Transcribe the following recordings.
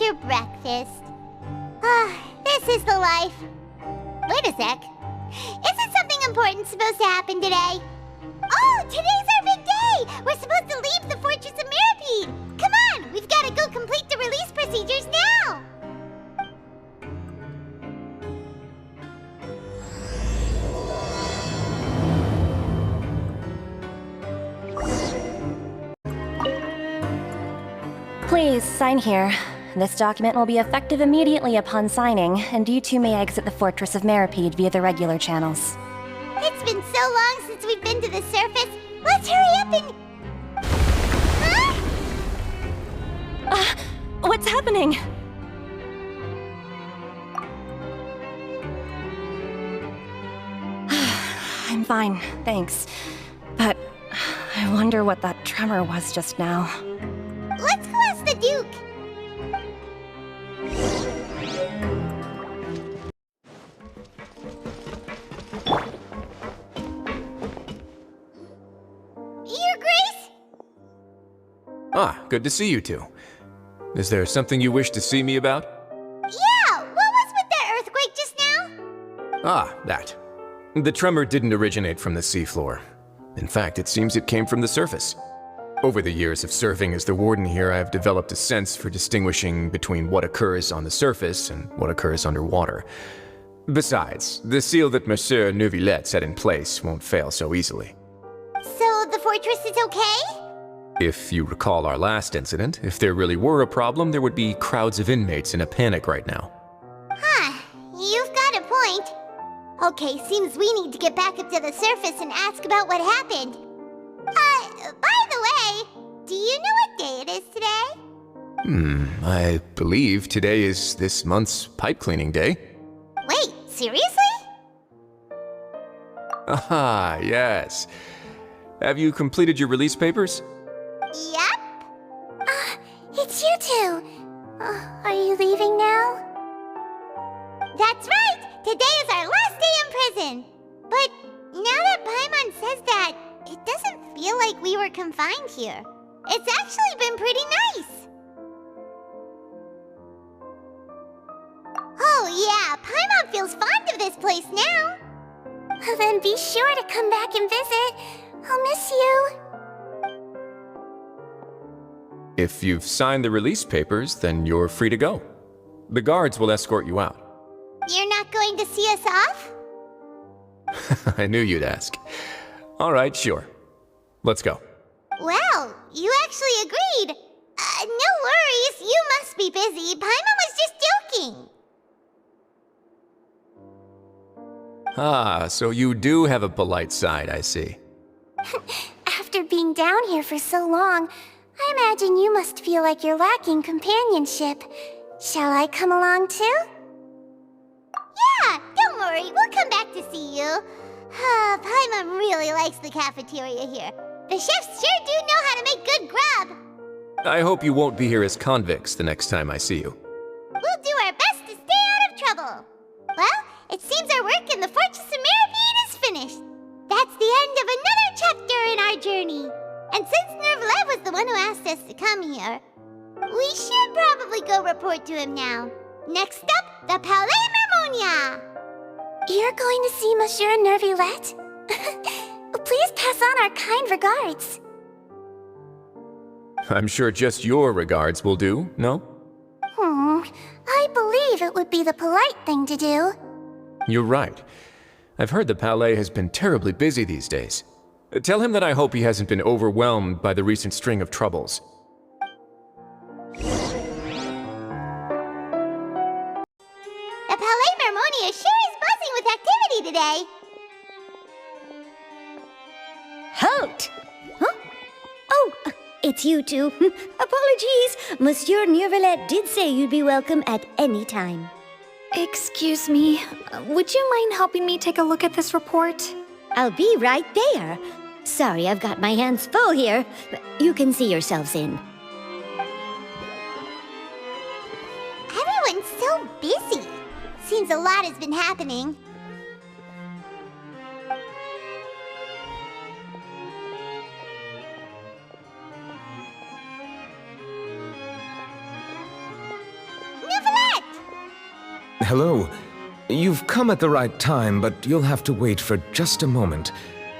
after breakfast. This is the life. Wait a sec. Isn't something important supposed to happen today? Oh, today's our big day! We're supposed to leave the Fortress of Mirapede! Come on, we've got to go complete the release procedures now! Please, sign here. This document will be effective immediately upon signing, and you two may exit the Fortress of Mirapede via the regular channels. It's been so long since we've been to the surface. Let's hurry up and... Huh? What's happening? I'm fine, thanks. But I wonder what that tremor was just now. Let's go ask the Duke. Your Grace? Ah, good to see you two. Is there something you wish to see me about? Yeah, what was with that earthquake just now? Ah, that. The tremor didn't originate from the seafloor. In fact, it seems it came from the surface. Over the years of serving as the warden here, I have developed a sense for distinguishing between what occurs on the surface and what occurs underwater. Besides, the seal that Monsieur Neuvillette set in place won't fail so easily. So the fortress is okay? If you recall our last incident, if there really were a problem, there would be crowds of inmates in a panic right now. Huh, you've got a point. Okay, seems we need to get back up to the surface and ask about what happened. By the way, do you know what day it is today? I believe today is this month's pipe cleaning day. Wait, seriously? Ah, yes. Have you completed your release papers? Yep. It's you two. Are you leaving now? That's right! Today is our last day in prison! But now that Paimon says that, it doesn't feel like we were confined here. It's actually been pretty nice. Oh yeah, Paimon feels fond of this place now. Then be sure to come back and visit. I'll miss you. If you've signed the release papers, then you're free to go. The guards will escort you out. You're not going to see us off? I knew you'd ask. All right, sure. Let's go. Well, you actually agreed. No worries, you must be busy. Paimon was just joking. Ah, so you do have a polite side, I see. After being down here for so long, I imagine you must feel like you're lacking companionship. Shall I come along too? Yeah, don't worry, we'll come back to see you. Paimon really likes the cafeteria here. The chefs sure do know how to make good grub. I hope you won't be here as convicts the next time I see you. We'll do our best to stay out of trouble. Well, it seems our work in the Fortress of Mirapede is finished. That's the end of another chapter in our journey. And since Neuvillette was the one who asked us to come here, we should probably go report to him now. Next up, the Palais Mermonia. You're going to see Monsieur Neuvillette? Please pass on our kind regards. I'm sure just your regards will do, no? I believe it would be the polite thing to do. You're right. I've heard the Palais has been terribly busy these days. Tell him that I hope he hasn't been overwhelmed by the recent string of troubles. The Palais Mermonia sure is buzzing with activity today. Halt! Huh? Oh, it's you two. Apologies. Monsieur Neuvillette did say you'd be welcome at any time. Excuse me, would you mind helping me take a look at this report? I'll be right there. Sorry, I've got my hands full here. You can see yourselves in. Everyone's so busy. Seems a lot has been happening. Hello. You've come at the right time, but you'll have to wait for just a moment,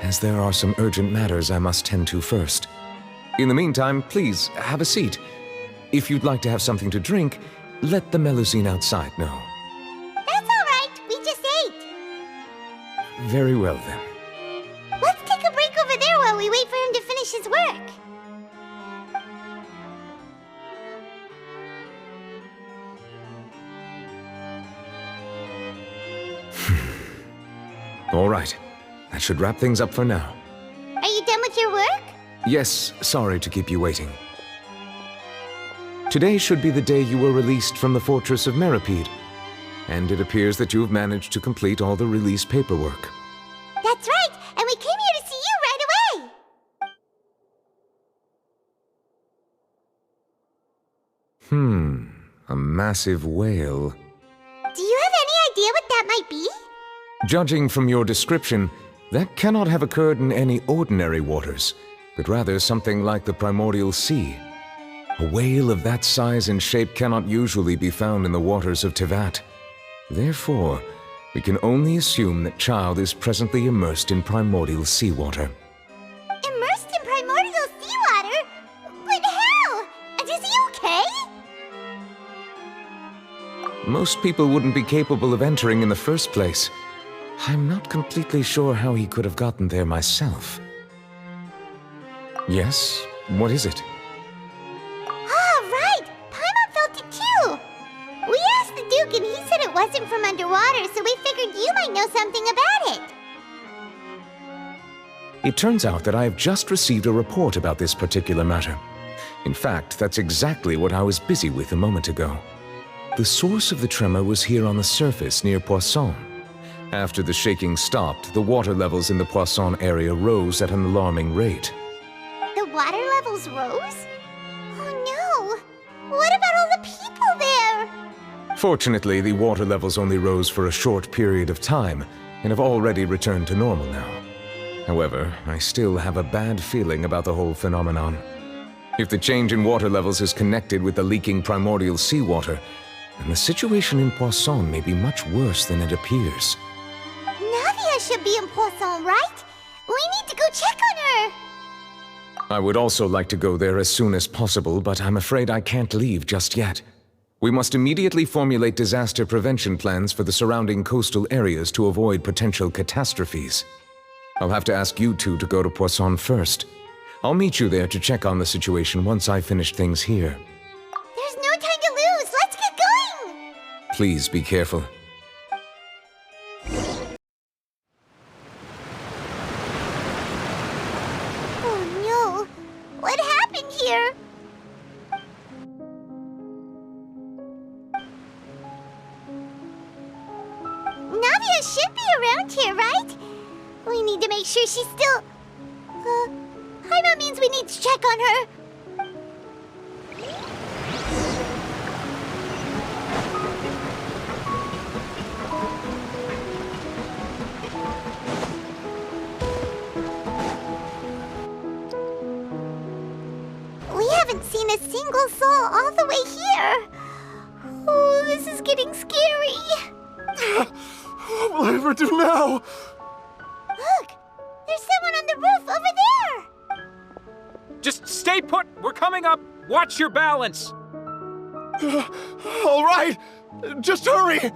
as there are some urgent matters I must tend to first. In the meantime, please, have a seat. If you'd like to have something to drink, let the Melusine outside know. That's all right. We just ate. Very well, then. Let's take a break over there while we wait for him to finish his work. All right. That should wrap things up for now. Are you done with your work? Yes, sorry to keep you waiting. Today should be the day you were released from the fortress of Meripede, and it appears that you have managed to complete all the release paperwork. That's right, and we came here to see you right away. A massive whale. Do you have any idea what that might be? Judging from your description, that cannot have occurred in any ordinary waters, but rather something like the primordial sea. A whale of that size and shape cannot usually be found in the waters of Tevat. Therefore, we can only assume that Child is presently immersed in primordial seawater. Immersed in primordial seawater? But how? And is he okay? Most people wouldn't be capable of entering in the first place. I'm not completely sure how he could have gotten there myself. Yes, what is it? Ah, right! Paimon felt it too! We asked the Duke and he said it wasn't from underwater, so we figured you might know something about it. It turns out that I have just received a report about this particular matter. In fact, that's exactly what I was busy with a moment ago. The source of the tremor was here on the surface near Poisson. After the shaking stopped, the water levels in the Poisson area rose at an alarming rate. The water levels rose? Oh no! What about all the people there? Fortunately, the water levels only rose for a short period of time and have already returned to normal now. However, I still have a bad feeling about the whole phenomenon. If the change in water levels is connected with the leaking primordial seawater, then the situation in Poisson may be much worse than it appears. Navia should be in Poisson, right? We need to go check on her! I would also like to go there as soon as possible, but I'm afraid I can't leave just yet. We must immediately formulate disaster prevention plans for the surrounding coastal areas to avoid potential catastrophes. I'll have to ask you two to go to Poisson first. I'll meet you there to check on the situation once I finish things here. There's no time to lose! Let's get going! Please be careful. Oh no! What happened here? Navia should be around here, right? We need to make sure she's still... Paimon means we need to check on her. We haven't seen a single soul all the way here. Oh, this is getting scary. What will I ever do now? Look! There's someone on the roof over there! Just stay put! We're coming up! Watch your balance! All right, just hurry!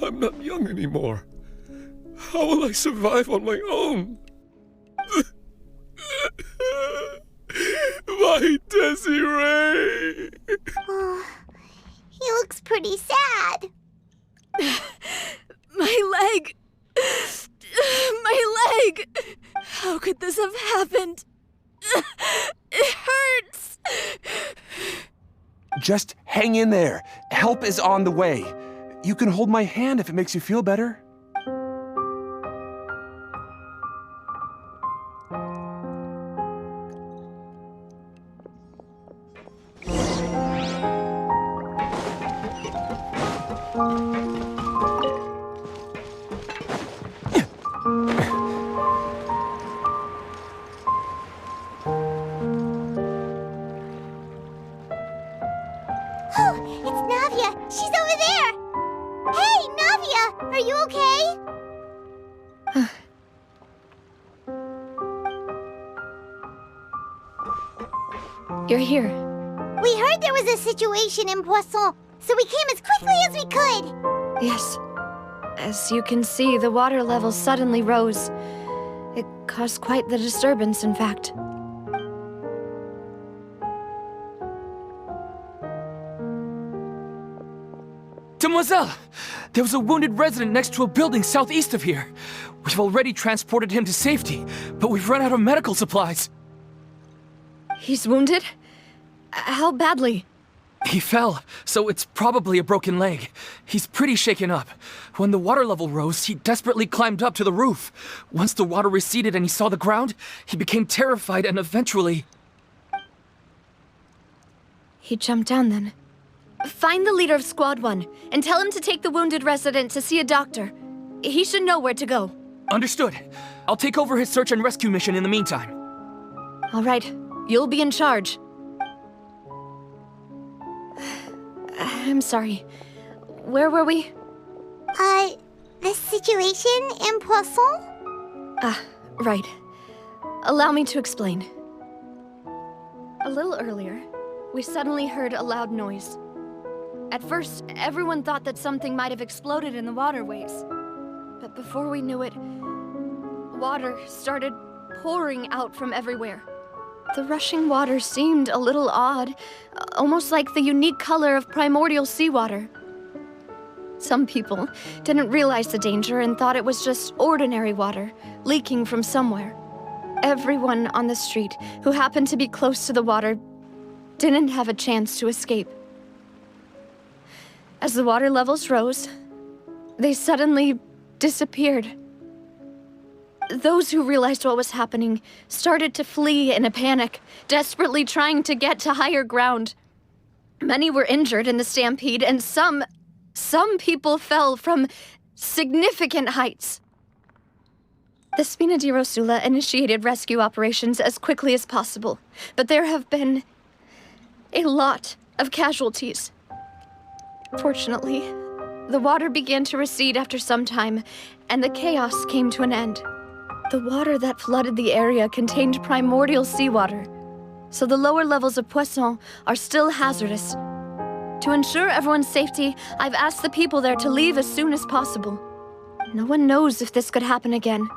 I'm not young anymore. How will I survive on my own? My Desiree! Oh, he looks pretty sad. My leg! My leg! How could this have happened? It hurts! Just hang in there. Help is on the way. You can hold my hand if it makes you feel better. you're here. We heard there was a situation in Poisson, so we came as quickly as we could. Yes. As you can see, the water level suddenly rose. It caused quite the disturbance, in fact. Demoiselle! There was a wounded resident next to a building southeast of here. We've already transported him to safety, but we've run out of medical supplies. He's wounded? How badly? He fell, so it's probably a broken leg. He's pretty shaken up. When the water level rose, he desperately climbed up to the roof. Once the water receded and he saw the ground, he became terrified and eventually... He jumped down then. Find the leader of Squad 1 and tell him to take the wounded resident to see a doctor. He should know where to go. Understood. I'll take over his search and rescue mission in the meantime. All right. You'll be in charge. I'm sorry. Where were we? The situation in Poisson? Right. Allow me to explain. A little earlier, we suddenly heard a loud noise. At first, everyone thought that something might have exploded in the waterways. But before we knew it, water started pouring out from everywhere. The rushing water seemed a little odd, almost like the unique color of primordial seawater. Some people didn't realize the danger and thought it was just ordinary water, leaking from somewhere. Everyone on the street who happened to be close to the water didn't have a chance to escape. As the water levels rose, they suddenly disappeared. Those who realized what was happening started to flee in a panic, desperately trying to get to higher ground. Many were injured in the stampede, and some people fell from significant heights. The Spina di Rosula initiated rescue operations as quickly as possible, but there have been a lot of casualties. Fortunately, the water began to recede after some time, and the chaos came to an end. The water that flooded the area contained primordial seawater, so the lower levels of Poisson are still hazardous. To ensure everyone's safety, I've asked the people there to leave as soon as possible. No one knows if this could happen again.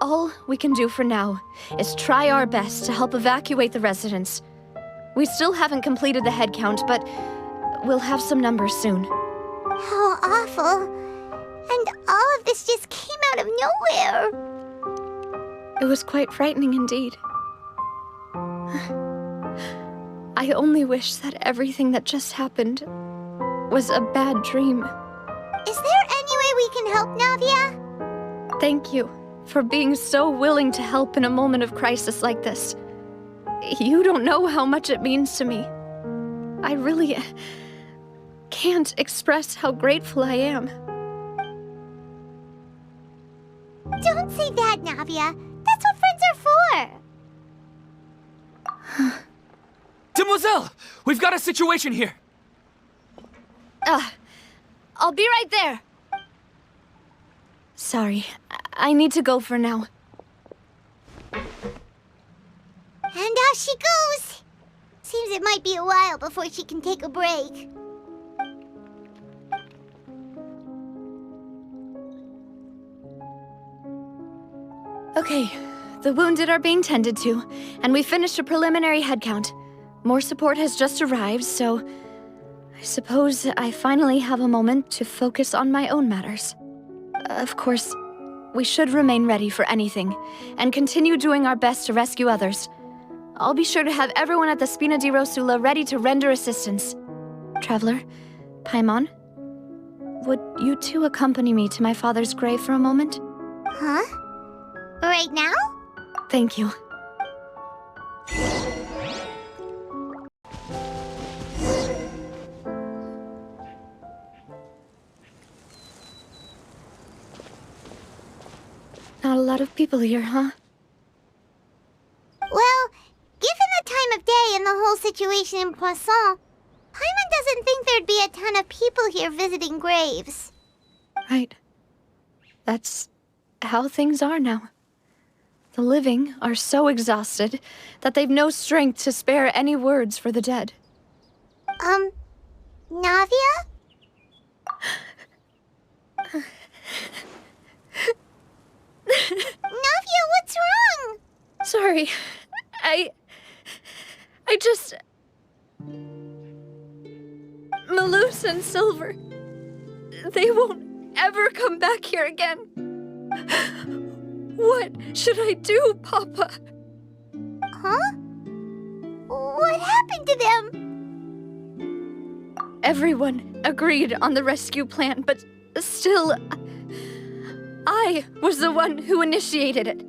All we can do for now is try our best to help evacuate the residents. We still haven't completed the head count, but we'll have some numbers soon. How awful. And all of this just came out of nowhere. It was quite frightening indeed. I only wish that everything that just happened was a bad dream. Is there any way we can help, Navia? Thank you for being so willing to help in a moment of crisis like this. You don't know how much it means to me. I really can't express how grateful I am. Don't say that, Navia. That's what friends are for. Demoiselle! We've got a situation here! I'll be right there. Sorry, I need to go for now. And off she goes. Seems it might be a while before she can take a break. Okay, the wounded are being tended to, and we finished a preliminary head count. More support has just arrived, so I suppose I finally have a moment to focus on my own matters. Of course, we should remain ready for anything, and continue doing our best to rescue others. I'll be sure to have everyone at the Spina di Rosula ready to render assistance. Traveler, Paimon, would you two accompany me to my father's grave for a moment? Huh? Right now? Thank you. Not a lot of people here, huh? Well, given the time of day and the whole situation in Poisson, Paimon doesn't think there'd be a ton of people here visiting graves. Right. That's how things are now. The living are so exhausted that they've no strength to spare any words for the dead. Navia? Navia, what's wrong? Sorry. I just... Malus and Silver. They won't ever come back here again. What should I do, Papa? Huh? What happened to them? Everyone agreed on the rescue plan, but still, I was the one who initiated it.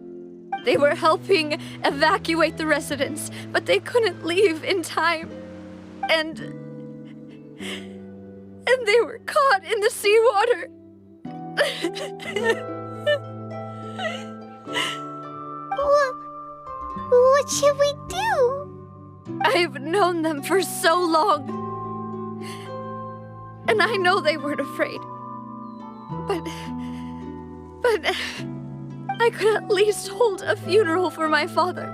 They were helping evacuate the residents, but they couldn't leave in time. And they were caught in the seawater. What should we do? I've known them for so long. And I know they weren't afraid. But I could at least hold a funeral for my father.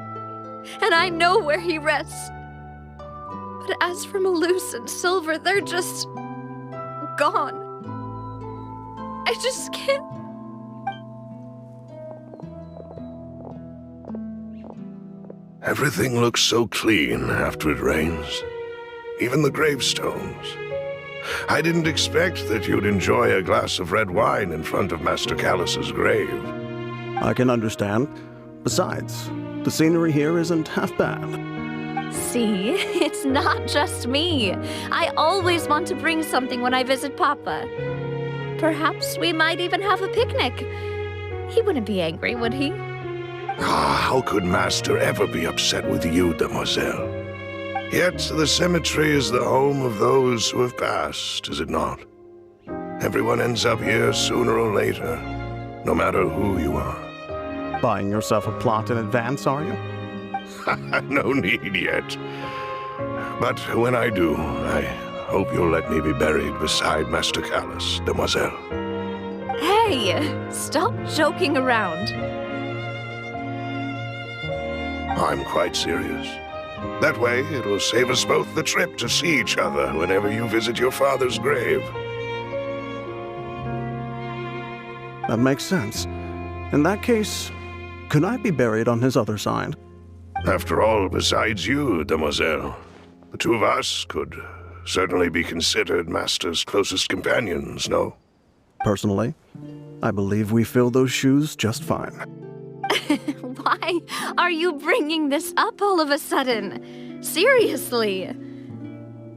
And I know where he rests. But as for Malus and Silver, they're just gone. I just can't. Everything looks so clean after it rains. Even the gravestones. I didn't expect that you'd enjoy a glass of red wine in front of Master Callus's grave. I can understand. Besides, the scenery here isn't half bad. See, it's not just me. I always want to bring something when I visit Papa. Perhaps we might even have a picnic. He wouldn't be angry, would he? How could Master ever be upset with you, Demoiselle? Yet the cemetery is the home of those who have passed, is it not? Everyone ends up here sooner or later, no matter who you are. Buying yourself a plot in advance, are you? No need yet. But when I do, I hope you'll let me be buried beside Master Callus, Demoiselle. Hey, stop joking around. I'm quite serious. That way, it'll save us both the trip to see each other whenever you visit your father's grave. That makes sense. In that case, could I be buried on his other side? After all, besides you, Demoiselle, the two of us could certainly be considered Master's closest companions, no? Personally, I believe we fill those shoes just fine. Why are you bringing this up all of a sudden? Seriously.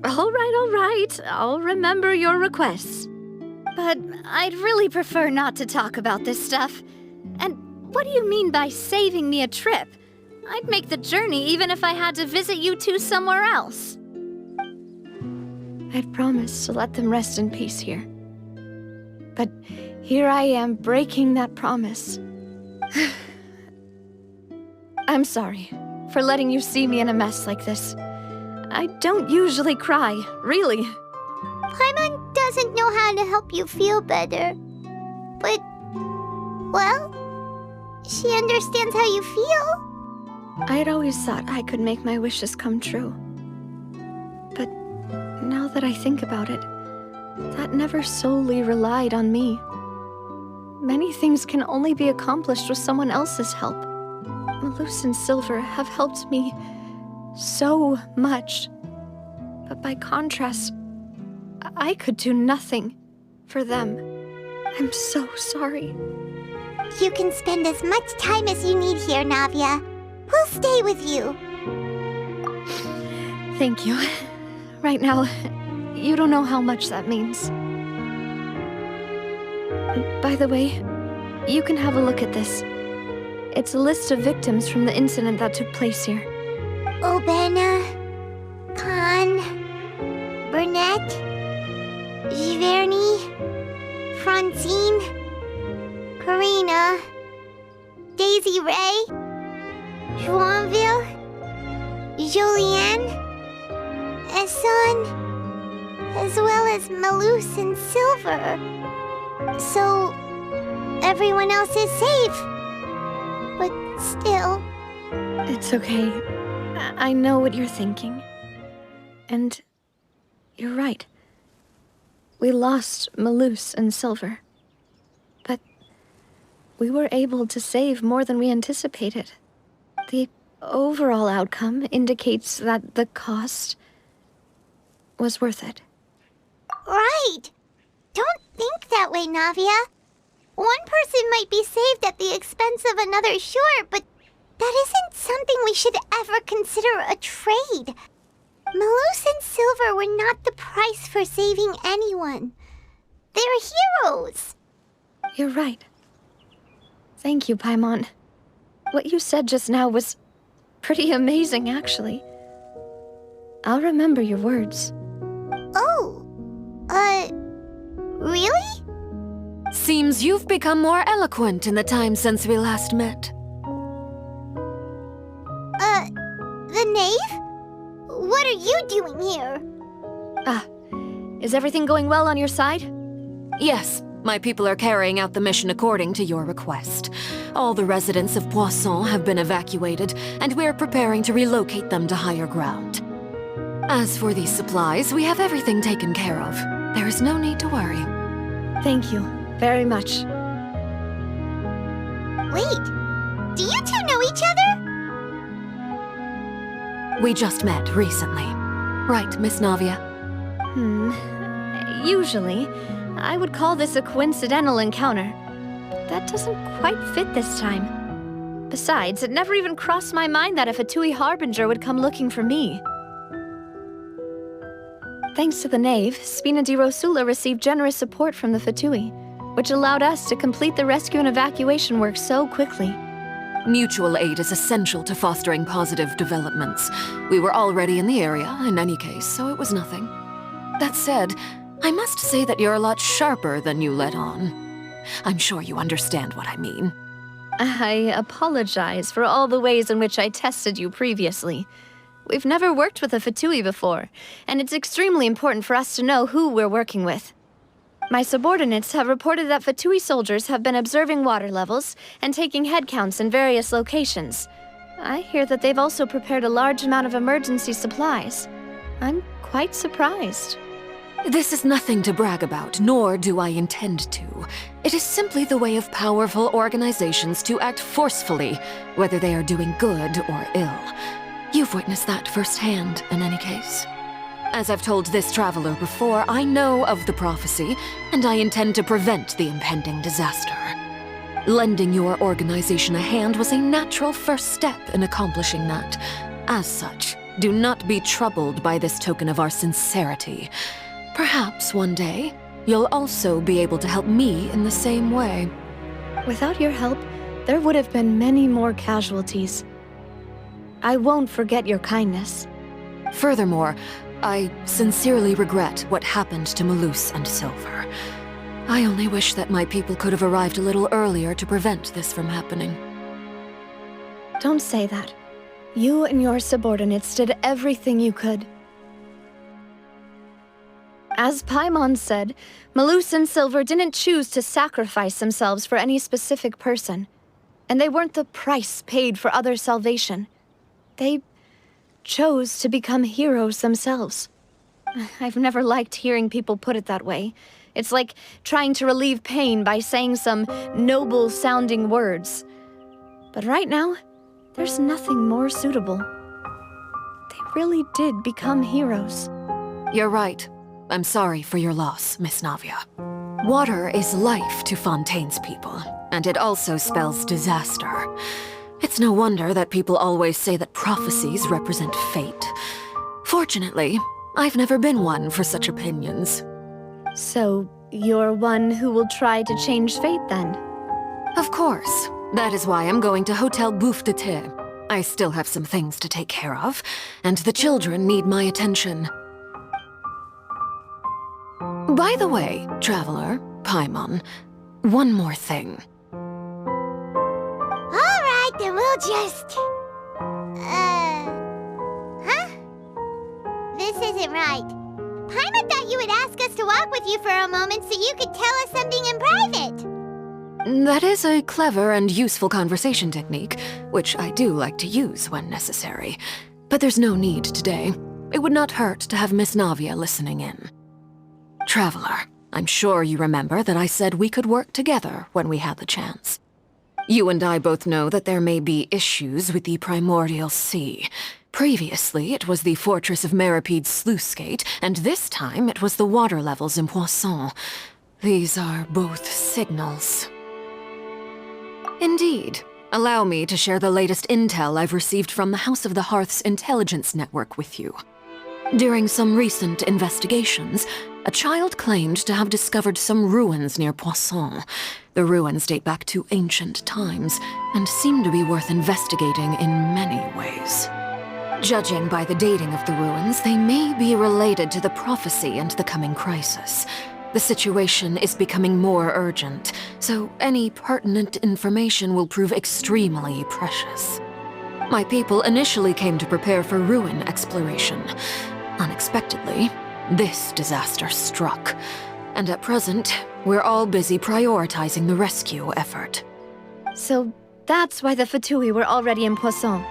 All right. I'll remember your requests. But I'd really prefer not to talk about this stuff. And what do you mean by saving me a trip? I'd make the journey even if I had to visit you two somewhere else. I'd promised to let them rest in peace here. But here I am breaking that promise. I'm sorry for letting you see me in a mess like this. I don't usually cry, really. Paimon doesn't know how to help you feel better. But, well, she understands how you feel. I had always thought I could make my wishes come true. But now that I think about it, that never solely relied on me. Many things can only be accomplished with someone else's help. Malus and Silver have helped me so much. But by contrast, I could do nothing for them. I'm so sorry. You can spend as much time as you need here, Navia. We'll stay with you. Thank you. Right now, you don't know how much that means. By the way, you can have a look at this. It's a list of victims from the incident that took place here. Obena, Khan, Burnett, Giverny, Francine, Karina, Daisy Ray, Joinville, Julianne, Esson, as well as Malus and Silver. So, everyone else is safe. but still. It's okay. I know what you're thinking. And you're right. We lost Malus and Silver. But we were able to save more than we anticipated. The overall outcome indicates that the cost was worth it. Right. Don't think that way, Navia. One person might be saved at the expense of another, sure, but that isn't something we should ever consider a trade. Malus and Silver were not the price for saving anyone. They're heroes. You're right. Thank you, Paimon. What you said just now was pretty amazing, actually. I'll remember your words. Oh. Really? Seems you've become more eloquent in the time since we last met. The knave? What are you doing here? Is everything going well on your side? Yes, my people are carrying out the mission according to your request. All the residents of Poisson have been evacuated, and we're preparing to relocate them to higher ground. As for these supplies, we have everything taken care of. There is no need to worry. Thank you very much. Wait, do you two know each other? We just met recently. Right, Miss Navia? Usually, I would call this a coincidental encounter. But that doesn't quite fit this time. Besides, it never even crossed my mind that a Fatui Harbinger would come looking for me. Thanks to the Knave, Spina di Rosula received generous support from the Fatui, which allowed us to complete the rescue and evacuation work so quickly. Mutual aid is essential to fostering positive developments. We were already in the area, in any case, so it was nothing. That said, I must say that you're a lot sharper than you let on. I'm sure you understand what I mean. I apologize for all the ways in which I tested you previously. We've never worked with a Fatui before, and it's extremely important for us to know who we're working with. My subordinates have reported that Fatui soldiers have been observing water levels and taking head counts in various locations. I hear that they've also prepared a large amount of emergency supplies. I'm quite surprised. This is nothing to brag about, nor do I intend to. It is simply the way of powerful organizations to act forcefully, whether they are doing good or ill. You've witnessed that firsthand, in any case. As I've told this traveler before, I know of the prophecy, and I intend to prevent the impending disaster. Lending your organization a hand was a natural first step in accomplishing that. As such, do not be troubled by this token of our sincerity. Perhaps one day, you'll also be able to help me in the same way. Without your help, there would have been many more casualties. I won't forget your kindness. Furthermore, I sincerely regret what happened to Malus and Silver. I only wish that my people could have arrived a little earlier to prevent this from happening. Don't say that. You and your subordinates did everything you could. As Paimon said, Malus and Silver didn't choose to sacrifice themselves for any specific person. And they weren't the price paid for others' salvation. They chose to become heroes themselves. I've never liked hearing people put it that way. It's like trying to relieve pain by saying some noble-sounding words. But right now, there's nothing more suitable. They really did become heroes. You're right. I'm sorry for your loss, Miss Navia. Water is life to Fontaine's people, and it also spells disaster. It's no wonder that people always say that prophecies represent fate. Fortunately, I've never been one for such opinions. So, you're one who will try to change fate, then? Of course. That is why I'm going to Hotel Bouffe de Thé. I still have some things to take care of, and the children need my attention. By the way, traveler, Paimon, one more thing. Alright, then we'll just... Huh? This isn't right. Paimon thought you would ask us to walk with you for a moment so you could tell us something in private. That is a clever and useful conversation technique, which I do like to use when necessary. But there's no need today. It would not hurt to have Miss Navia listening in. Traveler, I'm sure you remember that I said we could work together when we had the chance. You and I both know that there may be issues with the Primordial Sea. Previously, it was the Fortress of Meripede's sluice gate, and this time it was the water levels in Poisson. These are both signals. Indeed. Allow me to share the latest intel I've received from the House of the Hearth's intelligence network with you. During some recent investigations, a child claimed to have discovered some ruins near Poisson. The ruins date back to ancient times and seem to be worth investigating in many ways. Judging by the dating of the ruins, they may be related to the prophecy and the coming crisis. The situation is becoming more urgent, so any pertinent information will prove extremely precious. My people initially came to prepare for ruin exploration. Unexpectedly, this disaster struck, and at present, we're all busy prioritizing the rescue effort. So that's why the Fatui were already in Poisson.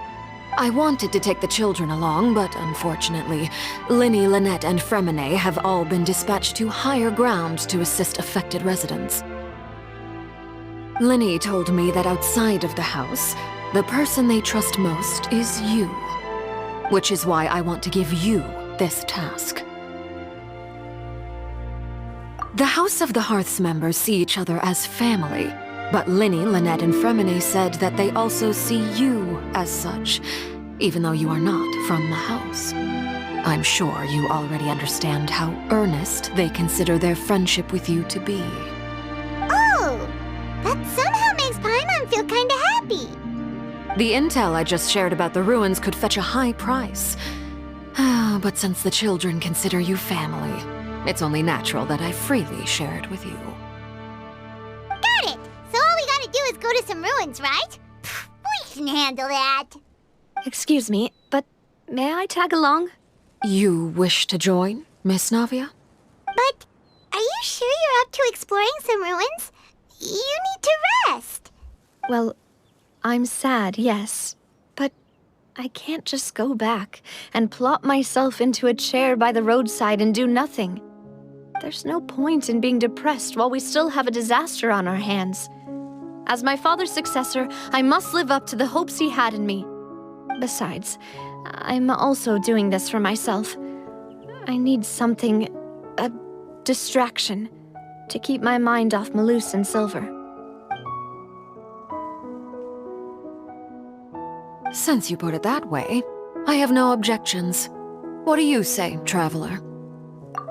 I wanted to take the children along, but unfortunately, Linny, Lynette, and Fremine have all been dispatched to higher ground to assist affected residents. Linny told me that outside of the house, the person they trust most is you. Which is why I want to give you this task. The House of the Hearth's members see each other as family, but Linny, Lynette, and Fremine said that they also see you as such, even though you are not from the house. I'm sure you already understand how earnest they consider their friendship with you to be. Oh, that somehow makes Paimon feel kinda happy. The intel I just shared about the ruins could fetch a high price. But since the children consider you family, it's only natural that I freely share it with you. Got it! So all we gotta do is go to some ruins, right? We can handle that. Excuse me, but may I tag along? You wish to join, Miss Navia? But are you sure you're up to exploring some ruins? You need to rest. Well, I'm sad, yes. But I can't just go back and plop myself into a chair by the roadside and do nothing. There's no point in being depressed while we still have a disaster on our hands. As my father's successor, I must live up to the hopes he had in me. Besides, I'm also doing this for myself. I need something, a distraction, to keep my mind off Malus and Silver. Since you put it that way, I have no objections. What do you say, traveler?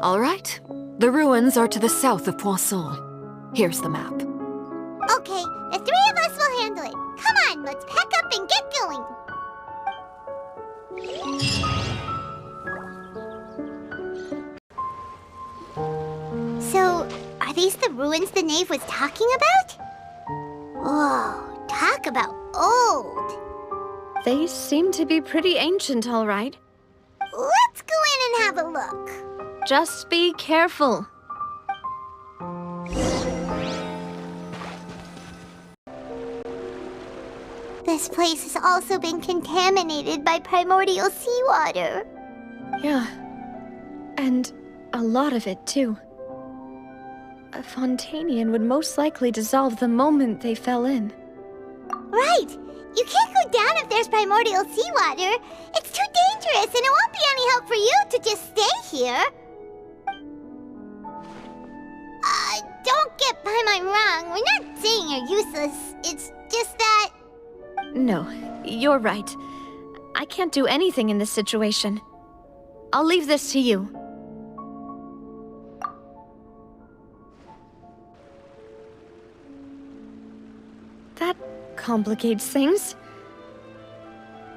All right. The ruins are to the south of Poisson. Here's the map. Okay, the three of us will handle it. Come on, let's pack up and get going. So, are these the ruins the knave was talking about? Whoa, talk about old. They seem to be pretty ancient, all right. Let's go in and have a look. Just be careful. This place has also been contaminated by primordial seawater. Yeah. And a lot of it, too. A Fontanian would most likely dissolve the moment they fell in. Right! You can't go down if there's primordial seawater. It's too dangerous, and it won't be any help for you to just stay here. Don't get Paimon wrong. We're not saying you're useless. It's just that... No, you're right. I can't do anything in this situation. I'll leave this to you. That complicates things.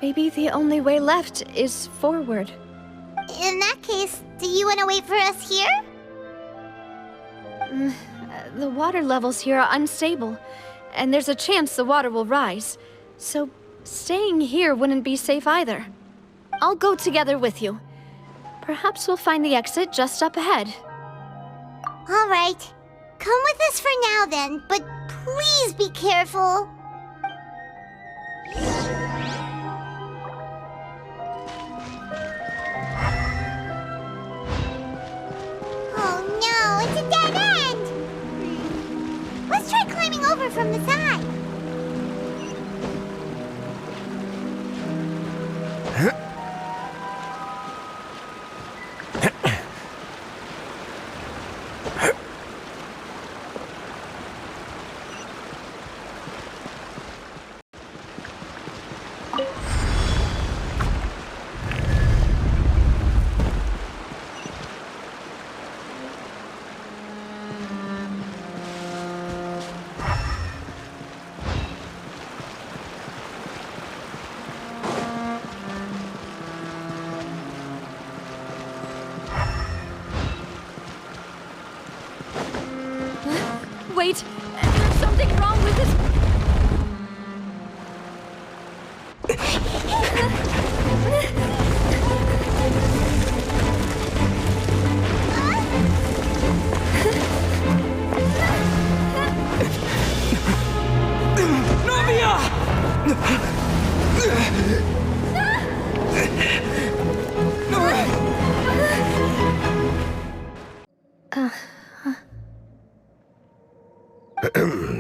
Maybe the only way left is forward. In that case, do you want to wait for us here? The water levels here are unstable, and there's a chance the water will rise. So staying here wouldn't be safe either. I'll go together with you. Perhaps we'll find the exit just up ahead. All right. Come with us for now then, but Please be careful. Oh no, it's a dead end! Let's try climbing over from the side. Wait, there's something wrong with this.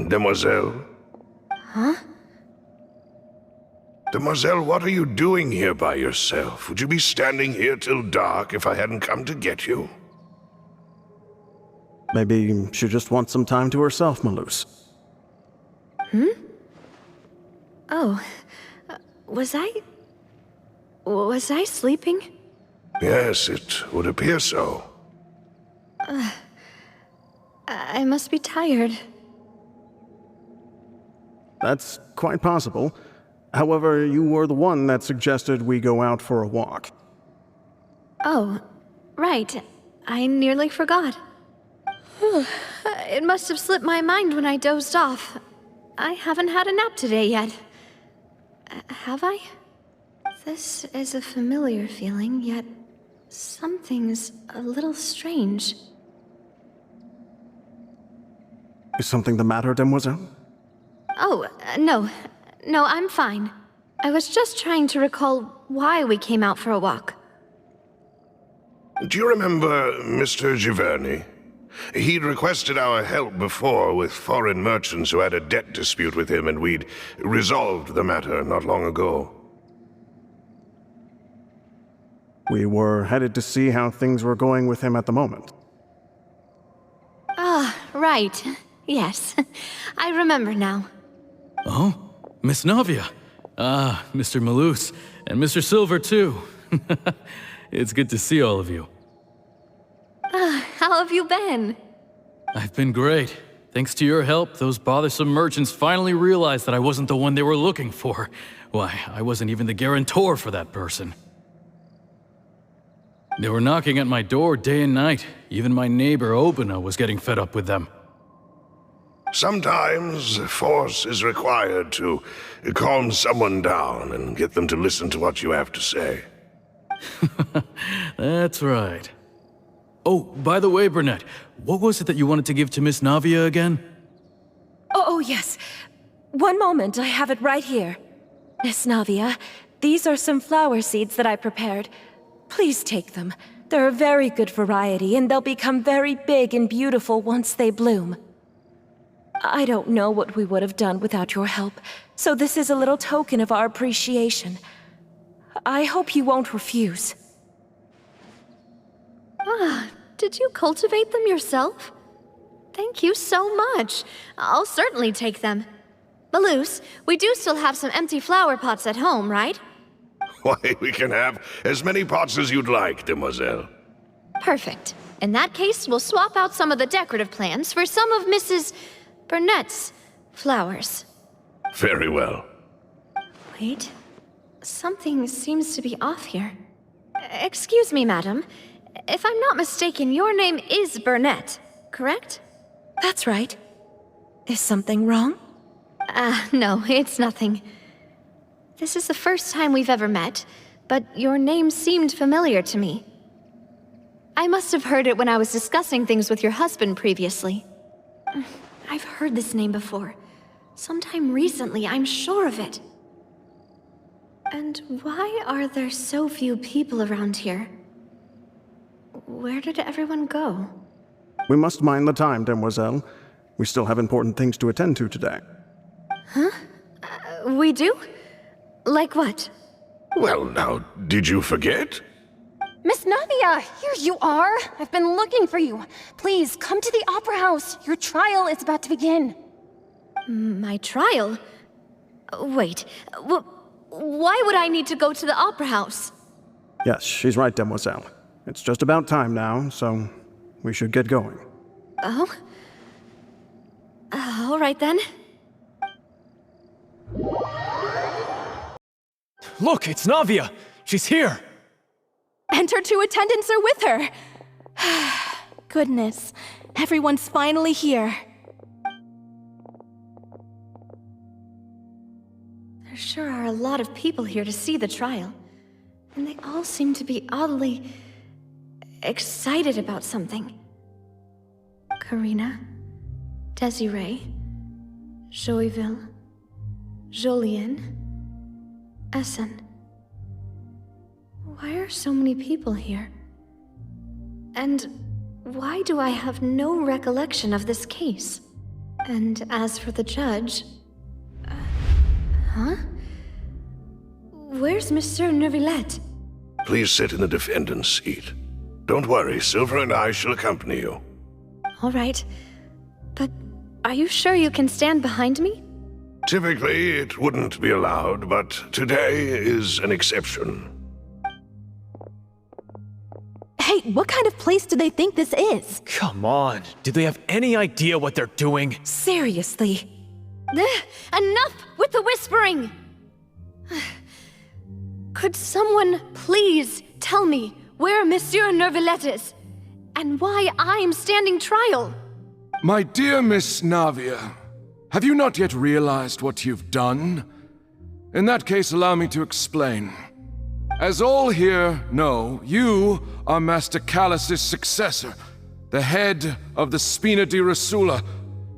Demoiselle? Huh? Demoiselle, what are you doing here by yourself? Would you be standing here till dark if I hadn't come to get you? Maybe she just wants some time to herself, Malus. Oh, was I sleeping? Yes, it would appear so. I must be tired. That's quite possible. However, you were the one that suggested we go out for a walk. Oh, right. I nearly forgot. It must have slipped my mind when I dozed off. I haven't had a nap today yet. Have I? This is a familiar feeling, yet something's a little strange. Is something the matter, Demoiselle? Oh, no. No, I'm fine. I was just trying to recall why we came out for a walk. Do you remember Mr. Giverny? He'd requested our help before with foreign merchants who had a debt dispute with him, and we'd resolved the matter not long ago. We were headed to see how things were going with him at the moment. Ah, right. Yes. I remember now. Oh, Miss Navia. Ah, Mr. Malus, and Mr. Silver, too. It's good to see all of you. How have you been? I've been great. Thanks to your help, those bothersome merchants finally realized that I wasn't the one they were looking for. Why, I wasn't even the guarantor for that person. They were knocking at my door day and night. Even my neighbor, Obina, was getting fed up with them. Sometimes force is required to calm someone down and get them to listen to what you have to say. That's right. Oh, by the way, Burnett, what was it that you wanted to give to Miss Navia again? Oh, yes. One moment, I have it right here. Miss Navia, these are some flower seeds that I prepared. Please take them. They're a very good variety, and they'll become very big and beautiful once they bloom. I don't know what we would have done without your help, so this is a little token of our appreciation. I hope you won't refuse. Ah, did you cultivate them yourself? Thank you so much. I'll certainly take them. Malus, we do still have some empty flower pots at home, right? Why, we can have as many pots as you'd like, Demoiselle. Perfect. In that case, we'll swap out some of the decorative plants for some of Mrs. Burnett's flowers. Very well. Wait. Something seems to be off here. Excuse me, madam. If I'm not mistaken, your name is Burnett, correct? That's right. Is something wrong? No, it's nothing. This is the first time we've ever met, but your name seemed familiar to me. I must have heard it when I was discussing things with your husband previously. I've heard this name before. Sometime recently, I'm sure of it. And why are there so few people around here? Where did everyone go? We must mind the time, demoiselle. We still have important things to attend to today. Huh? We do? Like what? Well, now, did you forget? Miss Navia, here you are! I've been looking for you. Please, come to the Opera House. Your trial is about to begin. My trial? Wait, why would I need to go to the Opera House? Yes, she's right, demoiselle. It's just about time now, so we should get going. Oh? All right then. Look, it's Navia! She's here! And her two attendants are with her! Goodness, everyone's finally here. There sure are a lot of people here to see the trial. And they all seem to be oddly excited about something. Karina, Desiree, Joyville, Jolien, Essen. Why are so many people here? And why do I have no recollection of this case? And as for the judge... huh? Where's Monsieur Neuvillette? Please sit in the defendant's seat. Don't worry, Silver and I shall accompany you. All right. But are you sure you can stand behind me? Typically, it wouldn't be allowed, but today is an exception. Hey, what kind of place do they think this is? Come on, do they have any idea what they're doing? Seriously. Enough with the whispering! Could someone please tell me where Monsieur Neuvillette is? And why I'm standing trial? My dear Miss Navia, have you not yet realized what you've done? In that case, allow me to explain. As all here know, you are Master Callus's successor, the head of the Spina di Rosula,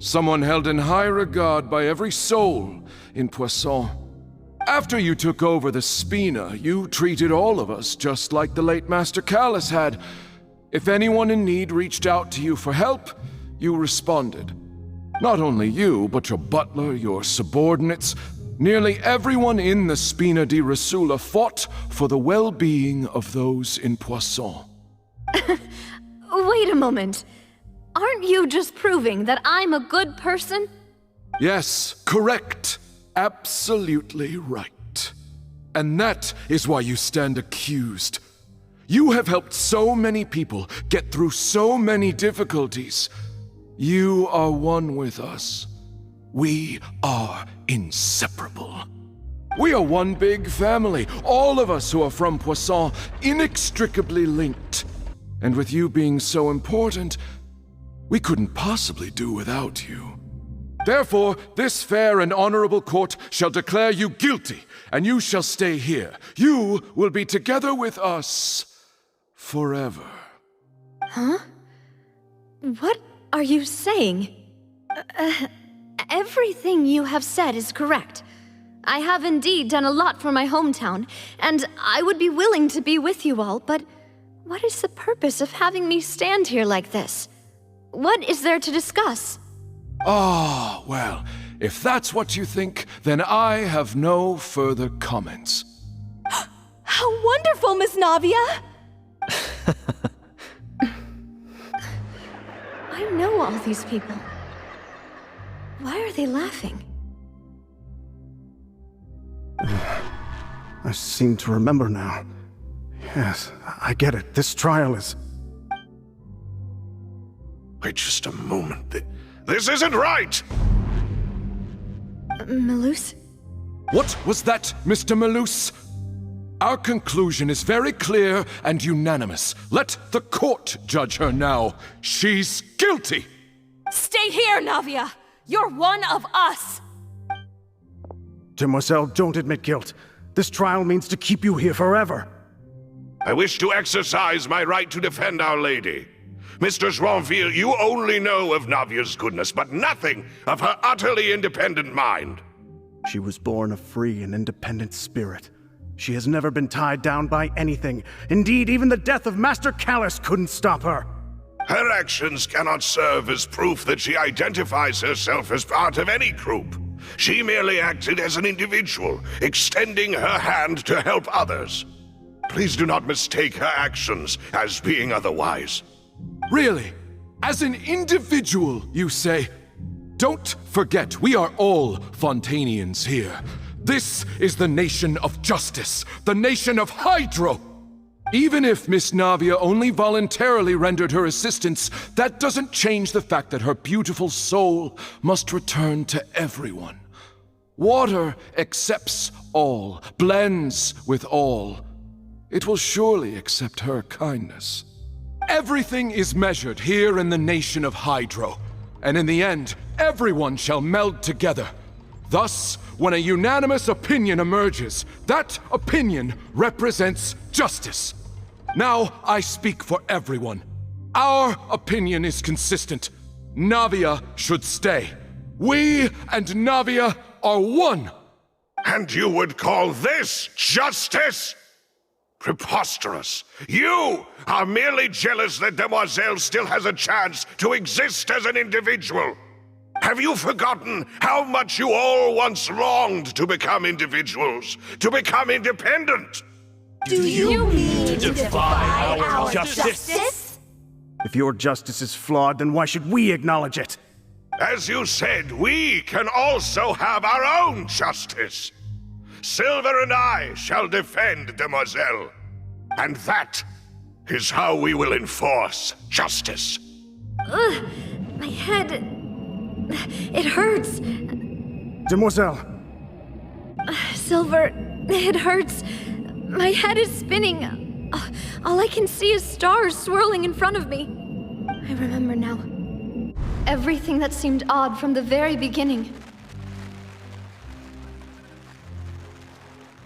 someone held in high regard by every soul in Poisson. After you took over the Spina, you treated all of us just like the late Master Callus had. If anyone in need reached out to you for help, you responded. Not only you, but your butler, your subordinates, nearly everyone in the Spina di Rosula fought for the well-being of those in Poisson. Wait a moment. Aren't you just proving that I'm a good person? Yes, correct. Absolutely right. And that is why you stand accused. You have helped so many people get through so many difficulties. You are one with us. We are inseparable. We are one big family, all of us who are from Poisson, inextricably linked. And with you being so important, we couldn't possibly do without you. Therefore, this fair and honorable court shall declare you guilty, and you shall stay here. You will be together with us forever. Huh? What are you saying? Everything you have said is correct. I have indeed done a lot for my hometown, and I would be willing to be with you all, but what is the purpose of having me stand here like this? What is there to discuss? Ah, well, if that's what you think, then I have no further comments. How wonderful, Miss Navia! I know all these people. Why are they laughing? I seem to remember now. Yes, I get it. This trial is... Wait just a moment. This isn't right! Malus? What was that, Mr. Malus? Our conclusion is very clear and unanimous. Let the court judge her now. She's guilty! Stay here, Navia! You're one of us! Demoiselle, don't admit guilt. This trial means to keep you here forever. I wish to exercise my right to defend Our Lady. Mr. Joinville, you only know of Navia's goodness, but nothing of her utterly independent mind. She was born a free and independent spirit. She has never been tied down by anything. Indeed, even the death of Master Callus couldn't stop her. Her actions cannot serve as proof that she identifies herself as part of any group. She merely acted as an individual, extending her hand to help others. Please do not mistake her actions as being otherwise. Really? As an individual, you say? Don't forget, we are all Fontanians here. This is the nation of justice, the nation of Hydro. Even if Miss Navia only voluntarily rendered her assistance, that doesn't change the fact that her beautiful soul must return to everyone. Water accepts all, blends with all. It will surely accept her kindness. Everything is measured here in the nation of Hydro, and in the end, everyone shall meld together. Thus, when a unanimous opinion emerges, that opinion represents justice. Now I speak for everyone. Our opinion is consistent. Navia should stay. We and Navia are one. And you would call this justice? Preposterous. You are merely jealous that Demoiselle still has a chance to exist as an individual. Have you forgotten how much you all once longed to become individuals, to become independent? Do you mean to defy our justice? If your justice is flawed, then why should we acknowledge it? As you said, we can also have our own justice. Silver and I shall defend Demoiselle. And that is how we will enforce justice. Ugh, my head... it hurts. Demoiselle. Silver, it hurts. My head is spinning. All I can see is stars swirling in front of me. I remember now. Everything that seemed odd from the very beginning.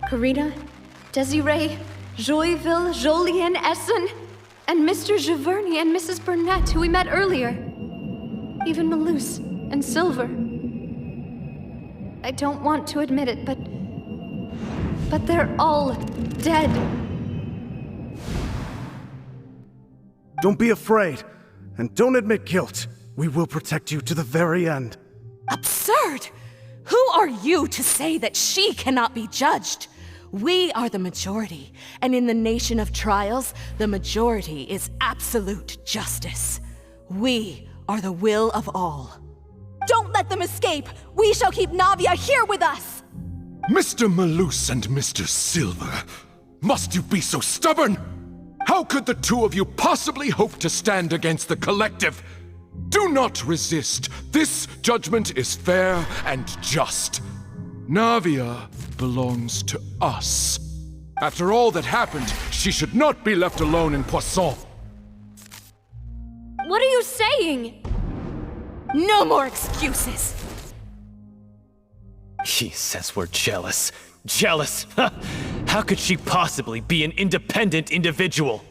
Karina, Desiree, Joyville, Jolien, Essen, and Mr. Giverny and Mrs. Burnett, who we met earlier. Even Malus and Silver. I don't want to admit it, but they're all dead. Don't be afraid, and don't admit guilt. We will protect you to the very end. Absurd! Who are you to say that she cannot be judged? We are the majority, and in the nation of trials, the majority is absolute justice. We are the will of all. Don't let them escape! We shall keep Navia here with us! Mr. Malus and Mr. Silver, must you be so stubborn? How could the two of you possibly hope to stand against the collective? Do not resist. This judgment is fair and just. Navia belongs to us. After all that happened, she should not be left alone in Poisson. What are you saying? No more excuses! He says we're jealous. Jealous? How could she possibly be an independent individual?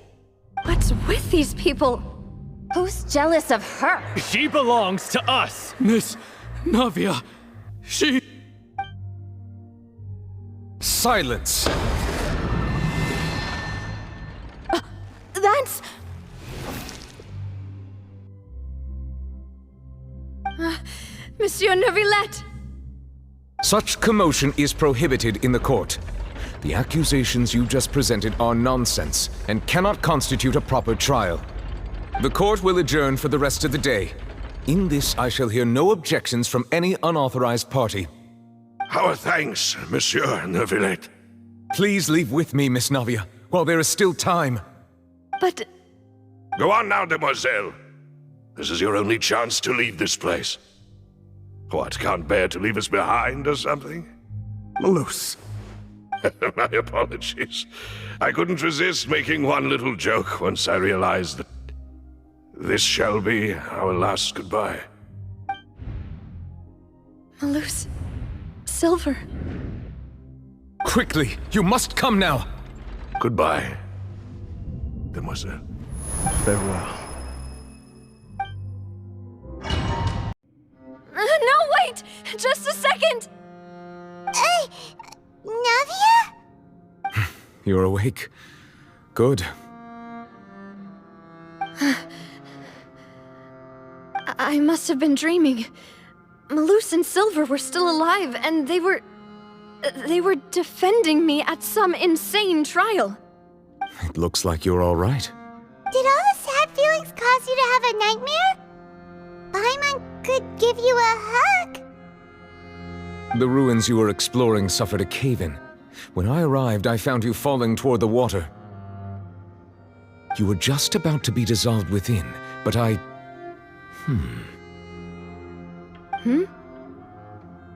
What's with these people? Who's jealous of her? She belongs to us! Miss Navia, she... Silence! That's... Monsieur Neuvillette! Such commotion is prohibited in the court. The accusations you just presented are nonsense and cannot constitute a proper trial. The court will adjourn for the rest of the day. In this, I shall hear no objections from any unauthorized party. Our thanks, Monsieur Neuvillette. Please leave with me, Miss Navia, while there is still time. But... Go on now, Demoiselle. This is your only chance to leave this place. What, can't bear to leave us behind or something? Malus. My apologies. I couldn't resist making one little joke once I realized that this shall be our last goodbye. Malus... Silver... Quickly, you must come now! Goodbye, Demoiselle. Farewell. you're awake. Good. I must have been dreaming. Malus and Silver were still alive, and they were defending me at some insane trial. It looks like you're all right. Did all the sad feelings cause you to have a nightmare? Paimon could give you a hug. The ruins you were exploring suffered a cave-in. When I arrived, I found you falling toward the water. You were just about to be dissolved within, but I...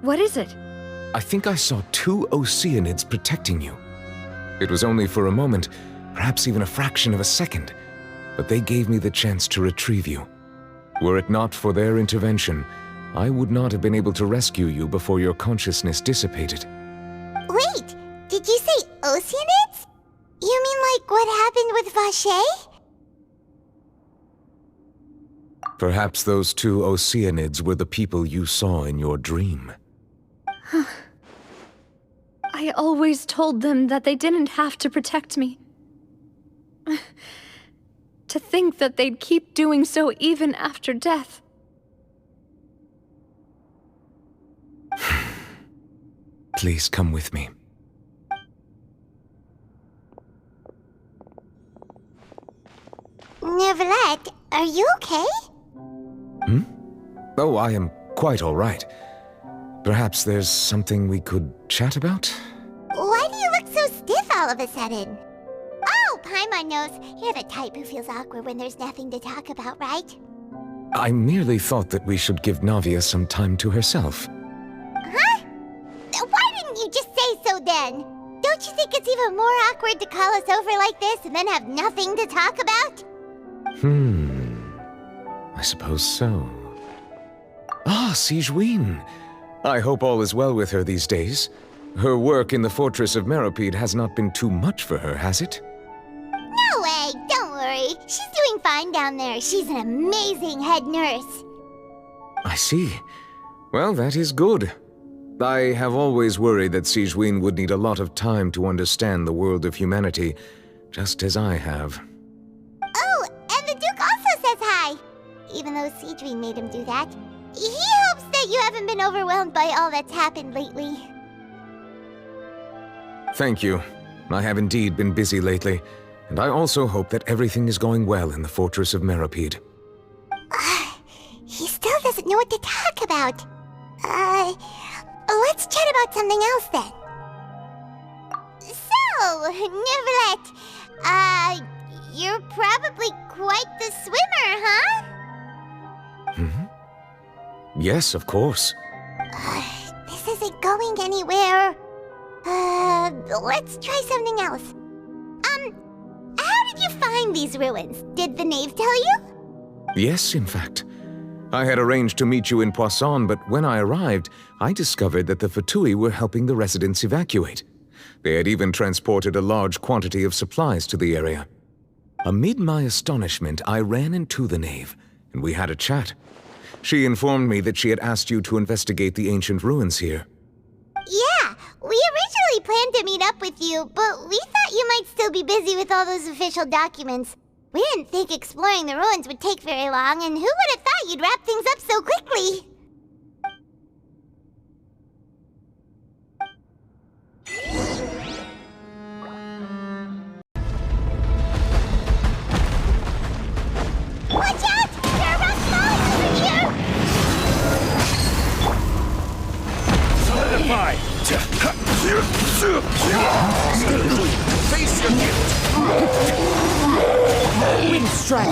What is it? I think I saw 2 Oceanids protecting you. It was only for a moment, perhaps even a fraction of a second, but they gave me the chance to retrieve you. Were it not for their intervention, I would not have been able to rescue you before your consciousness dissipated. Wait, did you say Oceanids? You mean like what happened with Vache? Perhaps those 2 Oceanids were the people you saw in your dream. I always told them that they didn't have to protect me. To think that they'd keep doing so even after death. Please come with me. Neverlet, are you okay? Oh, I am quite all right. Perhaps there's something we could chat about? Why do you look so stiff all of a sudden? Oh, Paimon knows. You're the type who feels awkward when there's nothing to talk about, right? I merely thought that we should give Navia some time to herself. Huh? Why didn't you just say so then? Don't you think it's even more awkward to call us over like this and then have nothing to talk about? I suppose so. Ah, Sigewin. I hope all is well with her these days. Her work in the Fortress of Meropide has not been too much for her, has it? No way, don't worry. She's doing fine down there. She's an amazing head nurse. I see. Well, that is good. I have always worried that Sigewin would need a lot of time to understand the world of humanity, just as I have. Oh, and the Duke also says hi. Even though Sigewin made him do that. He hopes that you haven't been overwhelmed by all that's happened lately. Thank you. I have indeed been busy lately, and I also hope that everything is going well in the Fortress of Meropide. He still doesn't know what to talk about. Let's chat about something else then. So, Neverlet, you're probably quite the swimmer, huh? Yes, of course. This isn't going anywhere. Let's try something else. How did you find these ruins? Did the knave tell you? Yes, in fact. I had arranged to meet you in Poisson, but when I arrived, I discovered that the Fatui were helping the residents evacuate. They had even transported a large quantity of supplies to the area. Amid my astonishment, I ran into the knave, and we had a chat. She informed me that she had asked you to investigate the ancient ruins here. Yeah, we originally planned to meet up with you, but we thought you might still be busy with all those official documents. We didn't think exploring the ruins would take very long, and who would have thought you'd wrap things up so quickly? Watch out! There are rock falling over here! Solidify! Face your gift! Wind strike!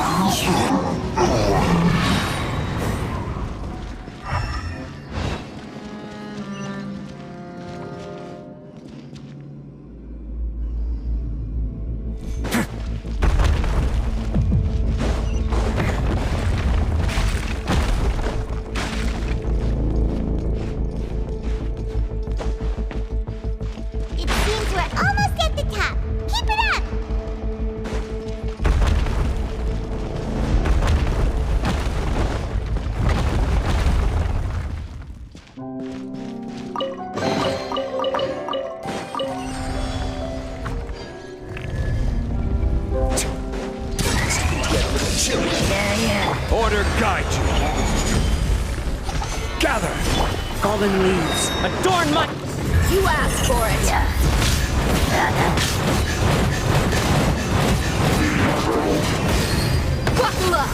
It seems we're almost at the top. Keep it up! golden leaves. Adorn my... You asked for it. Buckle up!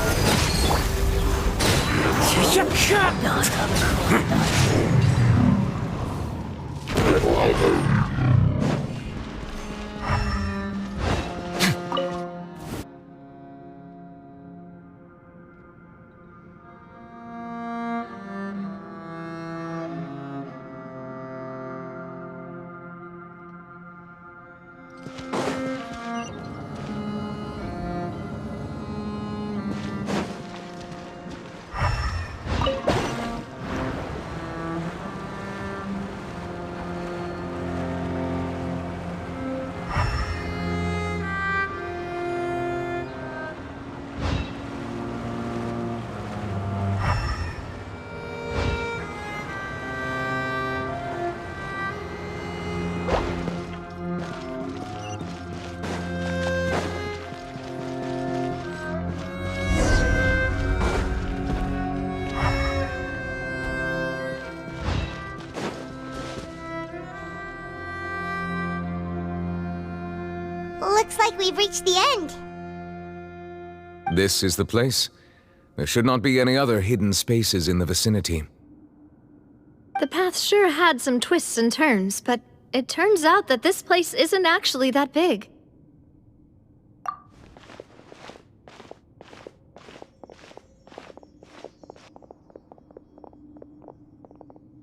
Looks like we've reached the end. This is the place. There should not be any other hidden spaces in the vicinity. The path sure had some twists and turns, but it turns out that this place isn't actually that big.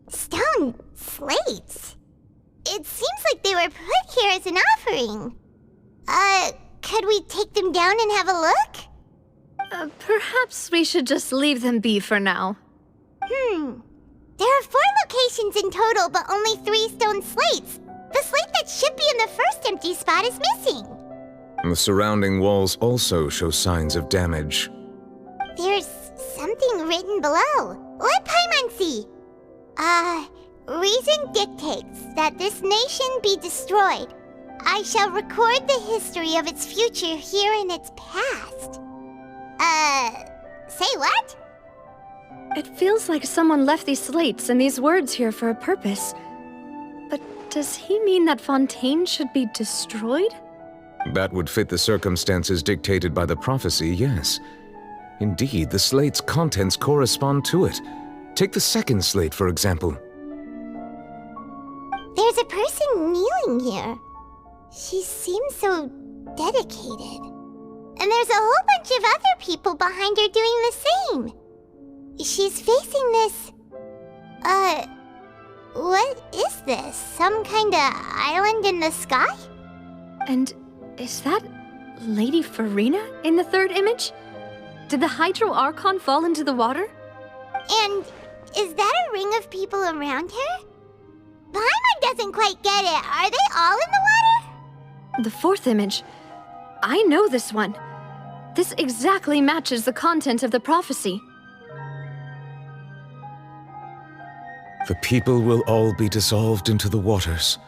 Stone slates. It seems like they were put here as an offering. Could we take them down and have a look? Perhaps we should just leave them be for now. There are 4 locations in total, but only 3 stone slates. The slate that should be in the first empty spot is missing. The surrounding walls also show signs of damage. There's something written below. Let Paimon see. Reason dictates that this nation be destroyed. I shall record the history of its future here in its past. Say what? It feels like someone left these slates and these words here for a purpose. But does he mean that Fontaine should be destroyed? That would fit the circumstances dictated by the prophecy, yes. Indeed, the slate's contents correspond to it. Take the second slate, for example. There's a person kneeling here. She seems so dedicated. And there's a whole bunch of other people behind her doing the same. She's facing this... what is this? Some kind of island in the sky? And is that Lady Farina in the third image? Did the Hydro Archon fall into the water? And is that a ring of people around her? Paimon doesn't quite get it. Are they all in the water? The fourth image. I know this one. This exactly matches the content of the prophecy. The people will all be dissolved into the waters,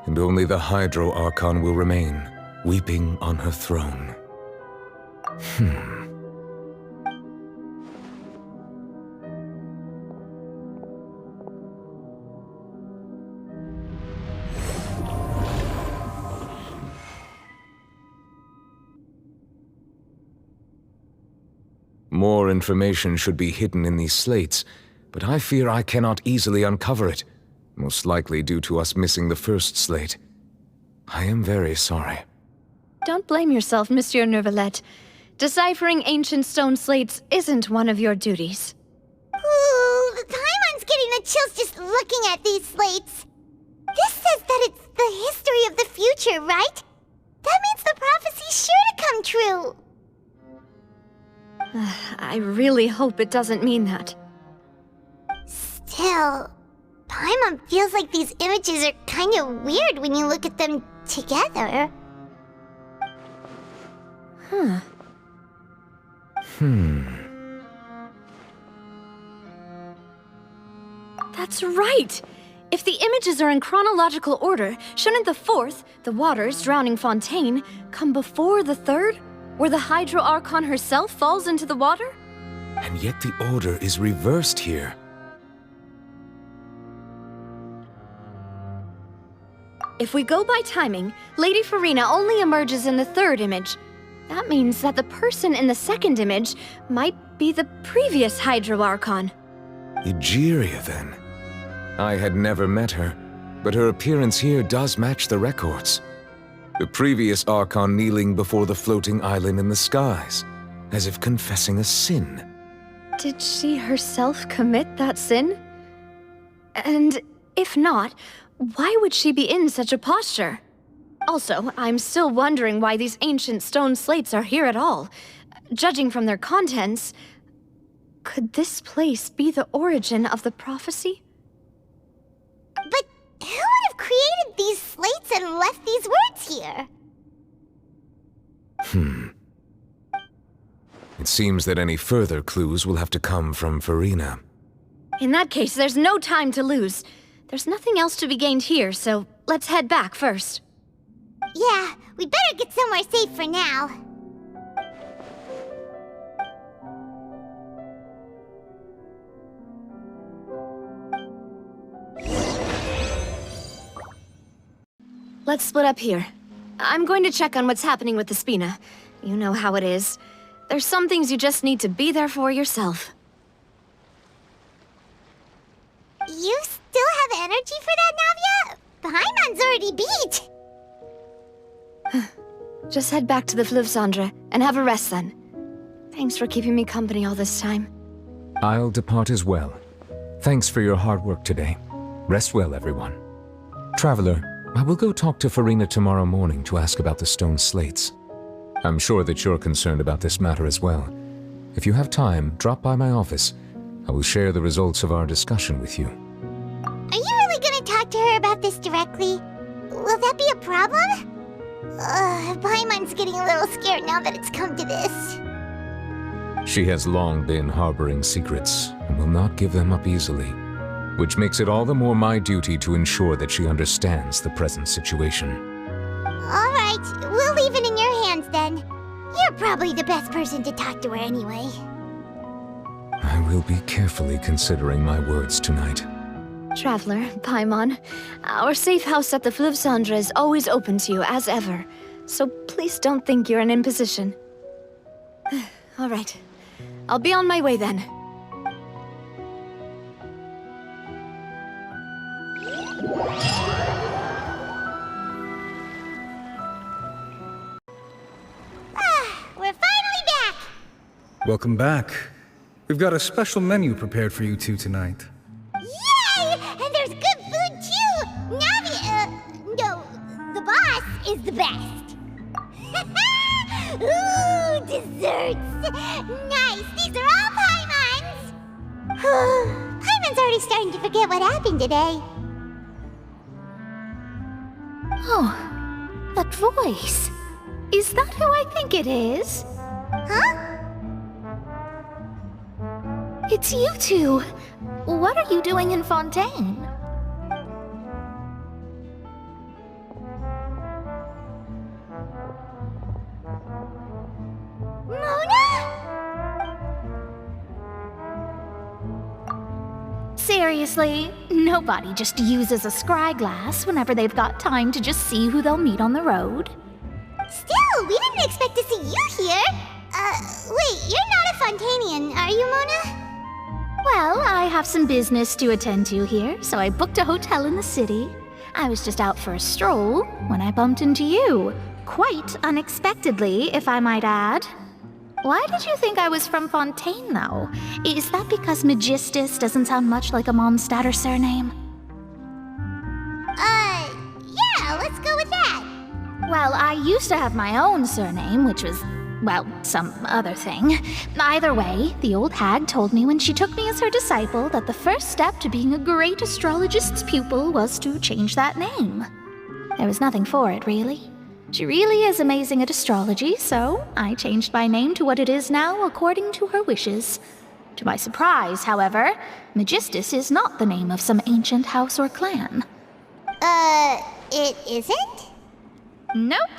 and only the Hydro Archon will remain, weeping on her throne. More information should be hidden in these slates, but I fear I cannot easily uncover it, most likely due to us missing the first slate. I am very sorry. Don't blame yourself, Monsieur Neuvillette. Deciphering ancient stone slates isn't one of your duties. Ooh, Paimon's getting the chills just looking at these slates. This says that it's the history of the future, right? That means the prophecy's sure to come true. I really hope it doesn't mean that. Still, Paimon feels like these images are kind of weird when you look at them together. That's right! If the images are in chronological order, shouldn't the fourth, the waters drowning Fontaine, come before the third, where the Hydro Archon herself falls into the water? And yet the order is reversed here. If we go by timing, Lady Farina only emerges in the third image. That means that the person in the second image might be the previous Hydro Archon. Egeria, then. I had never met her, but her appearance here does match the records. The previous Archon kneeling before the floating island in the skies, as if confessing a sin. Did she herself commit that sin? And if not, why would she be in such a posture? Also, I'm still wondering why these ancient stone slates are here at all. Judging from their contents, could this place be the origin of the prophecy? But who would have created these slates and left these words here? It seems that any further clues will have to come from Farina. In that case, there's no time to lose. There's nothing else to be gained here, so let's head back first. Yeah, we better get somewhere safe for now. Let's split up here. I'm going to check on what's happening with the Spina. You know how it is. There's some things you just need to be there for yourself. You still have energy for that, Navia? Paimon's already beat! Just head back to the Fluvsandra and have a rest then. Thanks for keeping me company all this time. I'll depart as well. Thanks for your hard work today. Rest well, everyone. Traveler, I will go talk to Farina tomorrow morning to ask about the stone slates. I'm sure that you're concerned about this matter as well. If you have time, drop by my office. I will share the results of our discussion with you. Are you really gonna talk to her about this directly? Will that be a problem? Paimon's getting a little scared now that it's come to this. She has long been harboring secrets and will not give them up easily, which makes it all the more my duty to ensure that she understands the present situation. Alright, we'll leave it in your hands then. You're probably the best person to talk to her anyway. I will be carefully considering my words tonight. Traveler, Paimon, our safe house at the Fluvsandra is always open to you as ever, so please don't think you're an imposition. All right, I'll be on my way then. We're finally back! Welcome back. We've got a special menu prepared for you two tonight. Yay! And there's good food too! No, the boss is the best. Ooh, desserts! Nice! These are all Paimon's! Paimon's already starting to forget what happened today. Oh, that voice. Is that who I think it is? Huh? It's you two. What are you doing in Fontaine? Seriously, nobody just uses a scry glass whenever they've got time to just see who they'll meet on the road. Still, we didn't expect to see you here. Wait, you're not a Fontanian, are you, Mona? Well, I have some business to attend to here, so I booked a hotel in the city. I was just out for a stroll when I bumped into you. Quite unexpectedly, if I might add. Why did you think I was from Fontaine, though? Is that because Magistus doesn't sound much like a Mondstadt surname? Yeah, let's go with that. Well, I used to have my own surname, which was, well, some other thing. Either way, the old hag told me when she took me as her disciple that the first step to being a great astrologist's pupil was to change that name. There was nothing for it, really. She really is amazing at astrology, so I changed my name to what it is now according to her wishes. To my surprise, however, Magistus is not the name of some ancient house or clan. It isn't? Nope.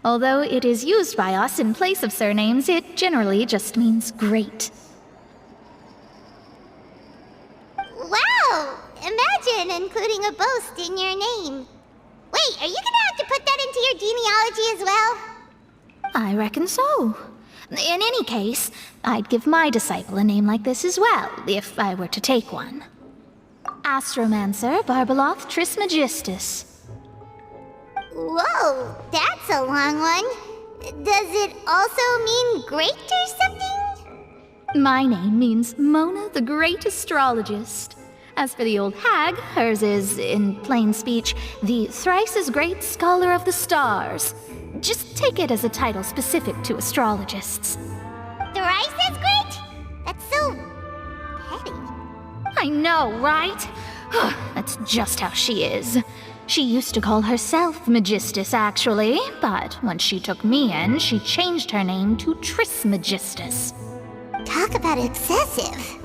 Although it is used by us in place of surnames, it generally just means great. Wow! Imagine including a boast in your name. Wait, Hey, are you gonna have to put that into your genealogy as well? I reckon so. In any case, I'd give my disciple a name like this as well, if I were to take one. Astromancer Barbeloth Trismegistus. Whoa, that's a long one. Does it also mean great or something? My name means Mona the Great Astrologist. As for the old hag, hers is, in plain speech, the thrice-as-great Scholar of the Stars. Just take it as a title specific to astrologists. Thrice as great? That's so petty. I know, right? That's just how she is. She used to call herself Megistus, actually, but when she took me in, she changed her name to Trismegistus. Talk about excessive.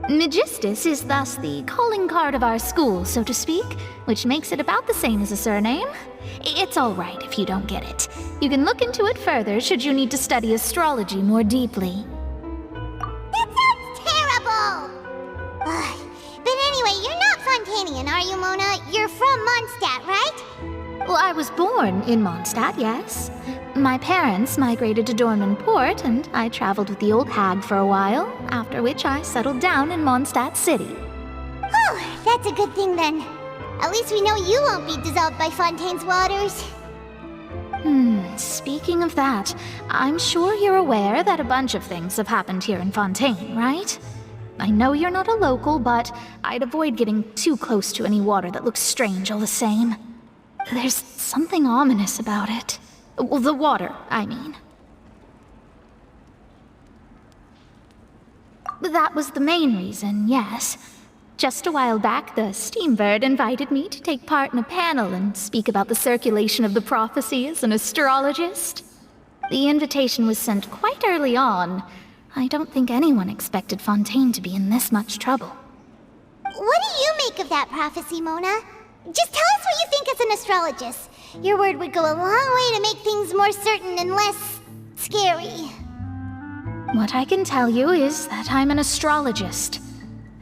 Megistus is thus the calling card of our school, so to speak, which makes it about the same as a surname. It's all right if you don't get it. You can look into it further should you need to study astrology more deeply. That sounds terrible! But anyway, you're not Fontanian, are you, Mona? You're from Mondstadt, right? Well, I was born in Mondstadt, yes. My parents migrated to Dornman Port, and I traveled with the old hag for a while, after which I settled down in Mondstadt City. Whew, that's a good thing then. At least we know you won't be dissolved by Fontaine's waters. Speaking of that, I'm sure you're aware that a bunch of things have happened here in Fontaine, right? I know you're not a local, but I'd avoid getting too close to any water that looks strange all the same. There's something ominous about it. Well, the water, I mean. That was the main reason, yes. Just a while back, the Steambird invited me to take part in a panel and speak about the circulation of the prophecy as an astrologist. The invitation was sent quite early on. I don't think anyone expected Fontaine to be in this much trouble. What do you make of that prophecy, Mona? Just tell us what you think as an astrologist. Your word would go a long way to make things more certain and less scary. What I can tell you is that I'm an astrologist,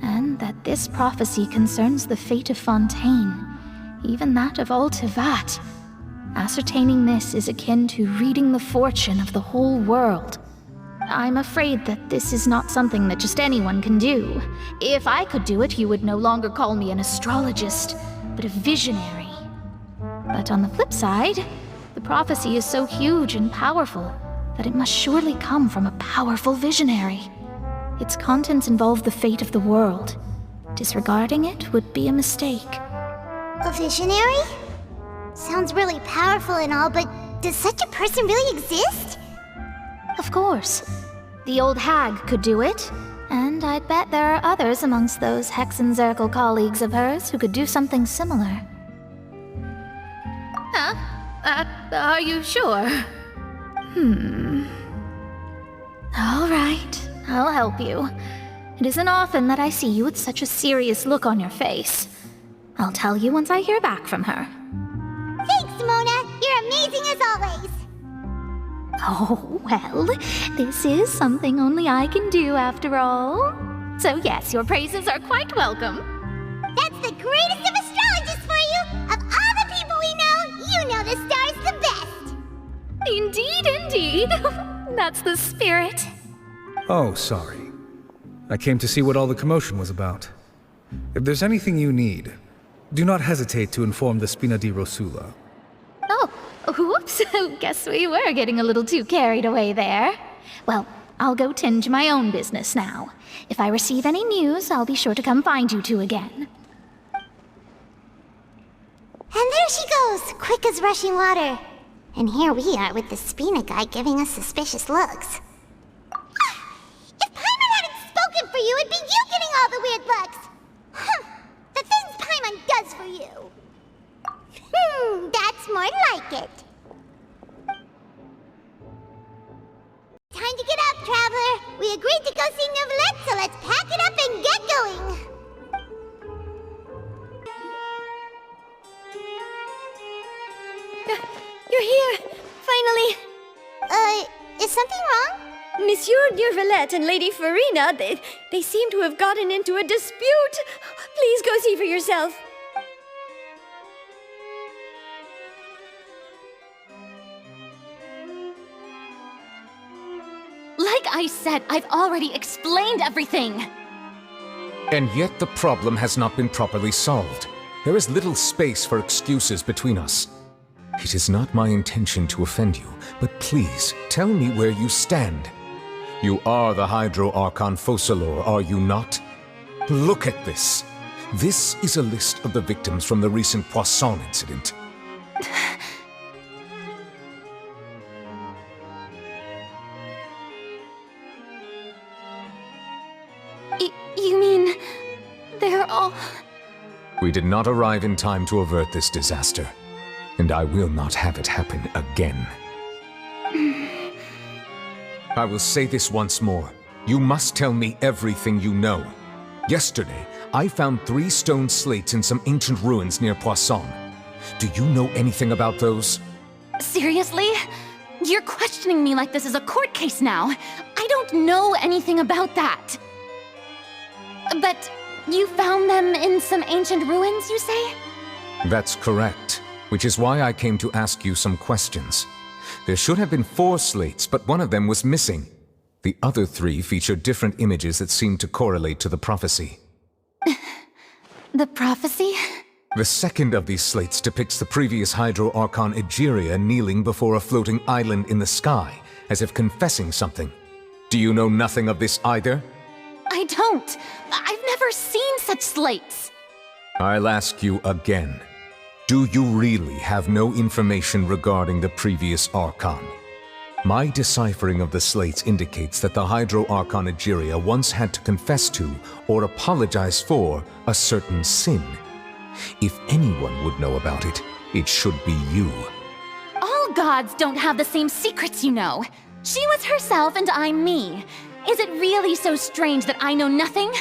and that this prophecy concerns the fate of Fontaine, even that of all Tevat. Ascertaining this is akin to reading the fortune of the whole world. I'm afraid that this is not something that just anyone can do. If I could do it, you would no longer call me an astrologist, but a visionary. But on the flip side, the prophecy is so huge and powerful that it must surely come from a powerful visionary. Its contents involve the fate of the world. Disregarding it would be a mistake. A visionary? Sounds really powerful and all, but does such a person really exist? Of course. The old hag could do it, and I'd bet there are others amongst those Hexenzirkel colleagues of hers who could do something similar. Huh? Are you sure? All right, I'll help you. It isn't often that I see you with such a serious look on your face. I'll tell you once I hear back from her. Thanks, Mona! You're amazing as always! Oh, well, this is something only I can do after all. So yes, your praises are quite welcome. That's the greatest of astrologists for you! Of all the people we know, you know the star's the best! Indeed, indeed. That's the spirit. Oh, sorry. I came to see what all the commotion was about. If there's anything you need, do not hesitate to inform the Spina di Rosula. Oh, whoops. Guess we were getting a little too carried away there. Well, I'll go tend to my own business now. If I receive any news, I'll be sure to come find you two again. And there she goes, quick as rushing water. And here we are with the Spina guy giving us suspicious looks. If Paimon hadn't spoken for you, it'd be you getting all the weird looks. The things Paimon does for you. That's more like it. Time to get up, traveler. We agreed to go see Neuvillette, so let's pack it up and get going. You're here! Finally! Is something wrong? Monsieur Neuvillette and Lady Farina, they seem to have gotten into a dispute. Please go see for yourself. I said, I've already explained everything. And yet the problem has not been properly solved. There is little space for excuses between us. It is not my intention to offend you, but please tell me where you stand. You are the Hydro Archon Focalor, are you not? Look at this. This is a list of the victims from the recent Poisson incident. You mean they're all... We did not arrive in time to avert this disaster, and I will not have it happen again. I will say this once more. You must tell me everything you know. Yesterday, I found 3 stone slates in some ancient ruins near Poisson. Do you know anything about those? Seriously? You're questioning me like this is a court case now. I don't know anything about that. But you found them in some ancient ruins, you say? That's correct, which is why I came to ask you some questions. There should have been 4 slates, but one of them was missing. The other 3 featured different images that seemed to correlate to the prophecy. The prophecy? The second of these slates depicts the previous Hydro Archon Egeria kneeling before a floating island in the sky, as if confessing something. Do you know nothing of this either? I don't. I've never seen such slates. I'll ask you again. Do you really have no information regarding the previous Archon? My deciphering of the slates indicates that the Hydro Archon Egeria once had to confess to, or apologize for, a certain sin. If anyone would know about it, it should be you. All gods don't have the same secrets, you know. She was herself and I'm me. Is it really so strange that I know nothing?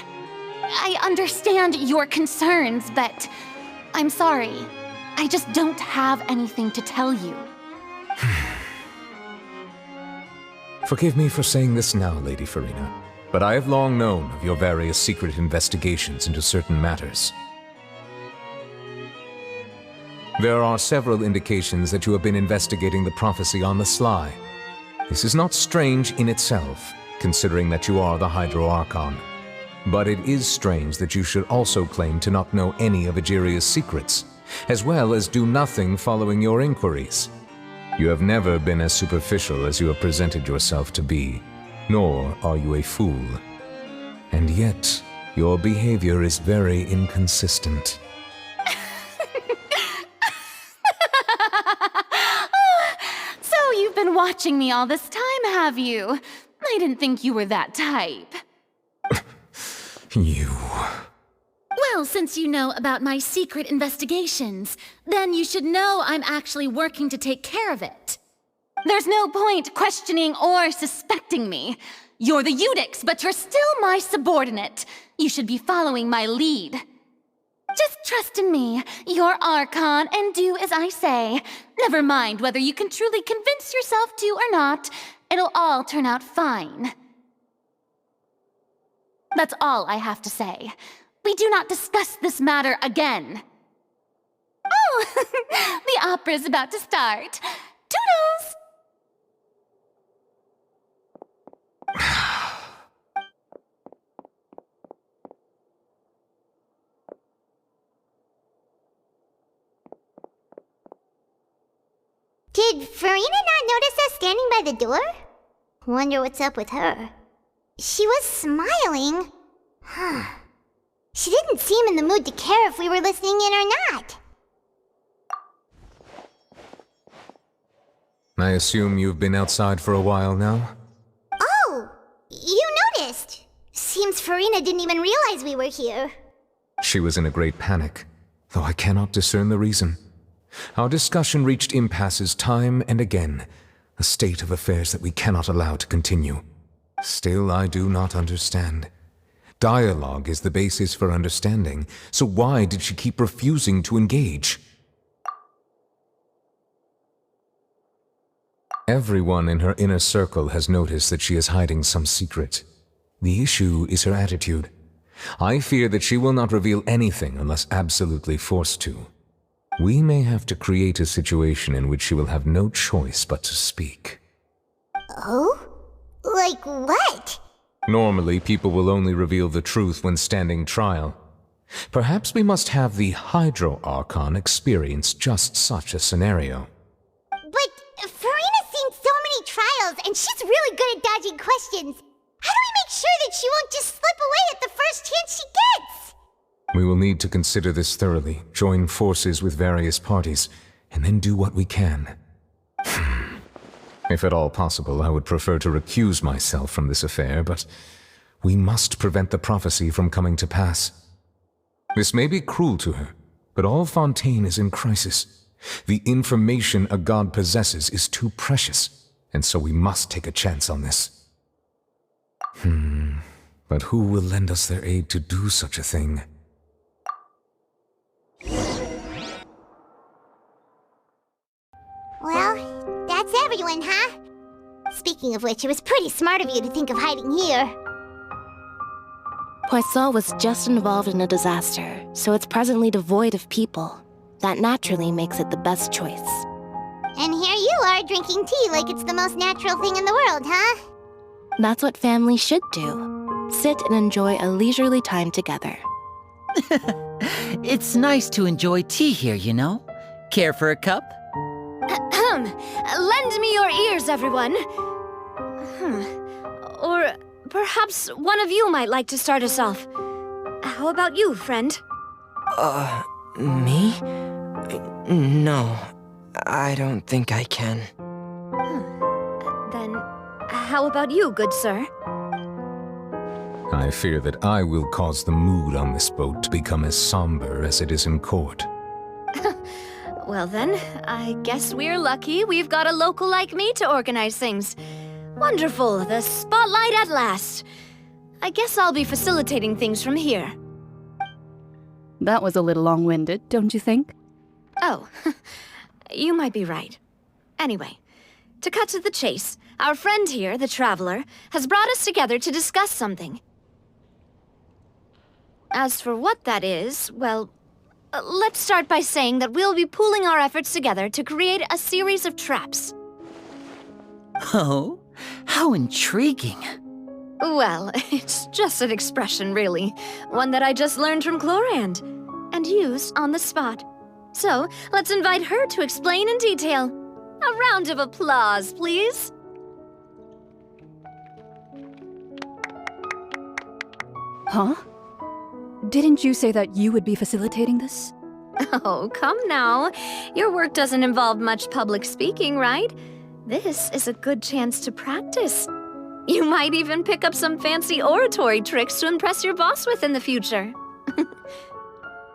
I understand your concerns, but I'm sorry. I just don't have anything to tell you. Forgive me for saying this now, Lady Farina, but I have long known of your various secret investigations into certain matters. There are several indications that you have been investigating the prophecy on the sly. This is not strange in itself, considering that you are the Hydro Archon. But it is strange that you should also claim to not know any of Egeria's secrets, as well as do nothing following your inquiries. You have never been as superficial as you have presented yourself to be, nor are you a fool. And yet, your behavior is very inconsistent. So you've been watching me all this time, have you? I didn't think you were that type. You... Well, since you know about my secret investigations, then you should know I'm actually working to take care of it. There's no point questioning or suspecting me. You're the Eudix, but you're still my subordinate. You should be following my lead. Just trust in me, you're Archon, and do as I say. Never mind whether you can truly convince yourself to or not. It'll all turn out fine. That's all I have to say. We do not discuss this matter again. Oh, the opera's about to start. Toodles! Did Farina not notice us standing by the door? Wonder what's up with her. She was smiling. Huh. She didn't seem in the mood to care if we were listening in or not. I assume you've been outside for a while now? Oh, you noticed. Seems Farina didn't even realize we were here. She was in a great panic, though I cannot discern the reason. Our discussion reached impasses time and again, a state of affairs that we cannot allow to continue. Still, I do not understand. Dialogue is the basis for understanding, so why did she keep refusing to engage? Everyone in her inner circle has noticed that she is hiding some secret. The issue is her attitude. I fear that she will not reveal anything unless absolutely forced to. We may have to create a situation in which she will have no choice but to speak. Oh? Like what? Normally, people will only reveal the truth when standing trial. Perhaps we must have the Hydro Archon experience just such a scenario. But Farina's seen so many trials, and she's really good at dodging questions. How do we make sure that she won't just slip away at the first chance she gets? We will need to consider this thoroughly, join forces with various parties, and then do what we can. If at all possible, I would prefer to recuse myself from this affair, but we must prevent the prophecy from coming to pass. This may be cruel to her, but all Fontaine is in crisis. The information a god possesses is too precious, and so we must take a chance on this. But who will lend us their aid to do such a thing? Well, that's everyone, huh? Speaking of which, it was pretty smart of you to think of hiding here. Poisson was just involved in a disaster, so it's presently devoid of people. That naturally makes it the best choice. And here you are drinking tea like it's the most natural thing in the world, huh? That's what families should do. Sit and enjoy a leisurely time together. It's nice to enjoy tea here, you know? Care for a cup? Lend me your ears, everyone. Or perhaps one of you might like to start us off. How about you, friend? Me? No, I don't think I can. Then, how about you, good sir? I fear that I will cause the mood on this boat to become as somber as it is in court. Well then, I guess we're lucky we've got a local like me to organize things. Wonderful, the spotlight at last. I guess I'll be facilitating things from here. That was a little long-winded, don't you think? Oh, you might be right. Anyway, to cut to the chase, our friend here, the Traveler, has brought us together to discuss something. As for what that is, well, let's start by saying that we'll be pooling our efforts together to create a series of traps. Oh, how intriguing. Well, it's just an expression, really. One that I just learned from Chlorand, and used on the spot. So, let's invite her to explain in detail. A round of applause, please. Huh? Didn't you say that you would be facilitating this? Oh, come now. Your work doesn't involve much public speaking, right? This is a good chance to practice. You might even pick up some fancy oratory tricks to impress your boss with in the future.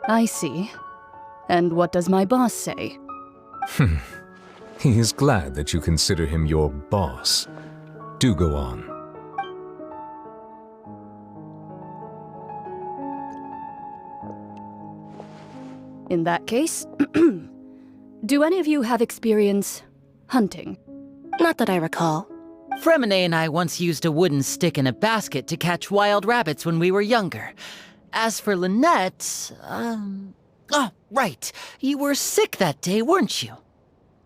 I see. And what does my boss say? He is glad that you consider him your boss. Do go on. In that case, do any of you have experience hunting? Not that I recall. Fremine and I once used a wooden stick in a basket to catch wild rabbits when we were younger. As for Lynette, oh, right. You were sick that day, weren't you?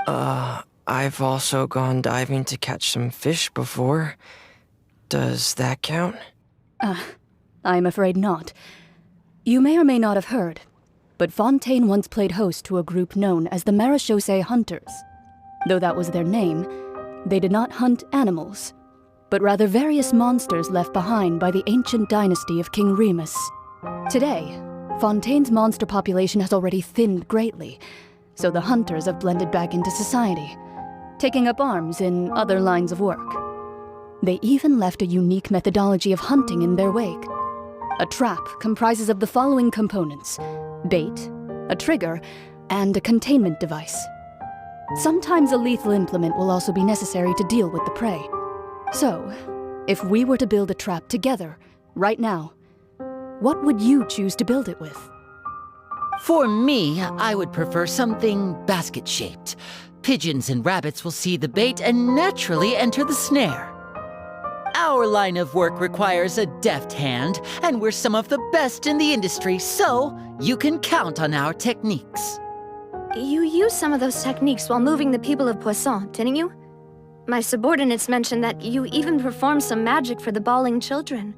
I've also gone diving to catch some fish before. Does that count? I'm afraid not. You may or may not have heard, but Fontaine once played host to a group known as the Marechaussee Hunters. Though that was their name, they did not hunt animals, but rather various monsters left behind by the ancient dynasty of King Remus. Today, Fontaine's monster population has already thinned greatly, so the hunters have blended back into society, taking up arms in other lines of work. They even left a unique methodology of hunting in their wake. A trap comprises of the following components: bait, a trigger, and a containment device. Sometimes a lethal implement will also be necessary to deal with the prey. So, if we were to build a trap together, right now, what would you choose to build it with? For me, I would prefer something basket-shaped. Pigeons and rabbits will see the bait and naturally enter the snare. Our line of work requires a deft hand, and we're some of the best in the industry, so you can count on our techniques. You used some of those techniques while moving the people of Poisson, didn't you? My subordinates mentioned that you even perform some magic for the bawling children.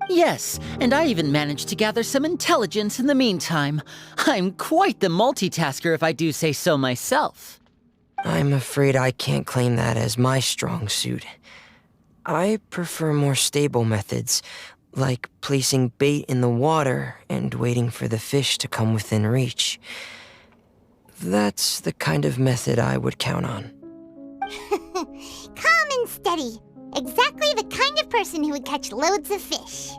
Yes, and I even managed to gather some intelligence in the meantime. I'm quite the multitasker if I do say so myself. I'm afraid I can't claim that as my strong suit. I prefer more stable methods, like placing bait in the water and waiting for the fish to come within reach. That's the kind of method I would count on. Calm and steady. Exactly the kind of person who would catch loads of fish.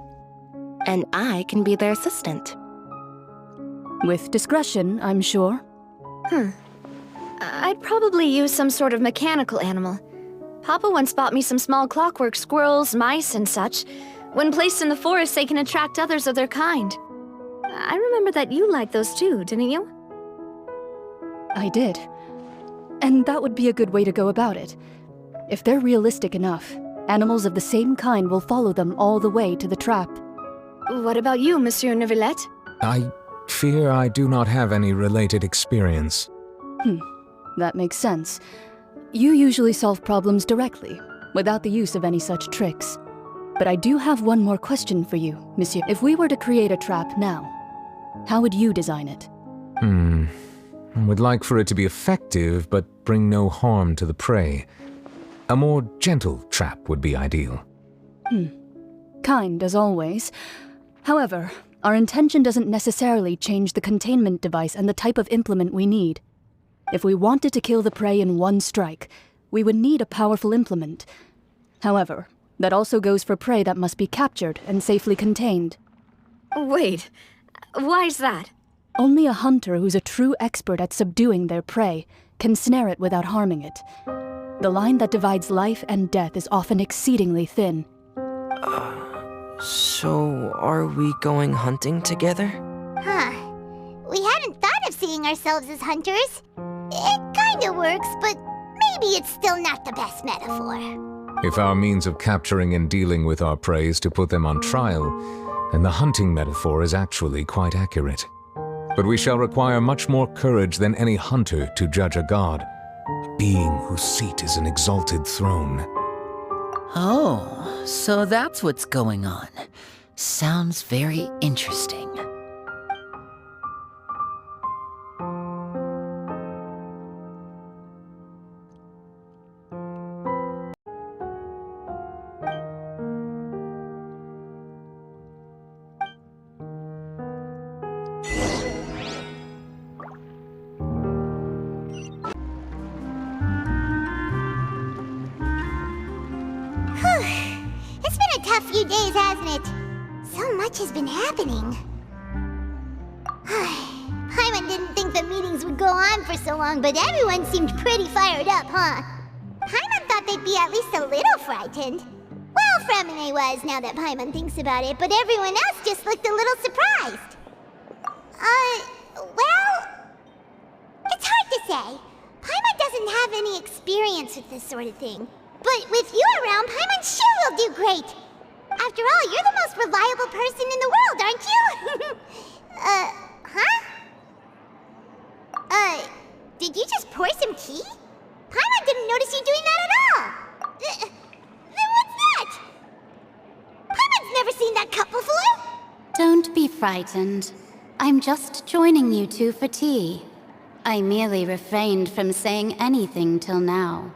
And I can be their assistant. With discretion, I'm sure. I'd probably use some sort of mechanical animal. Papa once bought me some small clockwork squirrels, mice, and such. When placed in the forest, they can attract others of their kind. I remember that you liked those too, didn't you? I did. And that would be a good way to go about it. If they're realistic enough, animals of the same kind will follow them all the way to the trap. What about you, Monsieur Neuvillette? I fear I do not have any related experience. That makes sense. You usually solve problems directly, without the use of any such tricks. But I do have one more question for you, Monsieur. If we were to create a trap now, how would you design it? I would like for it to be effective, but bring no harm to the prey. A more gentle trap would be ideal. Kind, as always. However, our intention doesn't necessarily change the containment device and the type of implement we need. If we wanted to kill the prey in one strike, we would need a powerful implement. However, that also goes for prey that must be captured and safely contained. Wait, why's that? Only a hunter who's a true expert at subduing their prey can snare it without harming it. The line that divides life and death is often exceedingly thin. So, are we going hunting together? We hadn't thought of seeing ourselves as hunters. It kinda works, but maybe it's still not the best metaphor. If our means of capturing and dealing with our prey is to put them on trial, then the hunting metaphor is actually quite accurate. But we shall require much more courage than any hunter to judge a god, a being whose seat is an exalted throne. Oh, so that's what's going on. Sounds very interesting. It's been a tough few days, hasn't it? So much has been happening. Paimon didn't think the meetings would go on for so long, but everyone seemed pretty fired up, huh? Paimon thought they'd be at least a little frightened. Well, Fremine was, now that Paimon thinks about it, but everyone else just looked a little surprised. Well, it's hard to say. Paimon doesn't have any experience with this sort of thing. But with you around, Paimon sure will do great. After all, you're the most reliable person in the world, aren't you? Did you just pour some tea? Paimon didn't notice you doing that at all. Then what's that? Paimon's never seen that cup before. Don't be frightened. I'm just joining you two for tea. I merely refrained from saying anything till now.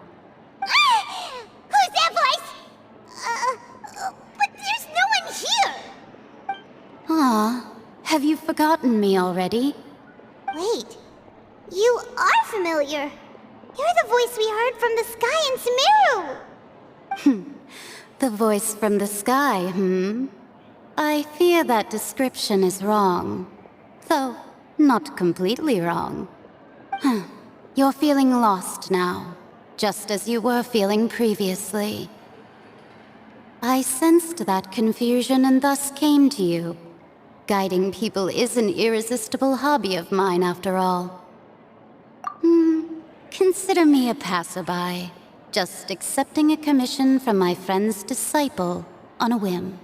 Who's that voice? But there's no one here. Aw, have you forgotten me already? Wait, you are familiar. You're the voice we heard from the sky in Sumeru. The voice from the sky, I fear that description is wrong. Though, not completely wrong. You're feeling lost now, just as you were feeling previously. I sensed that confusion and thus came to you. Guiding people is an irresistible hobby of mine, after all. Consider me a passerby, just accepting a commission from my friend's disciple on a whim.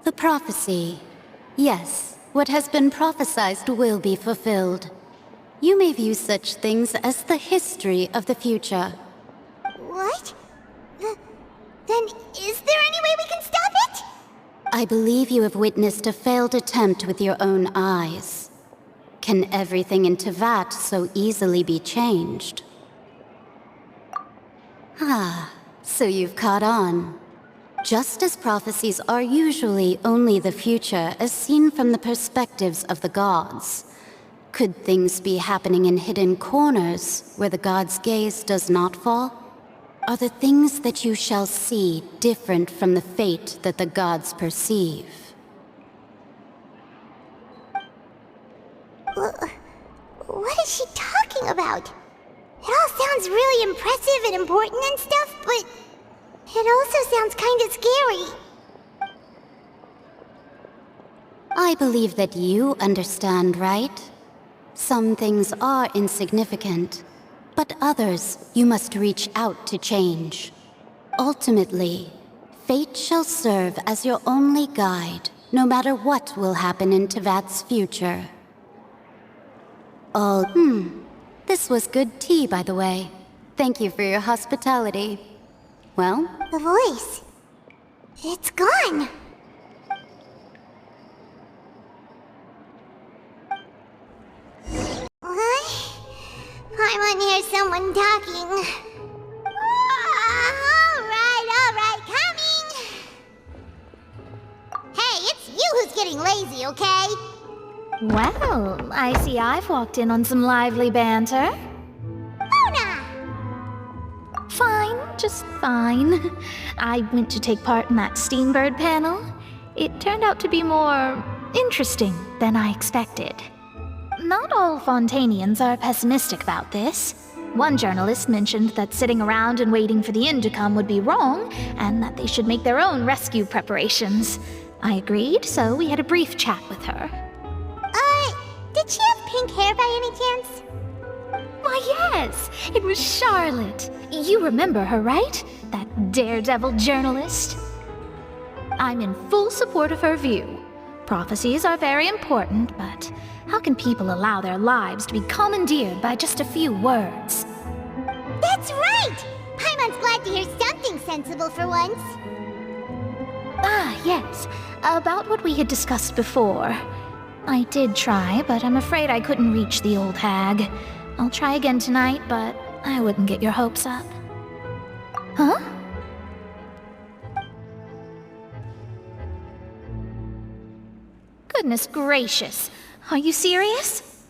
The prophecy. Yes, what has been prophesied will be fulfilled. You may view such things as the history of the future. What? Then is there any way we can stop it? I believe you have witnessed a failed attempt with your own eyes. Can everything in Teyvat so easily be changed? Ah, so you've caught on. Just as prophecies are usually only the future as seen from the perspectives of the gods, could things be happening in hidden corners where the gods' gaze does not fall? Are the things that you shall see different from the fate that the gods perceive? What is she talking about? It all sounds really impressive and important and stuff, but it also sounds kinda scary. I believe that you understand, right? Some things are insignificant, but others you must reach out to change. Ultimately, fate shall serve as your only guide, no matter what will happen in Teyvat's future. This was good tea, by the way. Thank you for your hospitality. Well? The voice. It's gone. What? Paimon hears someone talking. Alright, coming! Hey, it's you who's getting lazy, okay? Well, I see I've walked in on some lively banter. Luna! Fine, just fine. I went to take part in that Steambird panel. It turned out to be more interesting than I expected. Not all Fontanians are pessimistic about this. One journalist mentioned that sitting around and waiting for the end to come would be wrong, and that they should make their own rescue preparations. I agreed, so we had a brief chat with her. Did she have pink hair by any chance? Why, yes! It was Charlotte. You remember her, right? That daredevil journalist? I'm in full support of her view. Prophecies are very important, but how can people allow their lives to be commandeered by just a few words? That's right! Paimon's glad to hear something sensible for once. Ah, yes. About what we had discussed before. I did try, but I'm afraid I couldn't reach the old hag. I'll try again tonight, but I wouldn't get your hopes up. Huh? Goodness gracious. Are you serious?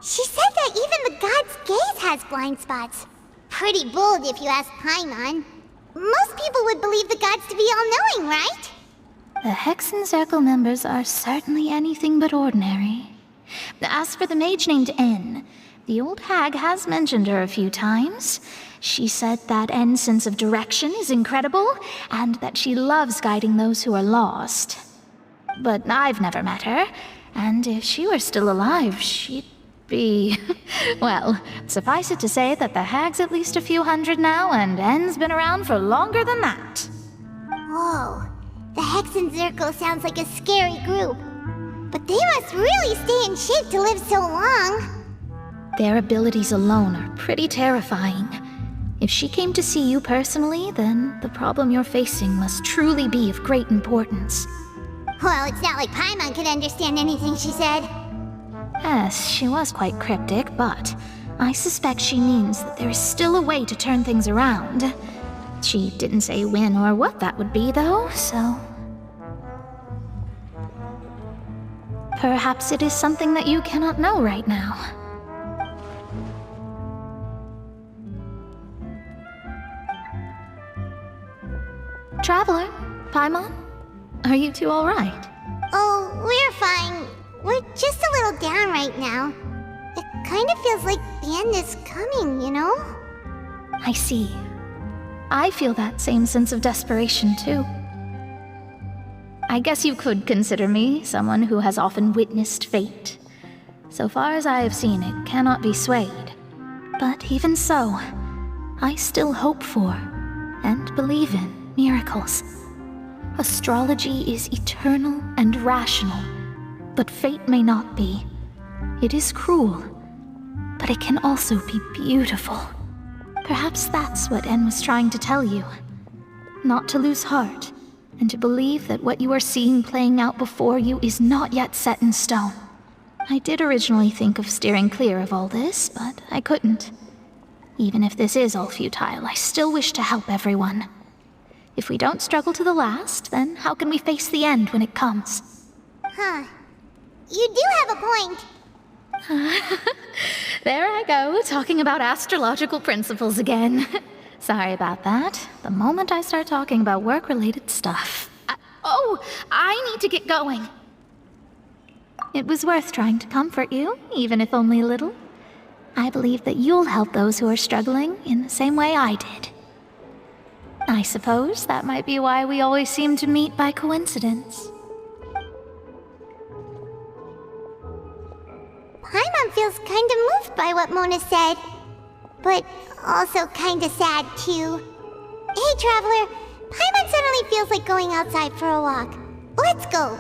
She said that even the god's gaze has blind spots. Pretty bold if you ask Paimon. Most people would believe the gods to be all-knowing, right? The Hexen Circle members are certainly anything but ordinary. As for the mage named N, the old hag has mentioned her a few times. She said that N's sense of direction is incredible, and that she loves guiding those who are lost. But I've never met her, and if she were still alive, she'd be... well, suffice it to say that the hag's at least a few hundred now, and N's been around for longer than that. Whoa. The Hexen Circle sounds like a scary group. But they must really stay in shape to live so long. Their abilities alone are pretty terrifying. If she came to see you personally, then the problem you're facing must truly be of great importance. Well, it's not like Paimon could understand anything she said. Yes, she was quite cryptic, but I suspect she means that there is still a way to turn things around. She didn't say when or what that would be, though, so... Perhaps it is something that you cannot know right now. Traveler, Paimon, are you two all right? Oh, we're fine. We're just a little down right now. It kind of feels like the end is coming, you know? I see. I feel that same sense of desperation, too. I guess you could consider me someone who has often witnessed fate. So far as I have seen, it cannot be swayed. But even so, I still hope for, and believe in, miracles. Astrology is eternal and rational, But fate may not be. It is cruel, but it can also be beautiful. Perhaps that's what En was trying to tell you. Not to lose heart, and to believe that what you are seeing playing out before you is not yet set in stone. I did originally think of steering clear of all this, but I couldn't. Even if this is all futile, I still wish to help everyone. If we don't struggle to the last, then how can we face the end when it comes? Huh. You do have a point. There I go, talking about astrological principles again. Sorry about that. The moment I start talking about work-related stuff... I need to get going. It was worth trying to comfort you, even if only a little. I believe that you'll help those who are struggling in the same way I did. I suppose that might be why we always seem to meet by coincidence. Paimon feels kinda moved by what Mona said. But also kinda sad, too. Hey, Traveler. Paimon suddenly feels like going outside for a walk. Let's go.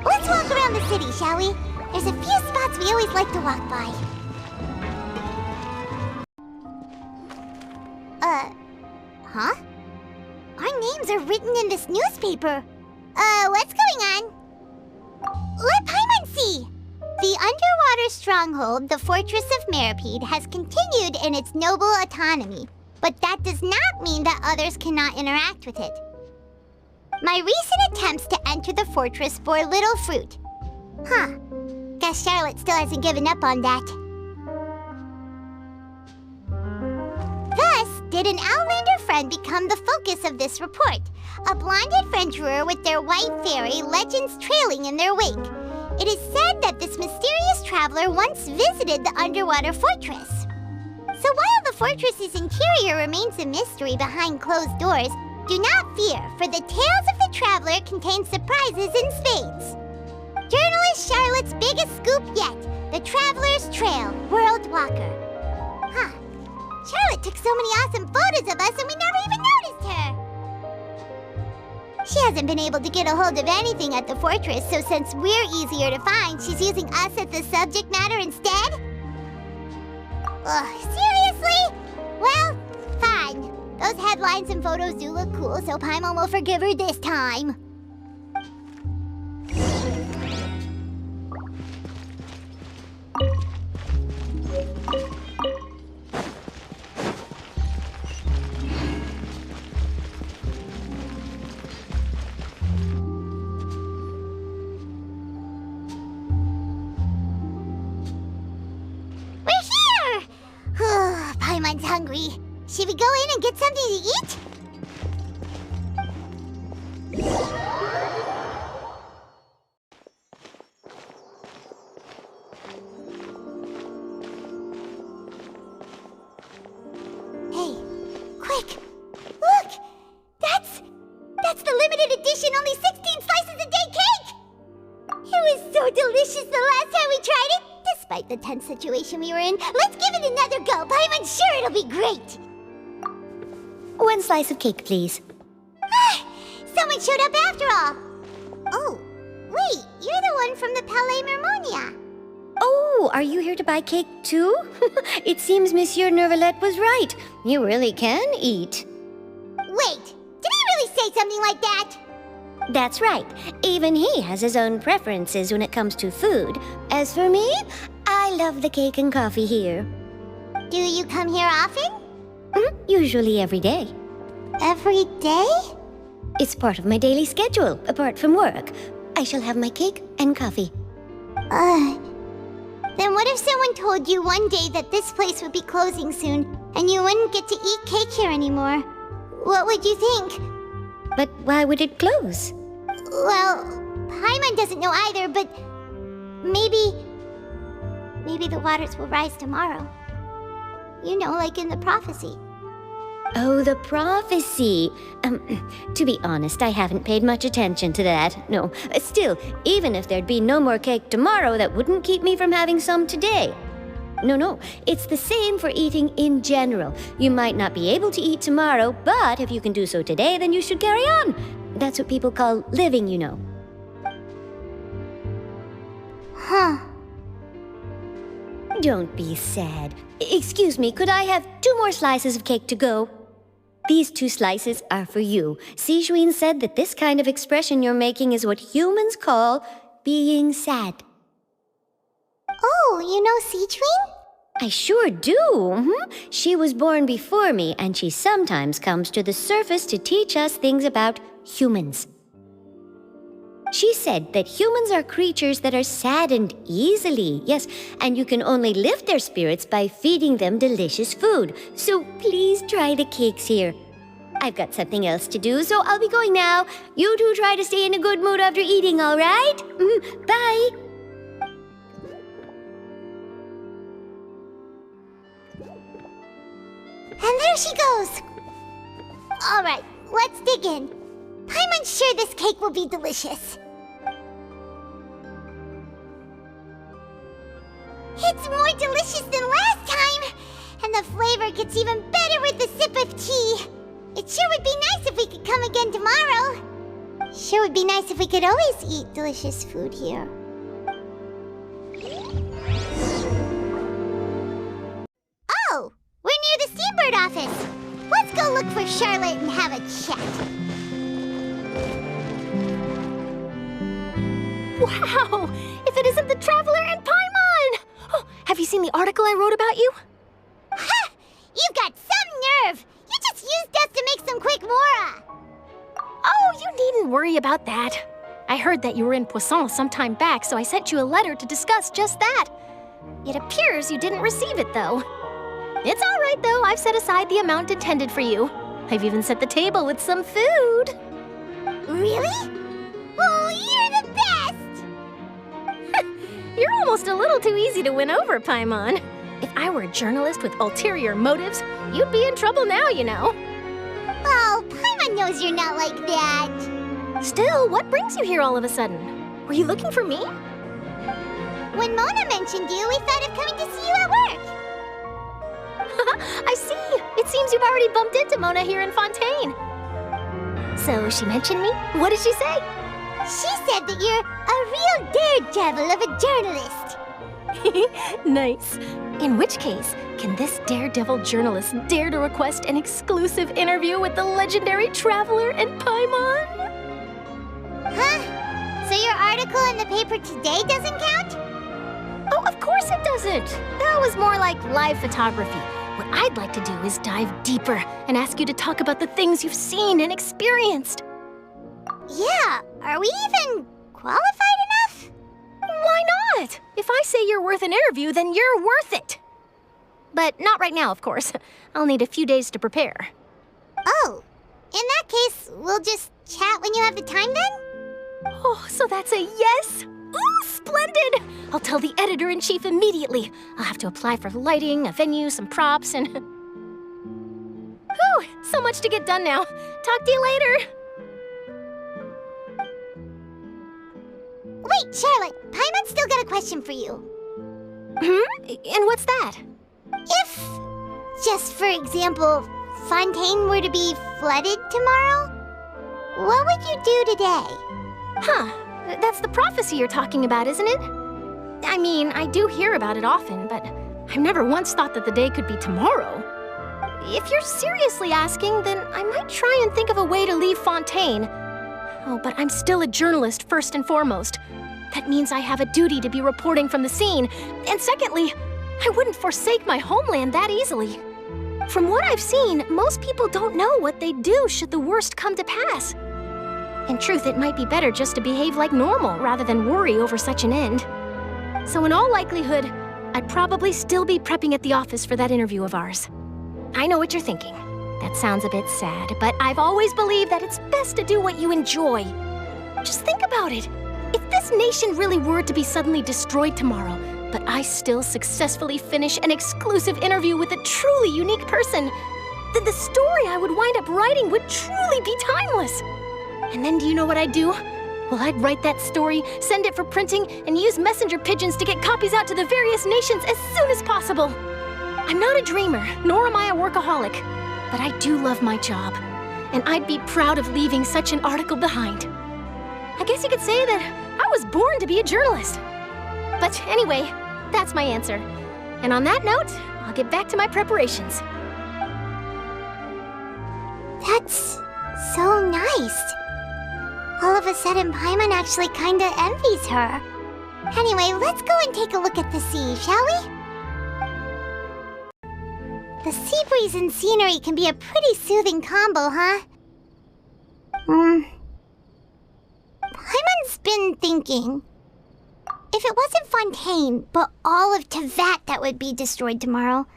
Let's walk around the city, shall we? There's a few spots we always like to walk by. Huh? Our names are written in this newspaper. What's going on? Let Paimon see! The underwater stronghold, the Fortress of Meripede, has continued in its noble autonomy, but that does not mean that others cannot interact with it. My recent attempts to enter the fortress bore little fruit. Huh. Guess Charlotte still hasn't given up on that. Thus, did an Outlander friend become the focus of this report? A blonde adventurer with their white fairy, legends trailing in their wake. It is said that this mysterious traveler once visited the underwater fortress. So while the fortress's interior remains a mystery behind closed doors, do not fear, for the tales of the traveler contain surprises in spades. Journalist Charlotte's biggest scoop yet, the Traveler's Trail, World Walker. Huh. Charlotte took so many awesome photos of us and we never even noticed her! She hasn't been able to get a hold of anything at the fortress, so since we're easier to find, she's using us as the subject matter instead? Ugh, seriously? Well, fine. Those headlines and photos do look cool, so Paimon will forgive her this time. Paimon's hungry. Should we go in and get something to eat? Hey, quick! Look! That's the limited edition only 16 slices a day cake! It was so delicious the last time we tried it! Despite the tense situation we were in, let's give it another go. Paimon's sure it'll be great. One slice of cake, please. Someone showed up after all. Oh, wait, you're the one from the Palais Mermonia. Oh, are you here to buy cake too? It seems Monsieur Nervalet was right. You really can eat. Wait, did he really say something like that? That's right. Even he has his own preferences when it comes to food. As for me, I love the cake and coffee here. Do you come here often? Usually every day. Every day? It's part of my daily schedule, apart from work. I shall have my cake and coffee. Then what if someone told you one day that this place would be closing soon, and you wouldn't get to eat cake here anymore? What would you think? But why would it close? Well, Paimon doesn't know either, but maybe the waters will rise tomorrow. You know, like in the prophecy. Oh, the prophecy. To be honest, I haven't paid much attention to that. No, still, even if there'd be no more cake tomorrow, that wouldn't keep me from having some today. No, it's the same for eating in general. You might not be able to eat tomorrow, but if you can do so today, then you should carry on. That's what people call living, you know. Huh. Don't be sad. Excuse me, could I have 2 more slices of cake to go? These 2 slices are for you. Sijuin said that this kind of expression you're making is what humans call being sad. Oh, you know Sijuin? I sure do. She was born before me, and she sometimes comes to the surface to teach us things about humans. She said that humans are creatures that are saddened easily, yes, and you can only lift their spirits by feeding them delicious food. So please try the cakes here. I've got something else to do, so I'll be going now. You two try to stay in a good mood after eating, all right? Bye. And there she goes. All right, let's dig in. Paimon's sure this cake will be delicious. It's more delicious than last time, and the flavor gets even better with a sip of tea. It sure would be nice if we could come again tomorrow. Sure would be nice if we could always eat delicious food here. Oh, we're near the Steambird office. Let's go look for Charlotte and have a chat. Wow! If it isn't the Traveler and Paimon! Oh, have you seen the article I wrote about you? Ha! You've got some nerve! You just used us to make some quick mora! Oh, you needn't worry about that. I heard that you were in Poisson some time back, so I sent you a letter to discuss just that. It appears you didn't receive it, though. It's all right, though. I've set aside the amount intended for you. I've even set the table with some food. Really? Oh, you're the best! You're almost a little too easy to win over, Paimon. If I were a journalist with ulterior motives, you'd be in trouble now, you know. Oh, Paimon knows you're not like that. Still, what brings you here all of a sudden? Were you looking for me? When Mona mentioned you, we thought of coming to see you at work. I see. It seems you've already bumped into Mona here in Fontaine. So she mentioned me? What did she say? She said that you're a real daredevil of a journalist. Nice. In which case, can this daredevil journalist dare to request an exclusive interview with the legendary Traveler and Paimon? Huh? So your article in the paper today doesn't count? Oh, of course it doesn't. That was more like live photography. What I'd like to do is dive deeper and ask you to talk about the things you've seen and experienced. Yeah, are we even qualified enough? Why not? If I say you're worth an interview, then you're worth it. But not right now, of course. I'll need a few days to prepare. Oh, in that case, we'll just chat when you have the time then? Oh, so that's a yes? Ooh, splendid! I'll tell the editor-in-chief immediately. I'll have to apply for lighting, a venue, some props, and... Whew, so much to get done now. Talk to you later. Wait, Charlotte, Paimon's still got a question for you. And what's that? If, just for example, Fontaine were to be flooded tomorrow, what would you do today? Huh, that's the prophecy you're talking about, isn't it? I mean, I do hear about it often, but I've never once thought that the day could be tomorrow. If you're seriously asking, then I might try and think of a way to leave Fontaine. Oh, but I'm still a journalist first and foremost. That means I have a duty to be reporting from the scene. And secondly, I wouldn't forsake my homeland that easily. From what I've seen, most people don't know what they'd do should the worst come to pass. In truth, it might be better just to behave like normal rather than worry over such an end. So in all likelihood, I'd probably still be prepping at the office for that interview of ours. I know what you're thinking. That sounds a bit sad, but I've always believed that it's best to do what you enjoy. Just think about it. If this nation really were to be suddenly destroyed tomorrow, but I still successfully finish an exclusive interview with a truly unique person, then the story I would wind up writing would truly be timeless. And then do you know what I'd do? Well, I'd write that story, send it for printing, and use messenger pigeons to get copies out to the various nations as soon as possible. I'm not a dreamer, nor am I a workaholic, but I do love my job, and I'd be proud of leaving such an article behind. I guess you could say that I was born to be a journalist. But anyway, that's my answer. And on that note, I'll get back to my preparations. That's so nice. All of a sudden, Paimon actually kinda envies her. Anyway, let's go and take a look at the sea, shall we? The sea breeze and scenery can be a pretty soothing combo, huh? Paimon's been thinking. If it wasn't Fontaine, but all of Tevat that would be destroyed tomorrow,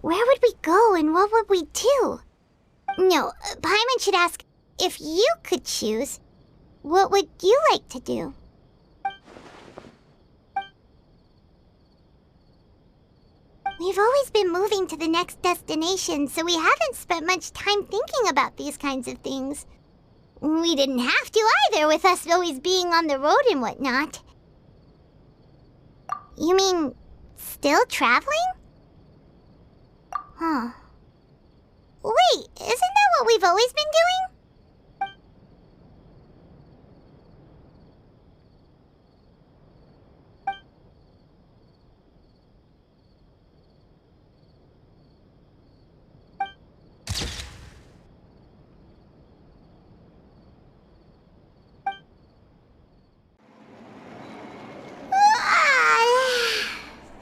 where would we go and what would we do? No, Paimon should ask, if you could choose, what would you like to do? We've always been moving to the next destination, so we haven't spent much time thinking about these kinds of things. We didn't have to either, with us always being on the road and whatnot. You mean, still traveling? Huh. Wait, isn't that what we've always been doing?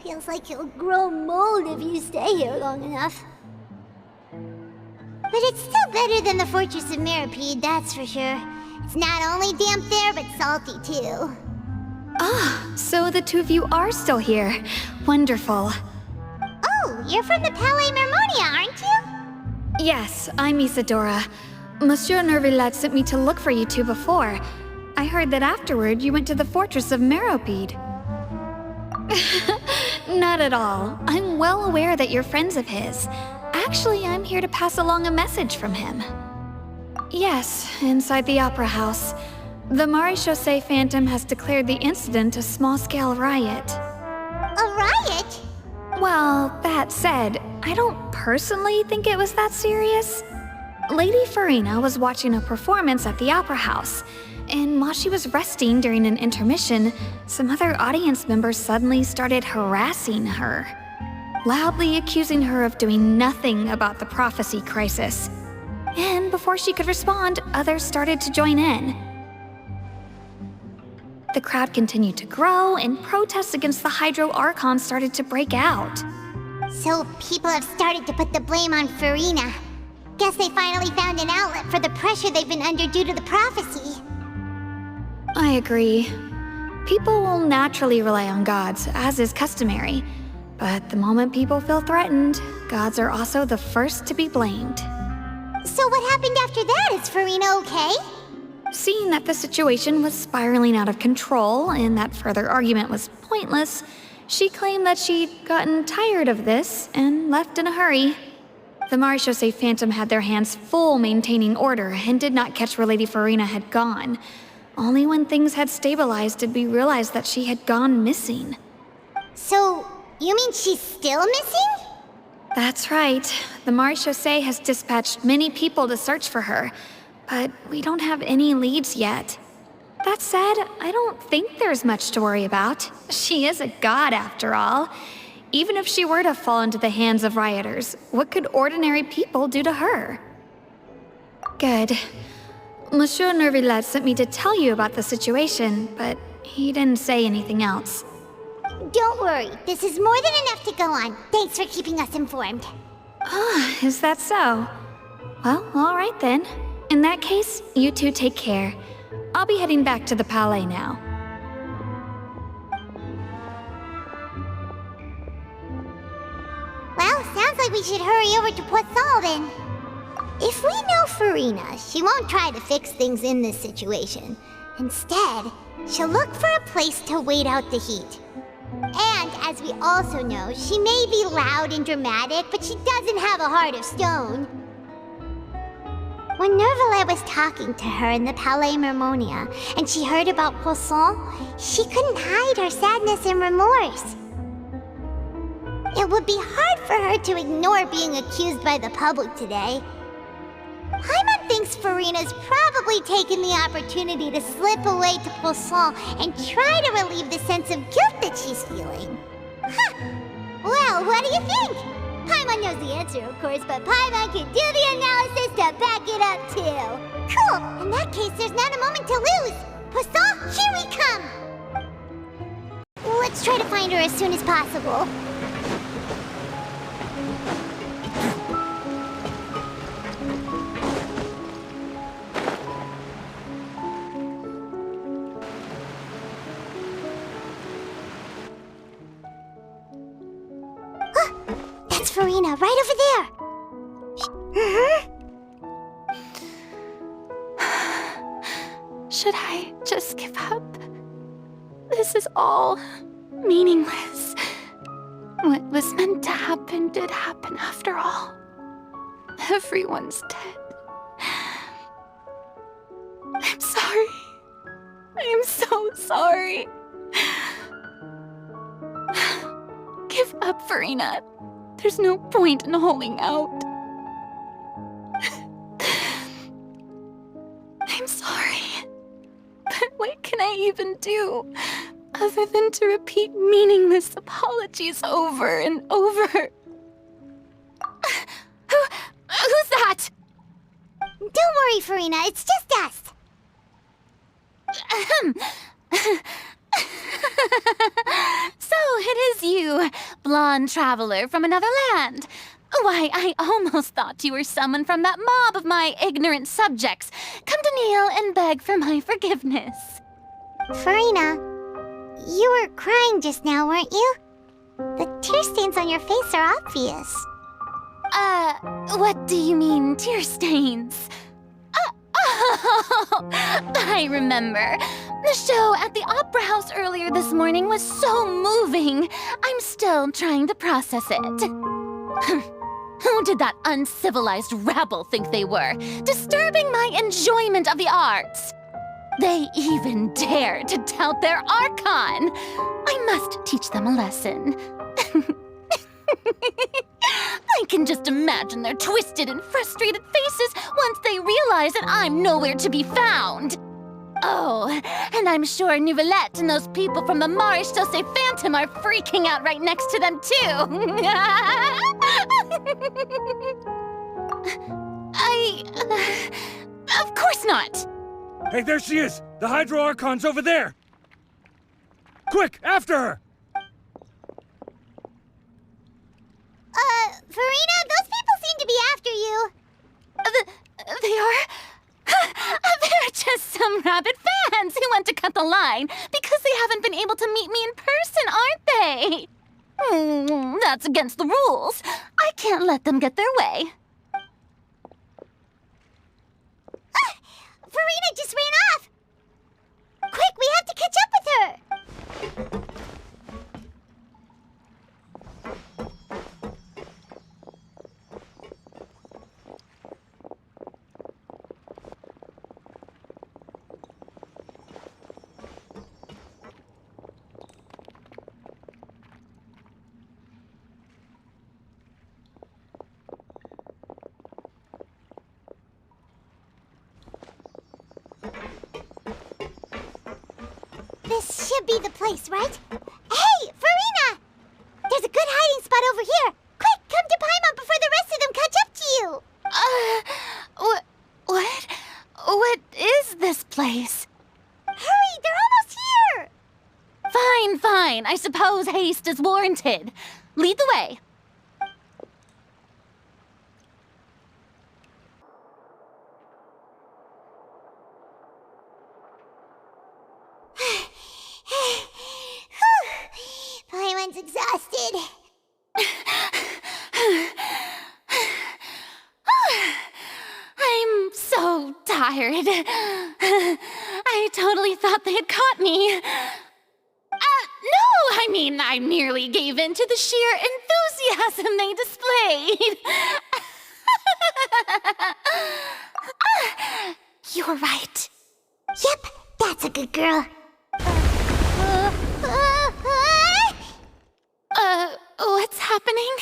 Feels like you'll grow mold if you stay here long enough. But it's still better than the Fortress of Mirapede, that's for sure. It's not only damp there, but salty too. Ah, so the two of you are still here. Wonderful. Oh, you're from the Palais Mermonia, aren't you? Yes, I'm Isadora. Monsieur Nervillet sent me to look for you two before. I heard that afterward you went to the Fortress of Meropide. Not at all. I'm well aware that you're friends of his. Actually, I'm here to pass along a message from him. Yes, inside the Opera House. The Maréchaussée Phantom has declared the incident a small-scale riot. A riot? Well, that said, I don't personally think it was that serious. Lady Farina was watching a performance at the Opera House, and while she was resting during an intermission, some other audience members suddenly started harassing her, loudly accusing her of doing nothing about the prophecy crisis. And before she could respond, others started to join in. The crowd continued to grow, and protests against the Hydro Archon started to break out. So people have started to put the blame on Farina. Guess they finally found an outlet for the pressure they've been under due to the prophecy. I agree. People will naturally rely on gods, as is customary. But the moment people feel threatened, gods are also the first to be blamed. So what happened after that? Is Farina okay? Seeing that the situation was spiraling out of control and that further argument was pointless, she claimed that she'd gotten tired of this and left in a hurry. The Maréchaussée Phantom had their hands full maintaining order and did not catch where Lady Farina had gone. Only when things had stabilized did we realize that she had gone missing. So, you mean she's still missing? That's right. The Maréchaussée has dispatched many people to search for her, but we don't have any leads yet. That said, I don't think there's much to worry about. She is a god after all. Even if she were to fall into the hands of rioters, what could ordinary people do to her? Good. Monsieur Nervillet sent me to tell you about the situation, but he didn't say anything else. Don't worry, this is more than enough to go on. Thanks for keeping us informed. Ah, is that so? Well, all right then. In that case, you two take care. I'll be heading back to the Palais now. Well, sounds like we should hurry over to Poisson then. If we know Farina, she won't try to fix things in this situation. Instead, she'll look for a place to wait out the heat. And as we also know, she may be loud and dramatic, but she doesn't have a heart of stone. When Nervillet was talking to her in the Palais Mermonia, and she heard about Poisson, she couldn't hide her sadness and remorse. It would be hard for her to ignore being accused by the public today. Paimon thinks thinks Farina's probably taken the opportunity to slip away to Poisson and try to relieve the sense of guilt that she's feeling. Huh. Well, what do you think? Paimon knows the answer, of course, but Paimon can do the analysis to back it up, too. Cool! In that case, there's not a moment to lose. Poisson, here we come! Let's try to find her as soon as possible. That's Farina, right over there. Should I just give up? This is all meaningless. What was meant to happen did happen after all. Everyone's dead. I'm sorry. I am so sorry. Give up, Farina. There's no point in holding out. I'm sorry. But what can I even do other than to repeat meaningless apologies over and over? Who's that? Don't worry, Farina. It's just us. So it is you, blonde traveler from another land. Why, I almost thought you were someone from that mob of my ignorant subjects, come to kneel and beg for my forgiveness. Farina, you were crying just now, weren't you? The tear stains on your face are obvious. What do you mean, tear stains? Oh, I remember. The show at the Opera House earlier this morning was so moving. I'm still trying to process it. Who did that uncivilized rabble think they were, disturbing my enjoyment of the arts? They even dare to tout their Archon. I must teach them a lesson. I can just imagine their twisted and frustrated faces once they realize that I'm nowhere to be found. Oh, and I'm sure Nouvellette and those people from the Maréchaussée Phantom are freaking out right next to them, too. Of course not. Hey, there she is! The Hydro Archon's over there! Quick, after her! Farina, those people seem to be after you. They are? They're just some rabid fans who want to cut the line because they haven't been able to meet me in person, aren't they? That's against the rules. I can't let them get their way. Farina just ran off! Quick, we have to catch up with her! This should be the place, right? Hey, Farina! There's a good hiding spot over here. Quick, come to Paimon before the rest of them catch up to you. What is this place? Hurry, they're almost here. Fine. I suppose haste is warranted. Lead the way. Paimon's exhausted. I'm so tired. I totally thought they had caught me. No, I mean, I merely gave in to the sheer enthusiasm they displayed. You're right. Yep, that's a good girl. What's happening?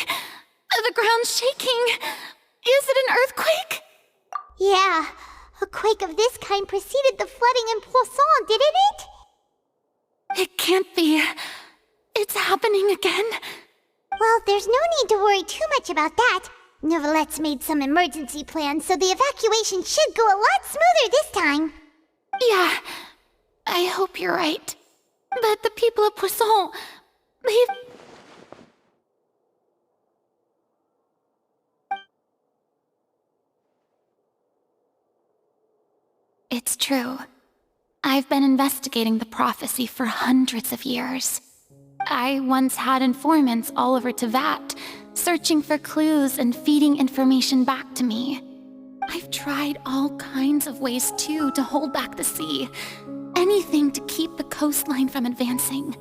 The ground's shaking. Is it an earthquake? Yeah, A quake of this kind preceded the flooding in Poisson, didn't it? It can't be. It's happening again. Well, there's no need to worry too much about that. Neverlette's made some emergency plans, so the evacuation should go a lot smoother this time. Yeah, I hope you're right. But the people of Poisson, they've... It's true. I've been investigating the prophecy for hundreds of years. I once had informants all over Tevat, searching for clues and feeding information back to me. I've tried all kinds of ways, too, to hold back the sea. Anything to keep the coastline from advancing.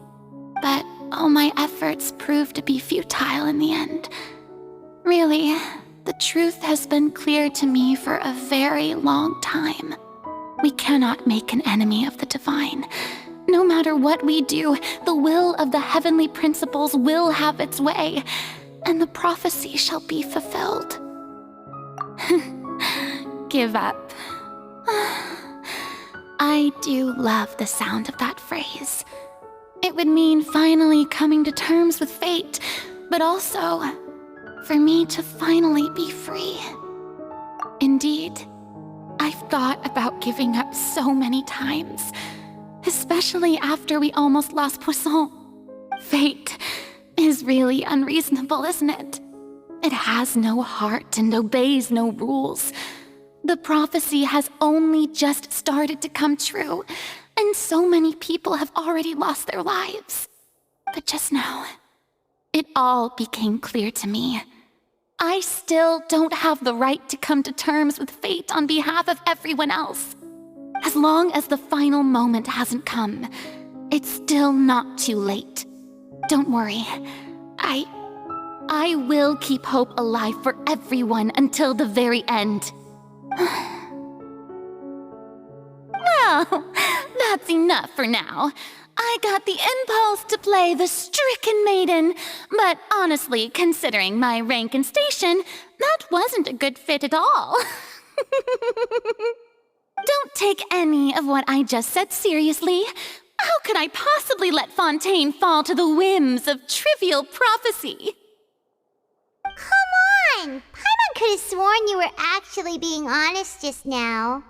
But all my efforts proved to be futile in the end. Really, the truth has been clear to me for a very long time. We cannot make an enemy of the divine. No matter what we do, the will of the heavenly principles will have its way, and the prophecy shall be fulfilled. Give up. I do love the sound of that phrase. It would mean finally coming to terms with fate, but also for me to finally be free. Indeed, I've thought about giving up so many times, especially after we almost lost Poisson. Fate is really unreasonable, isn't it? It has no heart and obeys no rules. The prophecy has only just started to come true, and so many people have already lost their lives. But just now, it all became clear to me. I still don't have the right to come to terms with fate on behalf of everyone else. As long as the final moment hasn't come, it's still not too late. Don't worry. I will keep hope alive for everyone until the very end. Well, that's enough for now. I got the impulse to play the stricken maiden, but honestly, considering my rank and station, that wasn't a good fit at all. Don't take any of what I just said seriously. How could I possibly let Fontaine fall to the whims of trivial prophecy? Come on! Paimon could have sworn you were actually being honest just now.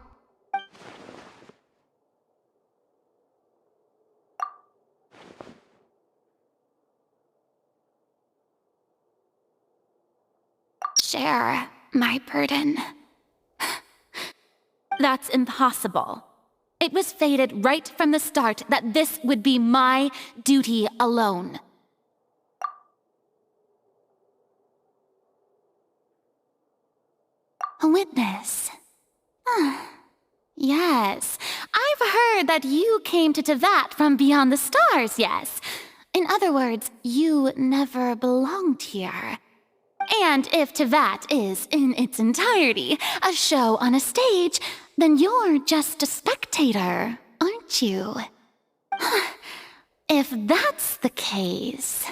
Share my burden. That's impossible. It was fated right from the start that this would be my duty alone. A witness. Yes, I've heard that you came to Tevat from beyond the stars, yes. In other words, you never belonged here. And if Tevat is, in its entirety, a show on a stage, then you're just a spectator, aren't you? If that's the case...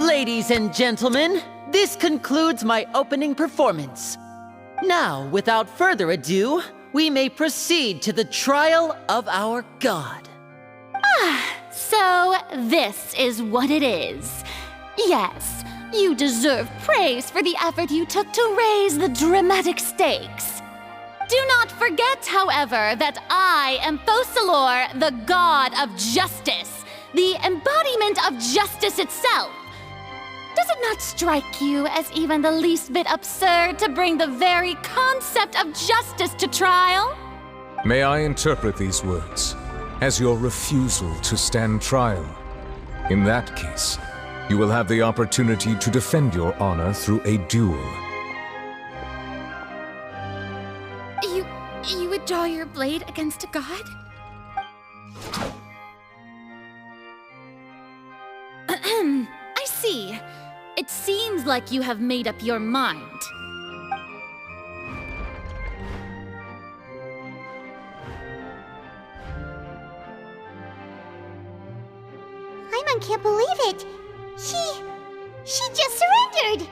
Ladies and gentlemen, this concludes my opening performance. Now, without further ado, we may proceed to the trial of our god. So this is what it is. Yes, you deserve praise for the effort you took to raise the dramatic stakes. Do not forget, however, that I am Focalor, the god of justice, the embodiment of justice itself. Does it not strike you as even the least bit absurd to bring the very concept of justice to trial? May I interpret these words as your refusal to stand trial? In that case, you will have the opportunity to defend your honor through a duel. You would draw your blade against a god? I see. It seems like you have made up your mind. Paimon can't believe it. She just surrendered.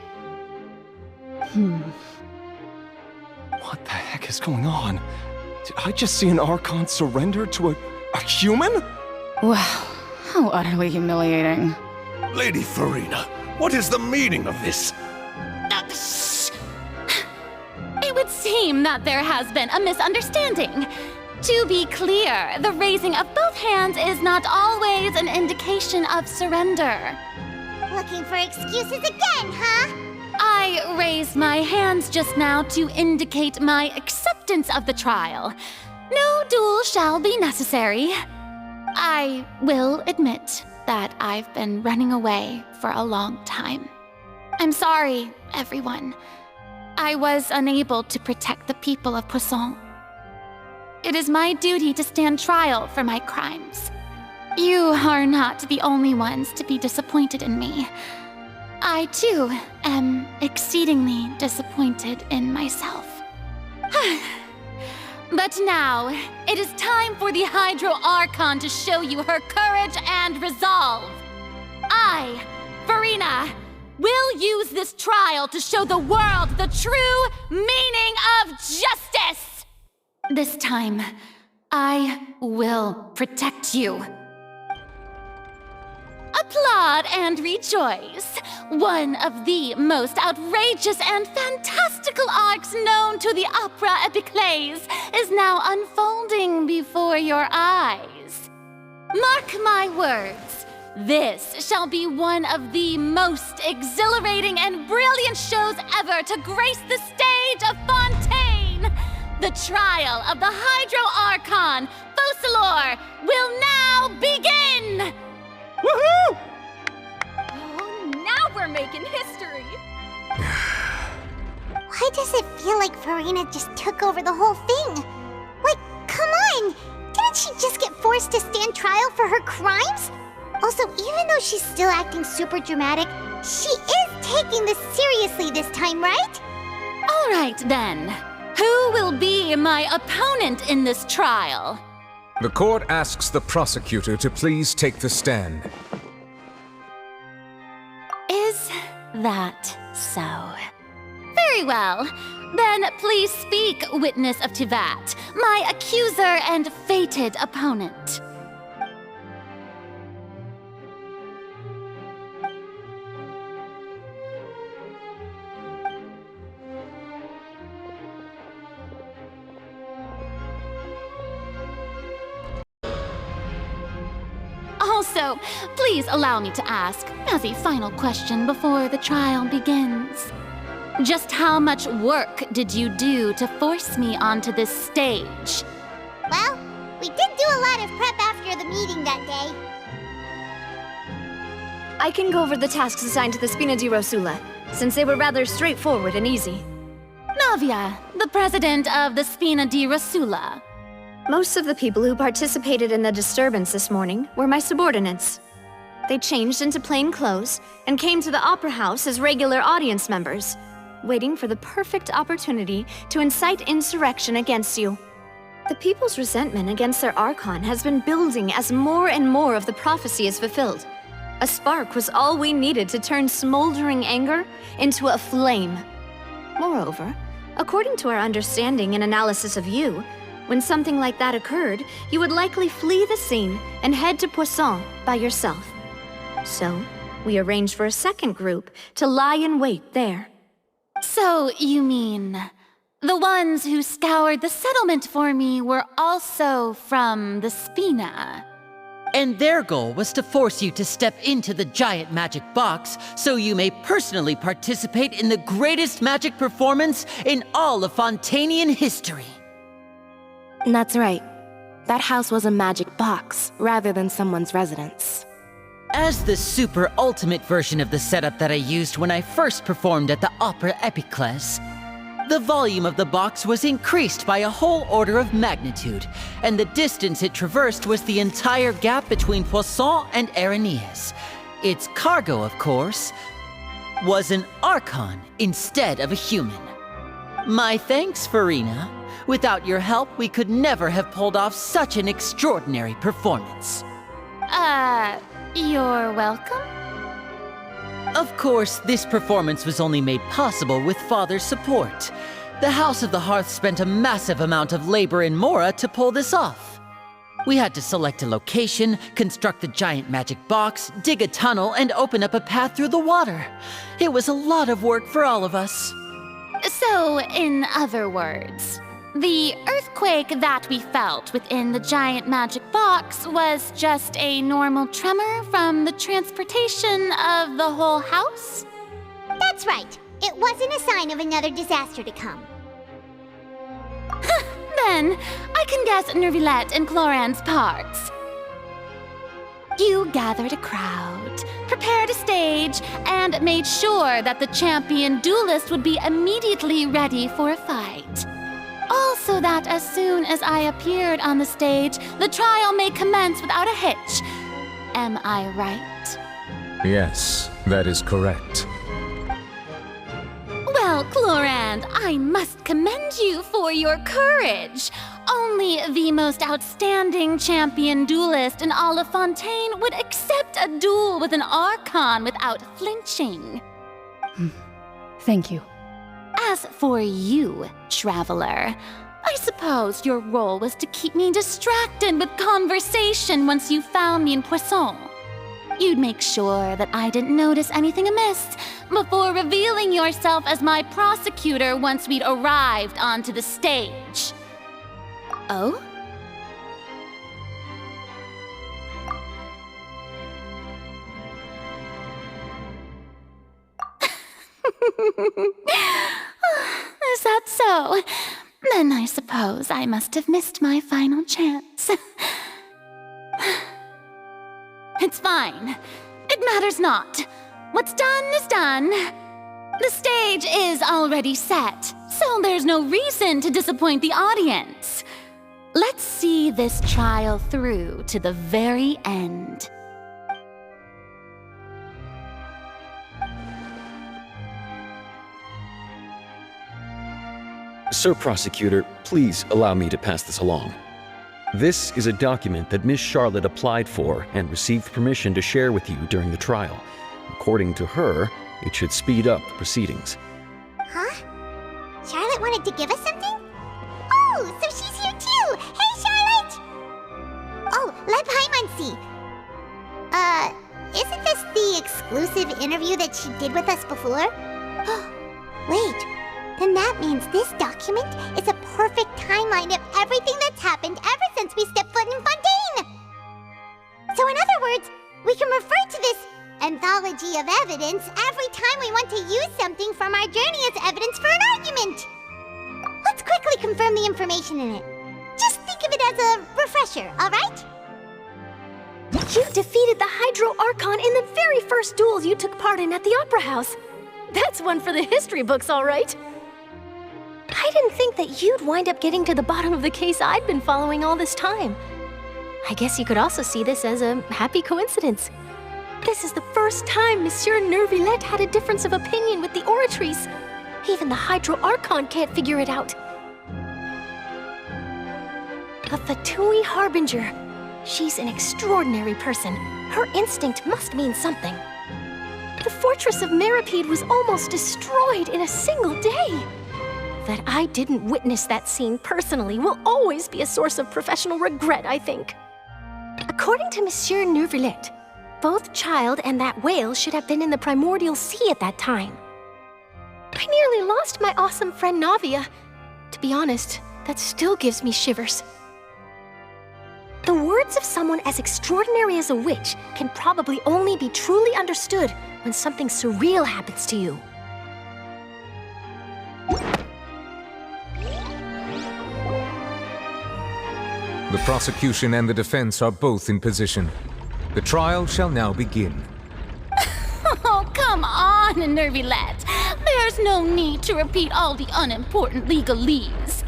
What the heck is going on? Did I just see an Archon surrender to a human? Wow, how utterly humiliating. Lady Farina, what is the meaning of this? It would seem that there has been a misunderstanding. To be clear, the raising of both hands is not always an indication of surrender. Looking for excuses again, huh? I raised my hands just now to indicate my acceptance of the trial. No duel shall be necessary. I will admit that I've been running away for a long time. I'm sorry, everyone. I was unable to protect the people of Poisson. It is my duty to stand trial for my crimes. You are not the only ones to be disappointed in me. I, too, am exceedingly disappointed in myself. But now, it is time for the Hydro Archon to show you her courage and resolve. I, Farina, will use this trial to show the world the true meaning of justice! This time, I will protect you. Applaud and rejoice! One of the most outrageous and fantastical arcs known to the opera epiclese is now unfolding before your eyes. Mark my words, this shall be one of the most exhilarating and brilliant shows ever to grace the stage of Fontaine! The trial of the Hydro Archon, Focalor, will now begin! Woohoo! Oh, now we're making history! Why does it feel like Farina just took over the whole thing? Like, come on! Didn't she just get forced to stand trial for her crimes? Also, even though she's still acting super dramatic, she is taking this seriously this time, right? All right, then. Who will be my opponent in this trial? The court asks the prosecutor to please take the stand. Is that so? Very well. Then please speak, witness of Tivat, my accuser and fated opponent. Also, please allow me to ask, as a final question before the trial begins. Just how much work did you do to force me onto this stage? Well, we did do a lot of prep after the meeting that day. I can go over the tasks assigned to the Spina di Rosula, since they were rather straightforward and easy. Navia, the president of the Spina di Rosula. Most of the people who participated in the disturbance this morning were my subordinates. They changed into plain clothes and came to the Opera House as regular audience members, waiting for the perfect opportunity to incite insurrection against you. The people's resentment against their Archon has been building as more and more of the prophecy is fulfilled. A spark was all we needed to turn smoldering anger into a flame. Moreover, according to our understanding and analysis of you, when something like that occurred, you would likely flee the scene and head to Poisson by yourself. So, we arranged for a second group to lie in wait there. So, you mean, the ones who scoured the settlement for me were also from the Spina? And their goal was to force you to step into the giant magic box so you may personally participate in the greatest magic performance in all of Fontanian history. That's right. That house was a magic box, rather than someone's residence. As the super ultimate version of the setup that I used when I first performed at the Opera Epiclese, the volume of the box was increased by a whole order of magnitude, and the distance it traversed was the entire gap between Poisson and Araneas. Its cargo, of course, was an Archon instead of a human. My thanks, Farina. Without your help, we could never have pulled off such an extraordinary performance. You're welcome? Of course, this performance was only made possible with Father's support. The House of the Hearth spent a massive amount of labor in Mora to pull this off. We had to select a location, construct the giant magic box, dig a tunnel, and open up a path through the water. It was a lot of work for all of us. So, in other words, the earthquake that we felt within the giant magic box was just a normal tremor from the transportation of the whole house? That's right. It wasn't a sign of another disaster to come. Then, I can guess Nervilette and Cloran's parts. You gathered a crowd, prepared a stage, and made sure that the champion duelist would be immediately ready for a fight. Also that as soon as I appeared on the stage, the trial may commence without a hitch. Am I right? Yes, that is correct. Well, Clorand, I must commend you for your courage. Only the most outstanding champion duelist in all of Fontaine would accept a duel with an Archon without flinching. Thank you. As for you, Traveler, I suppose your role was to keep me distracted with conversation once you found me in Poisson. You'd make sure that I didn't notice anything amiss before revealing yourself as my prosecutor once we'd arrived onto the stage. Oh? Is that so? Then I suppose I must have missed my final chance. It's fine. It matters not. What's done is done. The stage is already set, so there's no reason to disappoint the audience. Let's see this trial through to the very end. Sir Prosecutor, please allow me to pass this along. This is a document that Miss Charlotte applied for and received permission to share with you during the trial. According to her, it should speed up the proceedings. Huh? Charlotte wanted to give us something? Oh, so she's here too! Hey, Charlotte! Oh, let Paimon see. Isn't this the exclusive interview that she did with us before? Wait. Then that means this document is a perfect timeline of everything that's happened ever since we stepped foot in Fontaine! So in other words, we can refer to this anthology of evidence every time we want to use something from our journey as evidence for an argument! Let's quickly confirm the information in it. Just think of it as a refresher, alright? You defeated the Hydro Archon in the very first duels you took part in at the Opera House. That's one for the history books, all right. I didn't think that you'd wind up getting to the bottom of the case I'd been following all this time. I guess you could also see this as a happy coincidence. This is the first time Monsieur Nervilette had a difference of opinion with the Oratrice. Even the Hydro Archon can't figure it out. A Fatui Harbinger. She's an extraordinary person. Her instinct must mean something. The fortress of Meripede was almost destroyed in a single day. That I didn't witness that scene personally will always be a source of professional regret, I think. According to Monsieur Nervilette, both Child and that whale should have been in the primordial sea at that time. I nearly lost my awesome friend Navia. To be honest, that still gives me shivers. The words of someone as extraordinary as a witch can probably only be truly understood when something surreal happens to you. The prosecution and the defense are both in position. The trial shall now begin. Oh, come on, Nervylette. There's no need to repeat all the unimportant legalese.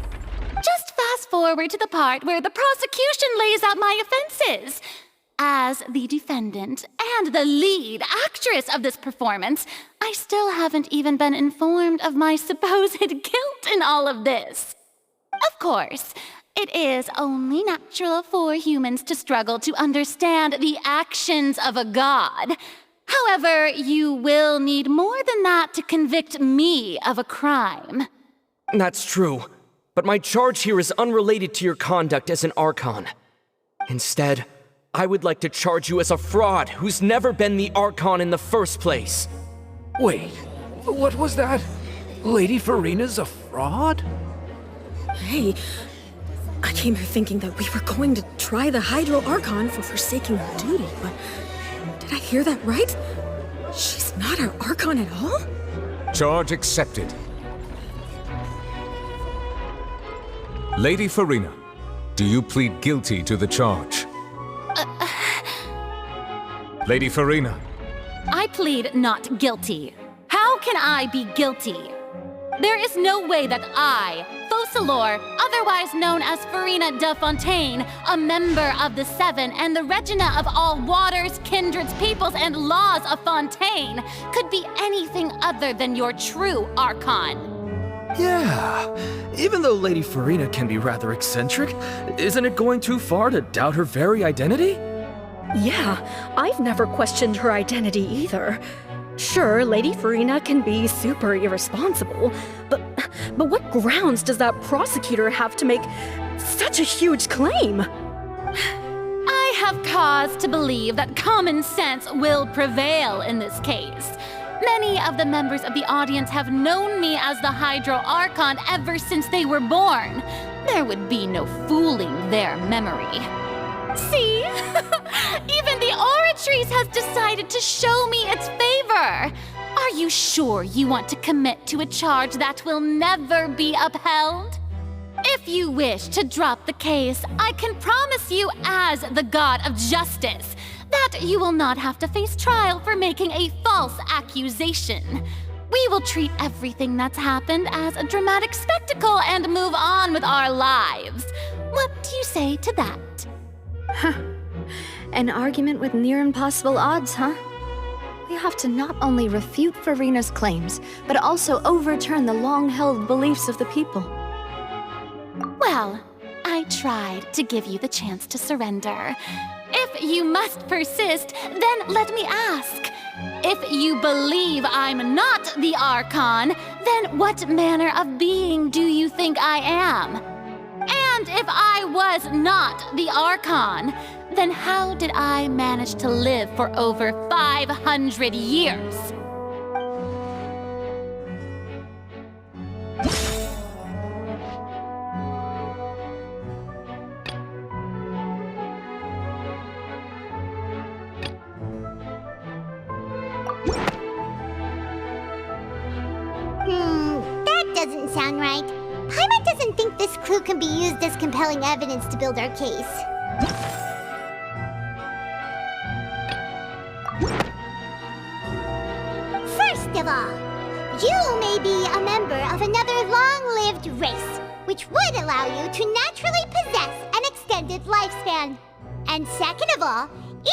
Just fast forward to the part where the prosecution lays out my offenses. As the defendant and the lead actress of this performance, I still haven't even been informed of my supposed guilt in all of this. Of course, it is only natural for humans to struggle to understand the actions of a god. However, you will need more than that to convict me of a crime. That's true, but my charge here is unrelated to your conduct as an Archon. Instead, I would like to charge you as a fraud who's never been the Archon in the first place. Wait, what was that? Lady Farina's a fraud? Hey, I came here thinking that we were going to try the Hydro Archon for forsaking her duty, but did I hear that right? She's not our Archon at all? Charge accepted. Lady Farina, do you plead guilty to the charge? Lady Farina. I plead not guilty. How can I be guilty? There is no way that I, Focalor, otherwise known as Farina de Fontaine, a member of the Seven and the Regina of all waters, kindreds, peoples, and laws of Fontaine, could be anything other than your true Archon. Yeah, even though Lady Farina can be rather eccentric, isn't it going too far to doubt her very identity? Yeah, I've never questioned her identity either. Sure, Lady Farina can be super irresponsible, but what grounds does that prosecutor have to make such a huge claim? I have cause to believe that common sense will prevail in this case. Many of the members of the audience have known me as the Hydro Archon ever since they were born. There would be no fooling their memory. See? Even the Oratrice has decided to show me its favor. Are you sure you want to commit to a charge that will never be upheld? If you wish to drop the case, I can promise you as the God of Justice that you will not have to face trial for making a false accusation. We will treat everything that's happened as a dramatic spectacle and move on with our lives. What do you say to that? Huh. An argument with near impossible odds, huh? We have to not only refute Farina's claims, but also overturn the long-held beliefs of the people. Well, I tried to give you the chance to surrender. If you must persist, then let me ask. If you believe I'm not the Archon, then what manner of being do you think I am? And if I was not the Archon, then how did I manage to live for over 500 years? That doesn't sound right. Paimon doesn't think this clue can be used as compelling evidence to build our case. First of all, you may be a member of another long-lived race, which would allow you to naturally possess an extended lifespan. And second of all,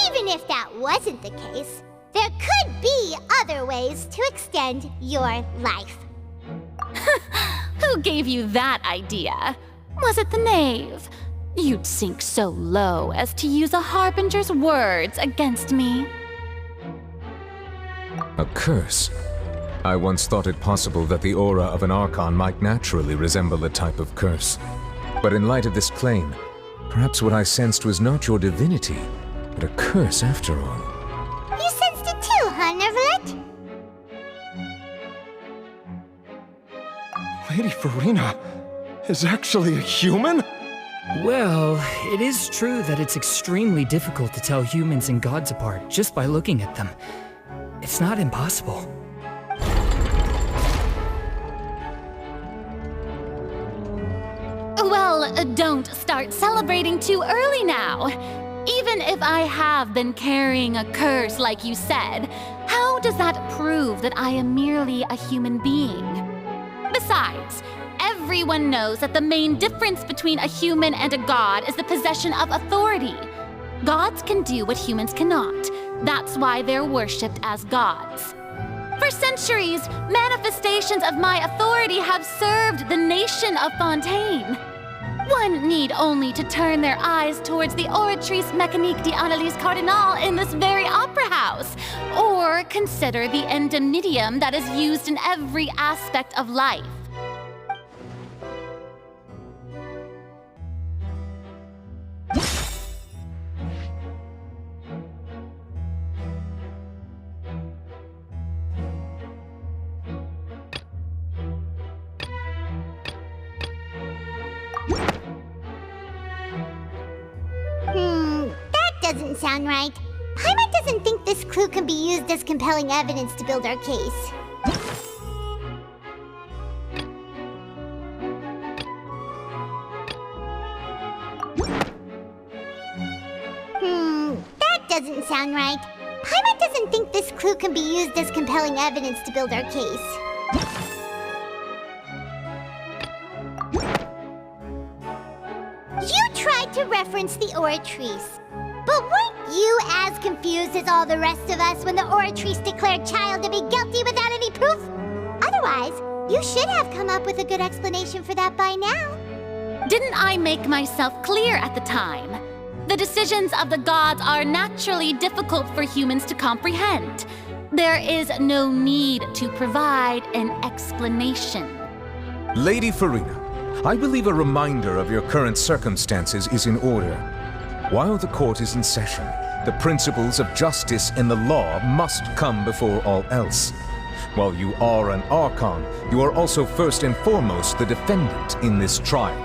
even if that wasn't the case, there could be other ways to extend your life. Who gave you that idea? Was it the knave? You'd sink so low as to use a harbinger's words against me. A curse? I once thought it possible that the aura of an Archon might naturally resemble a type of curse. But in light of this claim, perhaps what I sensed was not your divinity, but a curse after all. You sensed it too, huh, Nervylette? Lady Farina is actually a human? Well, it is true that it's extremely difficult to tell humans and gods apart just by looking at them. It's not impossible. Well, don't start celebrating too early now. Even if I have been carrying a curse like you said, how does that prove that I am merely a human being? Besides, everyone knows that the main difference between a human and a god is the possession of authority. Gods can do what humans cannot. That's why they're worshipped as gods. For centuries, manifestations of my authority have served the nation of Fontaine. One need only to turn their eyes towards the Oratrice Mécanique d'Analyse Cardinal in this very opera house, or consider the indemnitium that is used in every aspect of life. That doesn't sound right. Paimon doesn't think this clue can be used as compelling evidence to build our case. That doesn't sound right. Paimon doesn't think this clue can be used as compelling evidence to build our case. You tried to reference the Oratrice. But weren't you as confused as all the rest of us when the Oratrice declared Child to be guilty without any proof? Otherwise, you should have come up with a good explanation for that by now. Didn't I make myself clear at the time? The decisions of the gods are naturally difficult for humans to comprehend. There is no need to provide an explanation. Lady Farina, I believe a reminder of your current circumstances is in order. While the court is in session, the principles of justice and the law must come before all else. While you are an Archon, you are also first and foremost the defendant in this trial.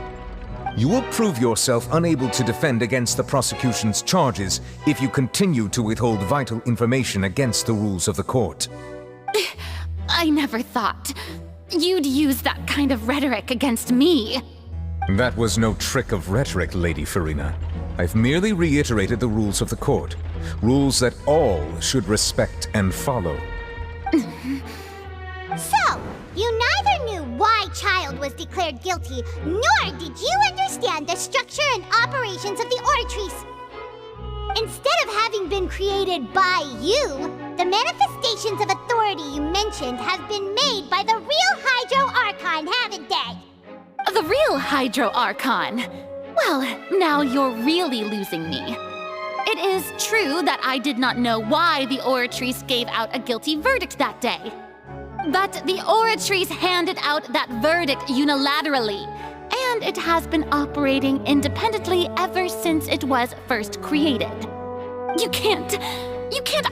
You will prove yourself unable to defend against the prosecution's charges if you continue to withhold vital information against the rules of the court. I never thought you'd use that kind of rhetoric against me. That was no trick of rhetoric, Lady Farina. I've merely reiterated the rules of the court. Rules that all should respect and follow. So, you neither knew why Child was declared guilty, nor did you understand the structure and operations of the Oratrice. Instead of having been created by you, the manifestations of authority you mentioned have been made by the real Hydro Archon, haven't they? The real Hydro Archon? Well, now you're really losing me. It is true that I did not know why the Oratrice gave out a guilty verdict that day. But the Oratrice handed out that verdict unilaterally, and it has been operating independently ever since it was first created. You can't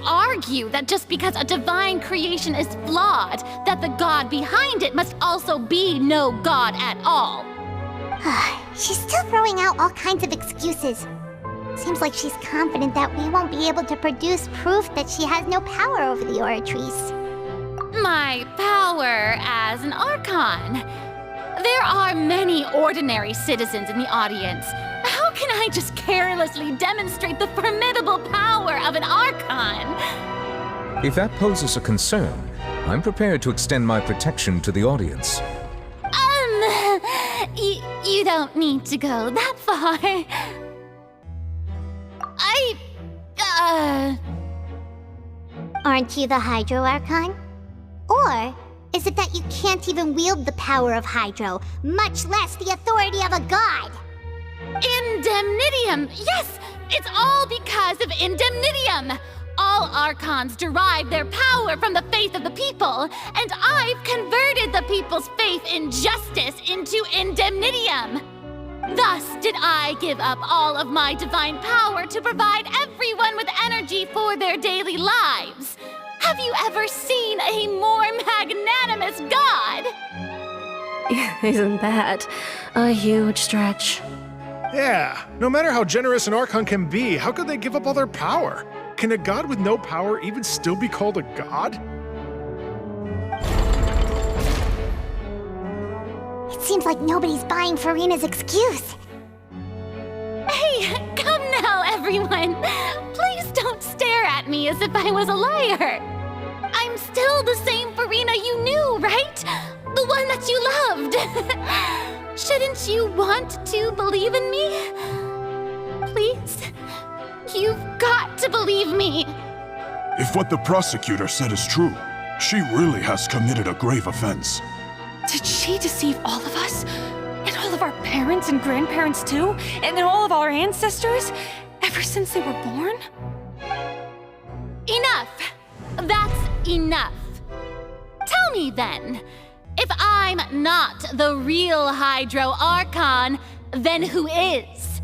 argue that just because a divine creation is flawed, that the god behind it must also be no god at all. She's still throwing out all kinds of excuses. Seems like she's confident that we won't be able to produce proof that she has no power over the Oratrice. My power as an Archon. There are many ordinary citizens in the audience. How can I just carelessly demonstrate the formidable power of an Archon? If that poses a concern, I'm prepared to extend my protection to the audience. You don't need to go that far. Aren't you the Hydro Archon? Or is it that you can't even wield the power of Hydro, much less the authority of a god? Indemnitium! Yes! It's all because of Indemnitium! All Archons derive their power from the faith of the people, and I've converted the people's faith in justice into Indemnitium! Thus did I give up all of my divine power to provide everyone with energy for their daily lives. Have you ever seen a more magnanimous god? Isn't that a huge stretch? Yeah, no matter how generous an Archon can be, how could they give up all their power? Can a god with no power even still be called a god? It seems like nobody's buying Furina's excuse. Hey, come now, everyone. Please don't stare at me as if I was a liar. I'm still the same Furina you knew, right? The one that you loved. Shouldn't you want to believe in me? Please? You've got to believe me. If what the prosecutor said is true, she really has committed a grave offense. Did she deceive all of us? And all of our parents and grandparents too? And all of our ancestors? Ever since they were born? Enough! That's enough. Tell me then, if I'm not the real Hydro Archon, then who is?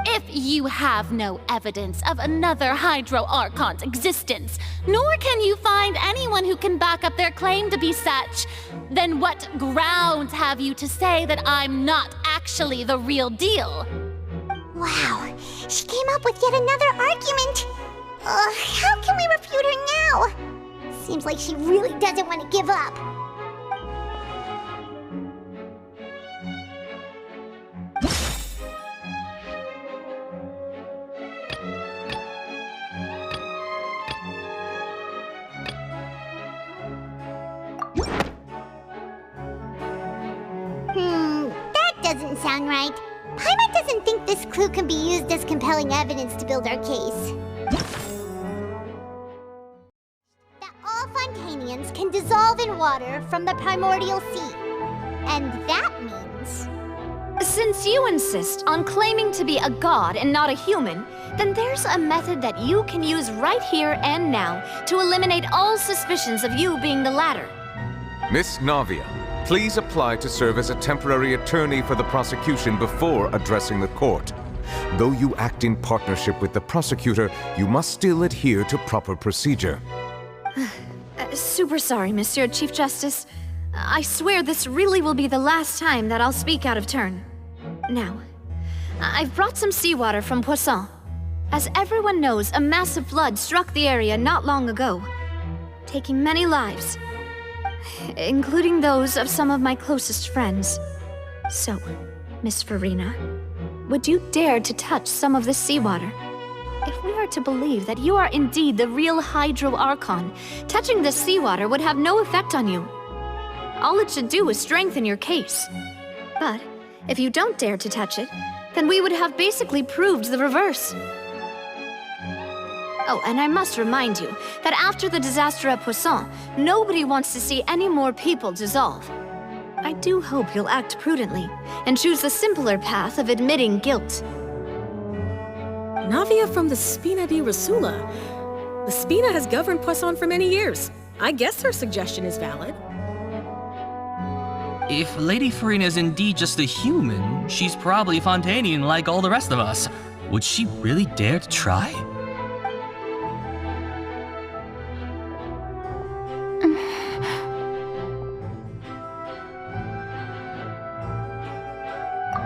If you have no evidence of another Hydro Archon's existence, nor can you find anyone who can back up their claim to be such, then what grounds have you to say that I'm not actually the real deal? Wow, she came up with yet another argument. How can we refute her now? Seems like she really doesn't want to give up. That doesn't sound right. Paimon doesn't think this clue can be used as compelling evidence to build our case. That all Fontanians can dissolve in water from the primordial sea. And that means... Since you insist on claiming to be a god and not a human, then there's a method that you can use right here and now to eliminate all suspicions of you being the latter. Miss Navia, please apply to serve as a temporary attorney for the prosecution before addressing the court. Though you act in partnership with the prosecutor, you must still adhere to proper procedure. Super sorry, Monsieur Chief Justice. I swear this really will be the last time that I'll speak out of turn. Now, I've brought some seawater from Poisson. As everyone knows, a massive flood struck the area not long ago, taking many lives, including those of some of my closest friends. So, Miss Furina, would you dare to touch some of this seawater? If we are to believe that you are indeed the real Hydro Archon, touching this seawater would have no effect on you. All it should do is strengthen your case. But if you don't dare to touch it, then we would have basically proved the reverse. Oh, and I must remind you that after the disaster at Poisson, nobody wants to see any more people dissolve. I do hope you'll act prudently and choose the simpler path of admitting guilt. Navia from the Spina di Rasula. The Spina has governed Poisson for many years. I guess her suggestion is valid. If Lady Furina is indeed just a human, she's probably Fontanian like all the rest of us. Would she really dare to try?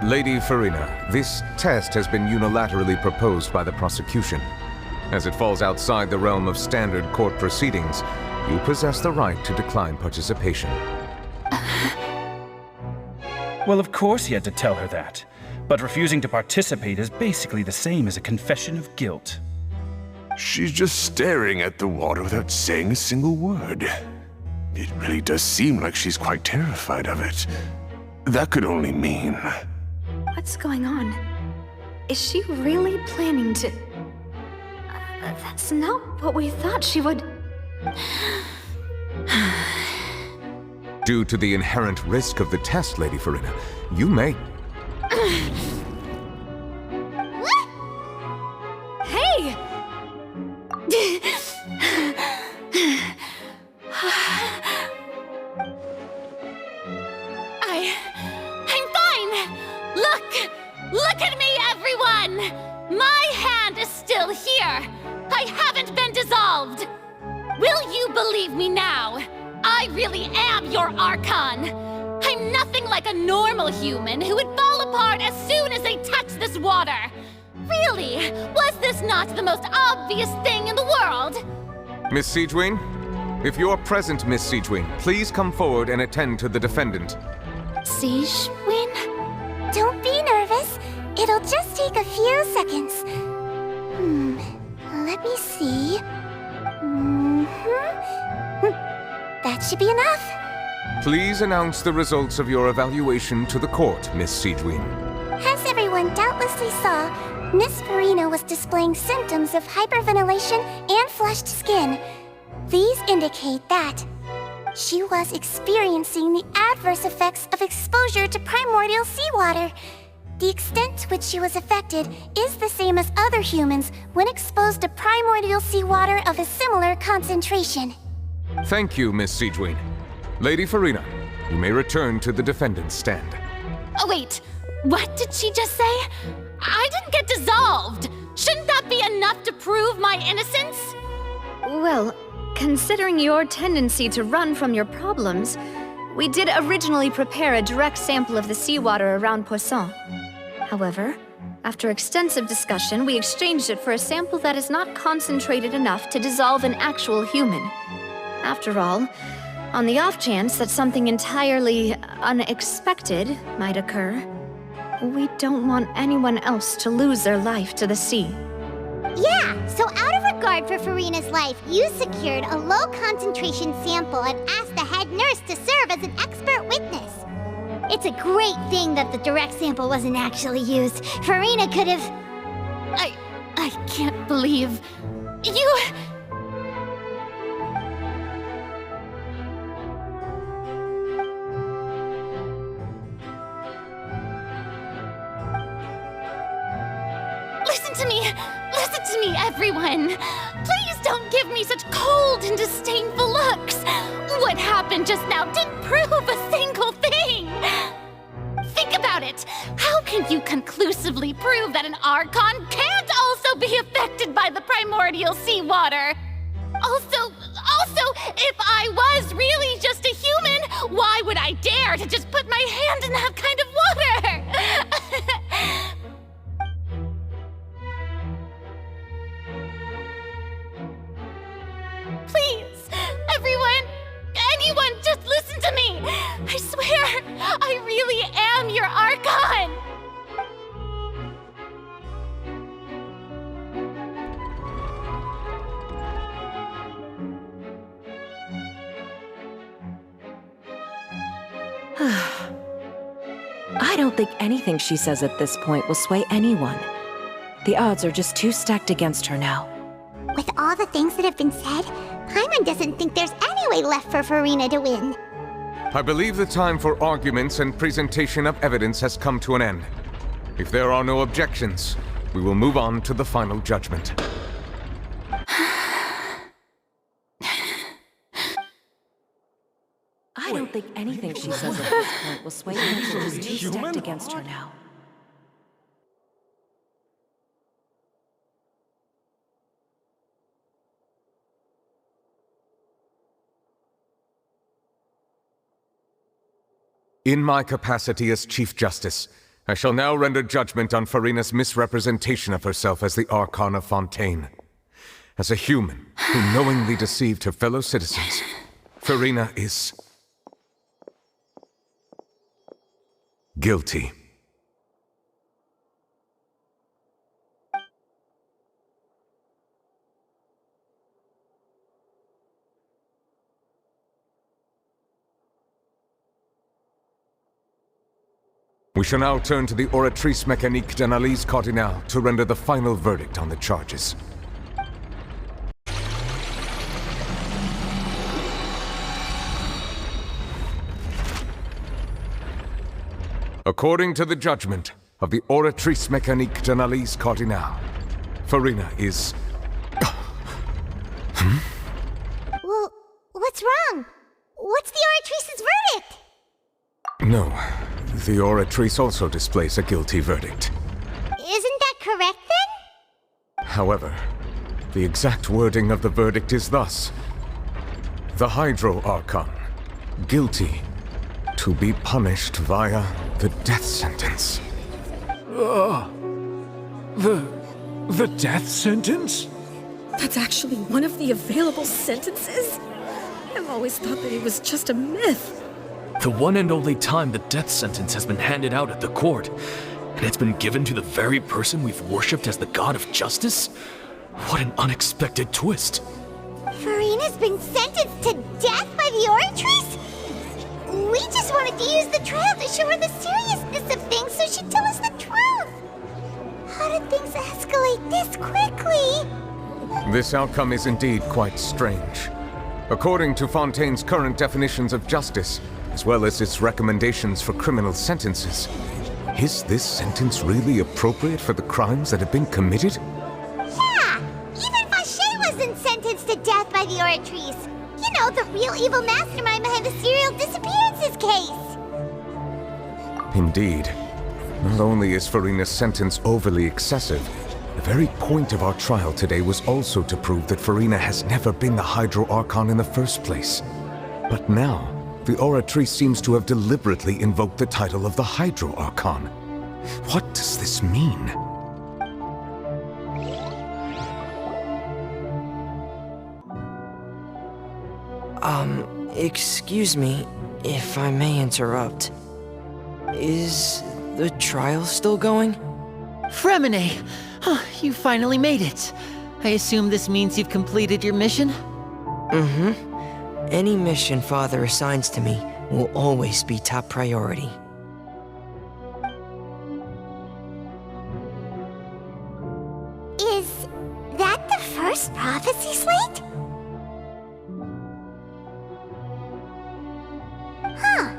Lady Furina, this test has been unilaterally proposed by the prosecution. As it falls outside the realm of standard court proceedings, you possess the right to decline participation. Well, of course he had to tell her that. But refusing to participate is basically the same as a confession of guilt. She's just staring at the water without saying a single word. It really does seem like she's quite terrified of it. That could only mean... What's going on? Is she really planning to... That's not what we thought she would... Due to the inherent risk of the test, Lady Furina, you may... Hey! I'm fine! Look at me, everyone! My hand is still here! I haven't been dissolved! Will you believe me now? I really am your Archon. I'm nothing like a normal human who would fall apart as soon as they touch this water. Really, was this not the most obvious thing in the world? Miss Siegewin? If you're present, Miss Siegewin, please come forward and attend to the defendant. Siegewin? Don't be nervous. It'll just take a few seconds. Let me see. That should be enough. Please announce the results of your evaluation to the court, Miss Siegewin. As everyone doubtlessly saw, Miss Farina was displaying symptoms of hyperventilation and flushed skin. These indicate that she was experiencing the adverse effects of exposure to primordial seawater. The extent to which she was affected is the same as other humans when exposed to primordial seawater of a similar concentration. Thank you, Miss Siegewin. Lady Farina, you may return to the defendant's stand. Oh, wait. What did she just say? I didn't get dissolved. Shouldn't that be enough to prove my innocence? Well, considering your tendency to run from your problems, we did originally prepare a direct sample of the seawater around Poisson. However, after extensive discussion, we exchanged it for a sample that is not concentrated enough to dissolve an actual human. After all, on the off chance that something entirely unexpected might occur, we don't want anyone else to lose their life to the sea. Yeah, so out of regard for Farina's life, you secured a low-concentration sample and asked the head nurse to serve as an expert witness. It's a great thing that the direct sample wasn't actually used. Farina could have... I can't believe... You... Listen to me, everyone. Please don't give me such cold and disdainful looks. What happened just now didn't prove a single thing. Think about it. How can you conclusively prove that an Archon can't also be affected by the primordial seawater? Also, if I was really just a human, why would I dare to just put my hand in that kind of water? Please, anyone, just listen to me! I swear, I really am your Archon! I don't think anything she says at this point will sway anyone. The odds are just too stacked against her now. With all the things that have been said, Paimon doesn't think there's any way left for Farina to win. I believe the time for arguments and presentation of evidence has come to an end. If there are no objections, we will move on to the final judgment. I don't think anything she says at this point will sway anyone. She's too stacked against her now. In my capacity as Chief Justice, I shall now render judgment on Farina's misrepresentation of herself as the Archon of Fontaine. As a human who knowingly deceived her fellow citizens, Farina is... guilty. We shall now turn to the Oratrice Mécanique d'Analyse Cardinale to render the final verdict on the charges. According to the judgment of the Oratrice Mécanique d'Analyse Cardinale, Farina is... Well, what's wrong? What's the Oratrice's verdict? No. The Oratrice also displays a guilty verdict. Isn't that correct, then? However, the exact wording of the verdict is thus. The Hydro Archon guilty, to be punished via the death sentence. The death sentence? That's actually one of the available sentences? I've always thought that it was just a myth. The one and only time the death sentence has been handed out at the court, and it's been given to the very person we've worshipped as the god of justice? What an unexpected twist. Furina's been sentenced to death by the Oratrice? We just wanted to use the trial to show her the seriousness of things so she'd tell us the truth. How did things escalate this quickly? This outcome is indeed quite strange. According to Fontaine's current definitions of justice, as well as its recommendations for criminal sentences, is this sentence really appropriate for the crimes that have been committed? Yeah! Even Vacher wasn't sentenced to death by the Oratrice. You know, the real evil mastermind behind the serial disappearances case. Indeed. Not only is Furina's sentence overly excessive, the very point of our trial today was also to prove that Furina has never been the Hydro Archon in the first place. But now, the Oratrice seems to have deliberately invoked the title of the Hydro Archon. What does this mean? Excuse me, if I may interrupt. Is the trial still going? Fremine! You finally made it. I assume this means you've completed your mission? Mm-hmm. Any mission Father assigns to me will always be top priority. Is that the first prophecy slate? Huh.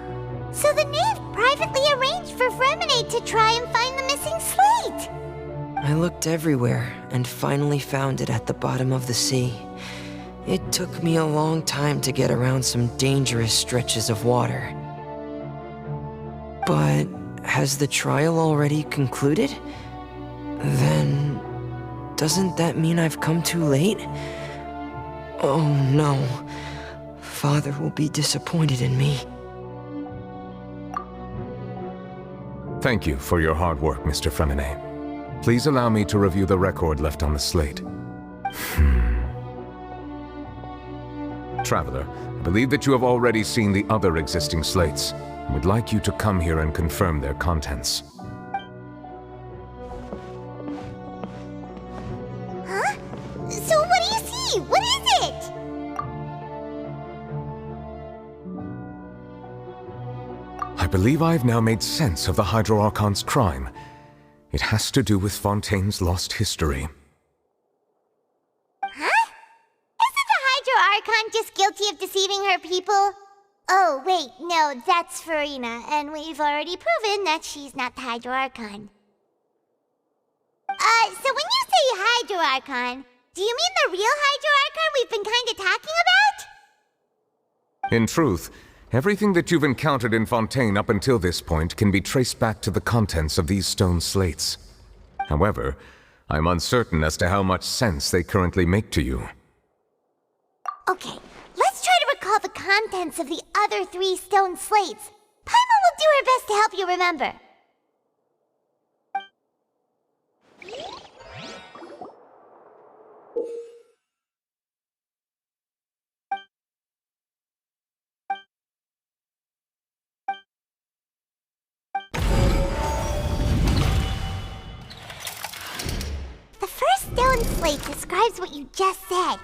So the knave privately arranged for Fremine to try and find the missing slate. I looked everywhere and finally found it at the bottom of the sea. It took me a long time to get around some dangerous stretches of water. But has the trial already concluded? Then doesn't that mean I've come too late? Oh no. Father will be disappointed in me. Thank you for your hard work, Mr. Fremine. Please allow me to review the record left on the slate. Traveler, I believe that you have already seen the other existing slates, and would like you to come here and confirm their contents. Huh? So what do you see? What is it? I believe I have now made sense of the Hydro Archon's crime. It has to do with Fontaine's lost history. Huh? Isn't the Hydro Archon just guilty of deceiving her people? Oh, wait, no, that's Furina, and we've already proven that she's not the Hydro Archon. So when you say Hydro Archon, do you mean the real Hydro Archon we've been kinda talking about? In truth, everything that you've encountered in Fontaine up until this point can be traced back to the contents of these stone slates. However, I'm uncertain as to how much sense they currently make to you. Okay, let's try to recall the contents of the other 3 stone slates. Paimon will do her best to help you remember. The first stone slate describes what you just said.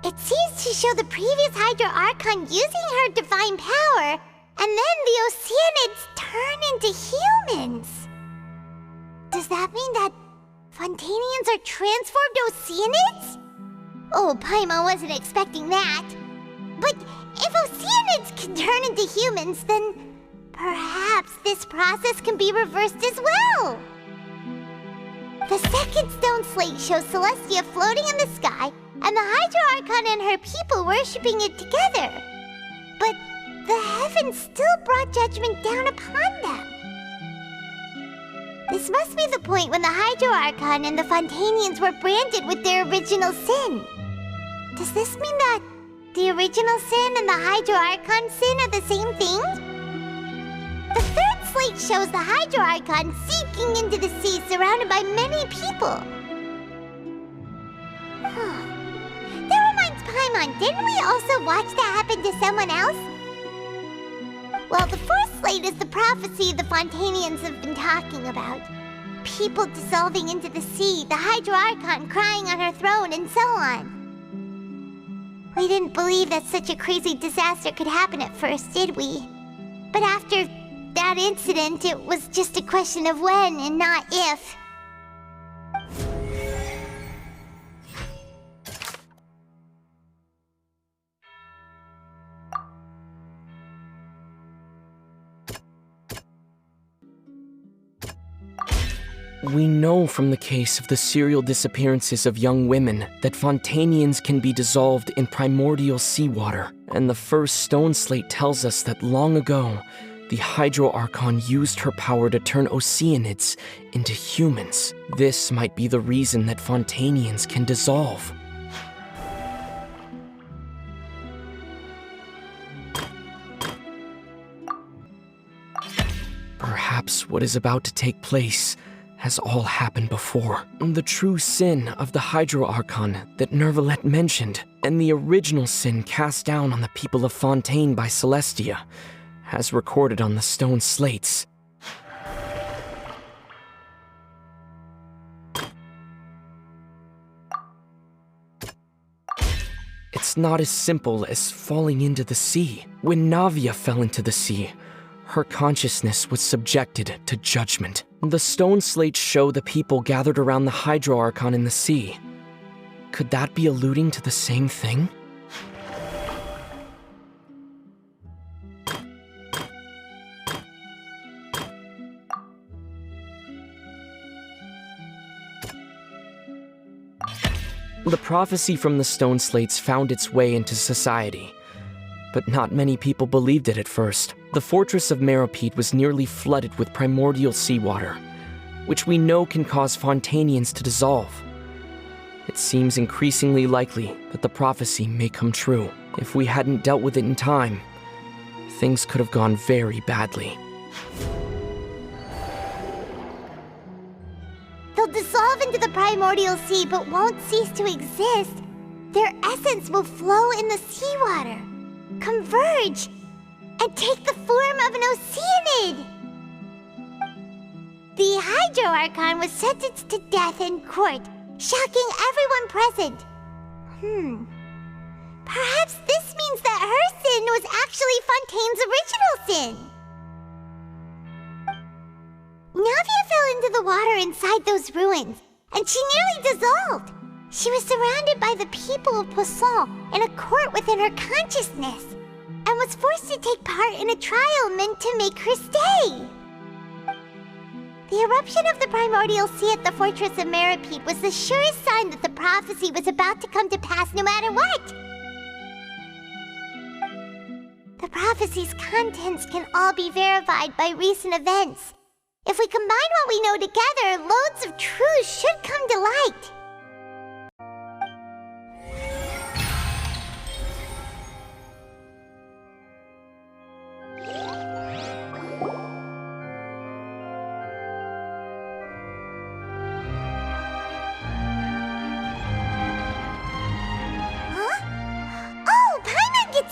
It seems to show the previous Hydro Archon using her divine power, and then the Oceanids turn into humans. Does that mean that Fontanians are transformed Oceanids? Oh, Paimon wasn't expecting that. But if Oceanids can turn into humans, then perhaps this process can be reversed as well. The second stone slate shows Celestia floating in the sky, and the Hydro Archon and her people worshipping it together. But the heavens still brought judgment down upon them. This must be the point when the Hydro Archon and the Fontanians were branded with their original sin. Does this mean that The original sin and the Hydro Archon sin are the same thing? The third slate shows the Hydro Archon seeking into the sea surrounded by many people. That reminds Paimon, didn't we also watch that happen to someone else? Well, the fourth slate is the prophecy the Fontanians have been talking about. People dissolving into the sea, the Hydro Archon crying on her throne, and so on. We didn't believe that such a crazy disaster could happen at first, did we? But after that incident, it was just a question of when and not if. We know from the case of the serial disappearances of young women that Fontanians can be dissolved in primordial seawater, and the first stone slate tells us that long ago, the Hydro Archon used her power to turn Oceanids into humans. This might be the reason that Fontanians can dissolve. Perhaps what is about to take place has all happened before. The true sin of the Hydro Archon that Nervalette mentioned, and the original sin cast down on the people of Fontaine by Celestia, as recorded on the stone slates. It's not as simple as falling into the sea. When Navia fell into the sea, her consciousness was subjected to judgment. The stone slates show the people gathered around the Hydro Archon in the sea. Could that be alluding to the same thing? The prophecy from the stone slates found its way into society, but not many people believed it at first. The fortress of Meropide was nearly flooded with primordial seawater, which we know can cause Fontanians to dissolve. It seems increasingly likely that the prophecy may come true. If we hadn't dealt with it in time, things could have gone very badly. They'll dissolve into the primordial sea but won't cease to exist. Their essence will flow in the seawater, converge, and take the form of an Oceanid. The Hydro Archon was sentenced to death in court, shocking everyone present. Perhaps this means that her sin was actually Fontaine's original sin. Navia fell into the water inside those ruins, and she nearly dissolved. She was surrounded by the people of Poisson in a court within her consciousness, and was forced to take part in a trial meant to make her stay. The eruption of the primordial sea at the fortress of Meropide was the surest sign that the prophecy was about to come to pass no matter what. The prophecy's contents can all be verified by recent events. If we combine what we know together, loads of truths should come to light.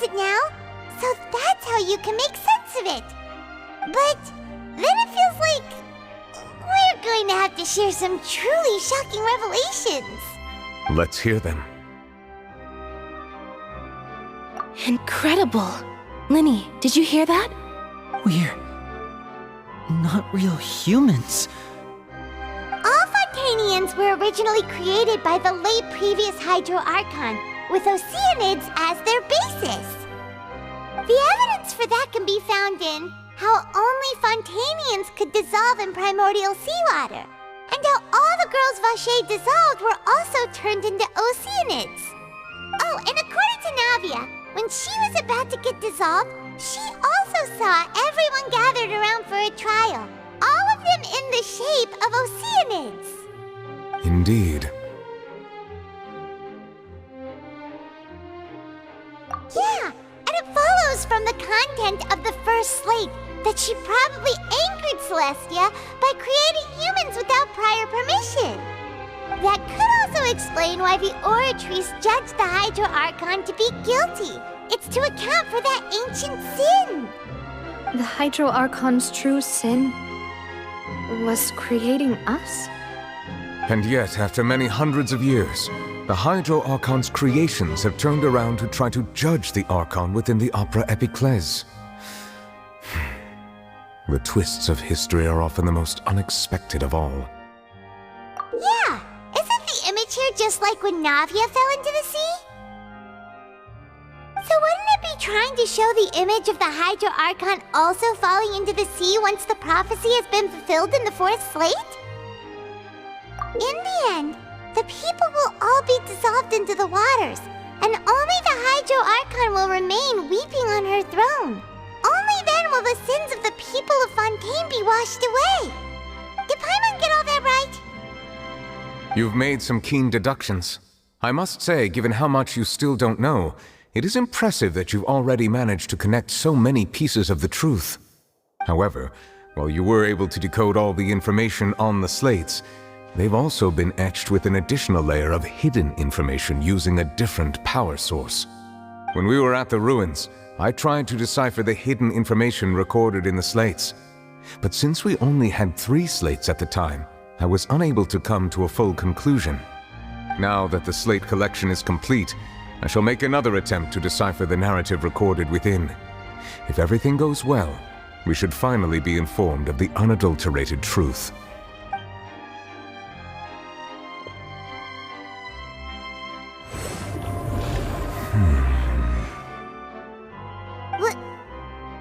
It now, so that's how you can make sense of it. But then it feels like we're going to have to share some truly shocking revelations. Let's hear them. Incredible. Linny, did you hear that? We're not real humans. All Fontanians were originally created by the late previous Hydro Archon, with Oceanids as their basis. The evidence for that can be found in how only Fontanians could dissolve in primordial seawater, and how all the girls Vacher dissolved were also turned into Oceanids. Oh, and according to Navia, when she was about to get dissolved, she also saw everyone gathered around for a trial, all of them in the shape of Oceanids. Indeed. it follows from the content of the first slate that she probably angered Celestia by creating humans without prior permission. That could also explain why the Oratrice judged the Hydro Archon to be guilty. It's to account for that ancient sin. The Hydro Archon's true sin was creating us? And yet, after many hundreds of years, the Hydro Archon's creations have turned around to try to judge the Archon within the Opera Epiclese. The twists of history are often the most unexpected of all. Yeah, isn't the image here just like when Navia fell into the sea? So wouldn't it be trying to show the image of the Hydro Archon also falling into the sea once the prophecy has been fulfilled in the fourth slate? In the end, the people will all be dissolved into the waters, and only the Hydro Archon will remain weeping on her throne. Only then will the sins of the people of Fontaine be washed away. Did Paimon get all that right? You've made some keen deductions. I must say, given how much you still don't know, it is impressive that you've already managed to connect so many pieces of the truth. However, while you were able to decode all the information on the slates, they've also been etched with an additional layer of hidden information using a different power source. When we were at the ruins, I tried to decipher the hidden information recorded in the slates. But since we only had 3 slates at the time, I was unable to come to a full conclusion. Now that the slate collection is complete, I shall make another attempt to decipher the narrative recorded within. If everything goes well, we should finally be informed of the unadulterated truth.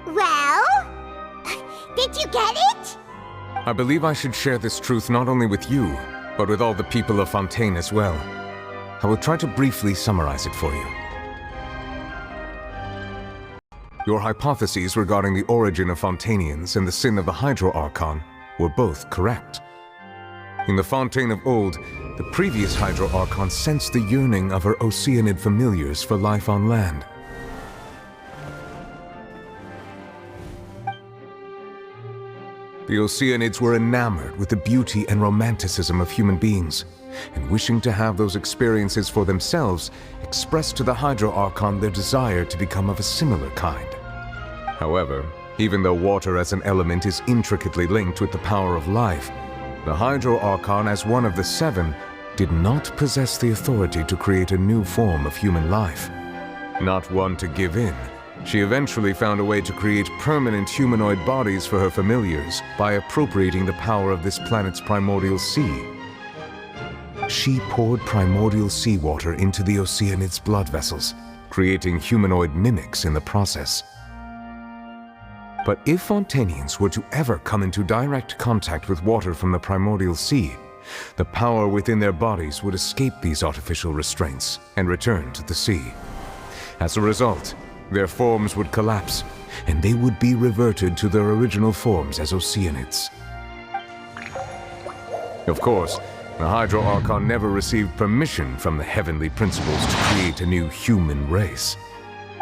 Well? Did you get it? I believe I should share this truth not only with you, but with all the people of Fontaine as well. I will try to briefly summarize it for you. Your hypotheses regarding the origin of Fontainians and the sin of the Hydro Archon were both correct. In the Fontaine of old, the previous Hydro Archon sensed the yearning of her Oceanid familiars for life on land. The Oceanids were enamored with the beauty and romanticism of human beings, and wishing to have those experiences for themselves, expressed to the Hydro Archon their desire to become of a similar kind. However, even though water as an element is intricately linked with the power of life, the Hydro Archon, as one of the 7, did not possess the authority to create a new form of human life. Not one to give in, she eventually found a way to create permanent humanoid bodies for her familiars by appropriating the power of this planet's primordial sea. She poured primordial seawater into the Oceanids' blood vessels, creating humanoid mimics in the process. But if Fontainians were to ever come into direct contact with water from the primordial sea, the power within their bodies would escape these artificial restraints and return to the sea. As a result, their forms would collapse, and they would be reverted to their original forms as Oceanids. Of course, the Hydro Archon never received permission from the heavenly principles to create a new human race.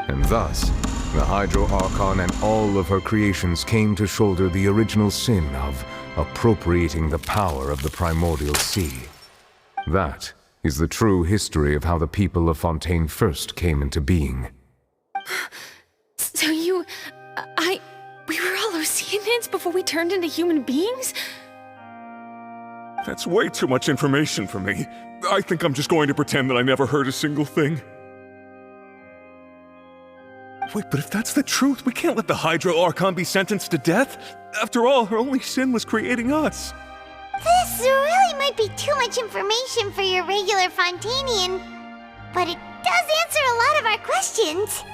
And thus, the Hydro Archon and all of her creations came to shoulder the original sin of appropriating the power of the primordial sea. That is the true history of how the people of Fontaine first came into being. So we were all Oceanids before we turned into human beings? That's way too much information for me. I think I'm just going to pretend that I never heard a single thing. Wait, but if that's the truth, we can't let the Hydro Archon be sentenced to death. After all, her only sin was creating us. This really might be too much information for your regular Fontainian, but it does answer a lot of our questions.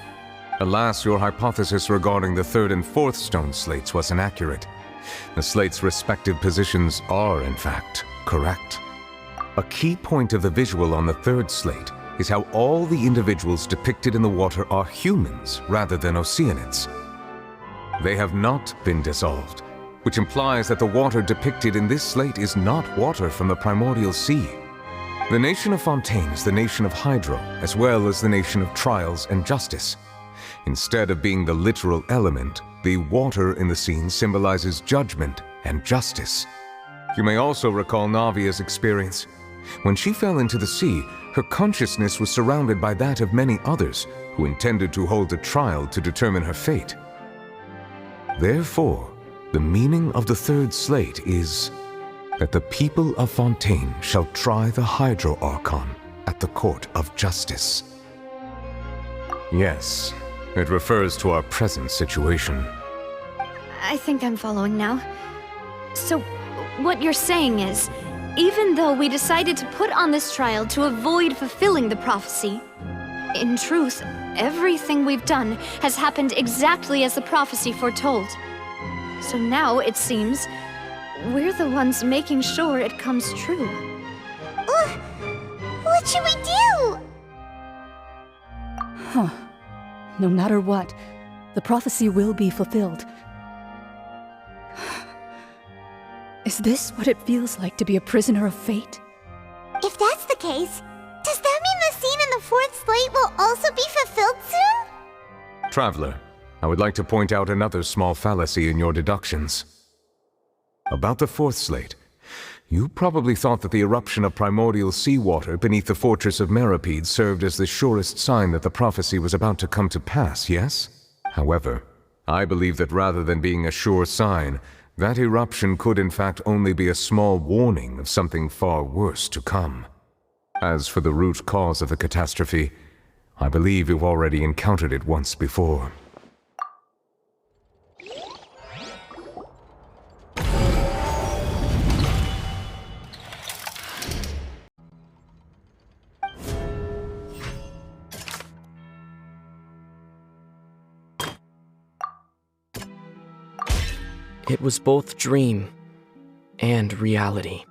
Alas, your hypothesis regarding the 3rd and 4th stone slates was inaccurate. The slates' respective positions are, in fact, correct. A key point of the visual on the 3rd slate is how all the individuals depicted in the water are humans rather than Oceanids. They have not been dissolved, which implies that the water depicted in this slate is not water from the primordial sea. The nation of Fontaine is the nation of Hydro, as well as the nation of Trials and Justice. Instead of being the literal element, the water in the scene symbolizes judgment and justice. You may also recall Navia's experience. When she fell into the sea, her consciousness was surrounded by that of many others who intended to hold a trial to determine her fate. Therefore, the meaning of the third slate is that the people of Fontaine shall try the Hydro Archon at the court of justice. Yes, it refers to our present situation. I think I'm following now. So, what you're saying is, even though we decided to put on this trial to avoid fulfilling the prophecy, in truth, everything we've done has happened exactly as the prophecy foretold. So now, it seems, we're the ones making sure it comes true. What should we do? Huh. No matter what, the prophecy will be fulfilled. Is this what it feels like to be a prisoner of fate? If that's the case, does that mean the scene in the fourth slate will also be fulfilled soon? Traveler, I would like to point out another small fallacy in your deductions. About the fourth slate, you probably thought that the eruption of primordial seawater beneath the fortress of Meripede served as the surest sign that the prophecy was about to come to pass, yes? However, I believe that rather than being a sure sign, that eruption could in fact only be a small warning of something far worse to come. As for the root cause of the catastrophe, I believe you've already encountered it once before. It was both dream and reality.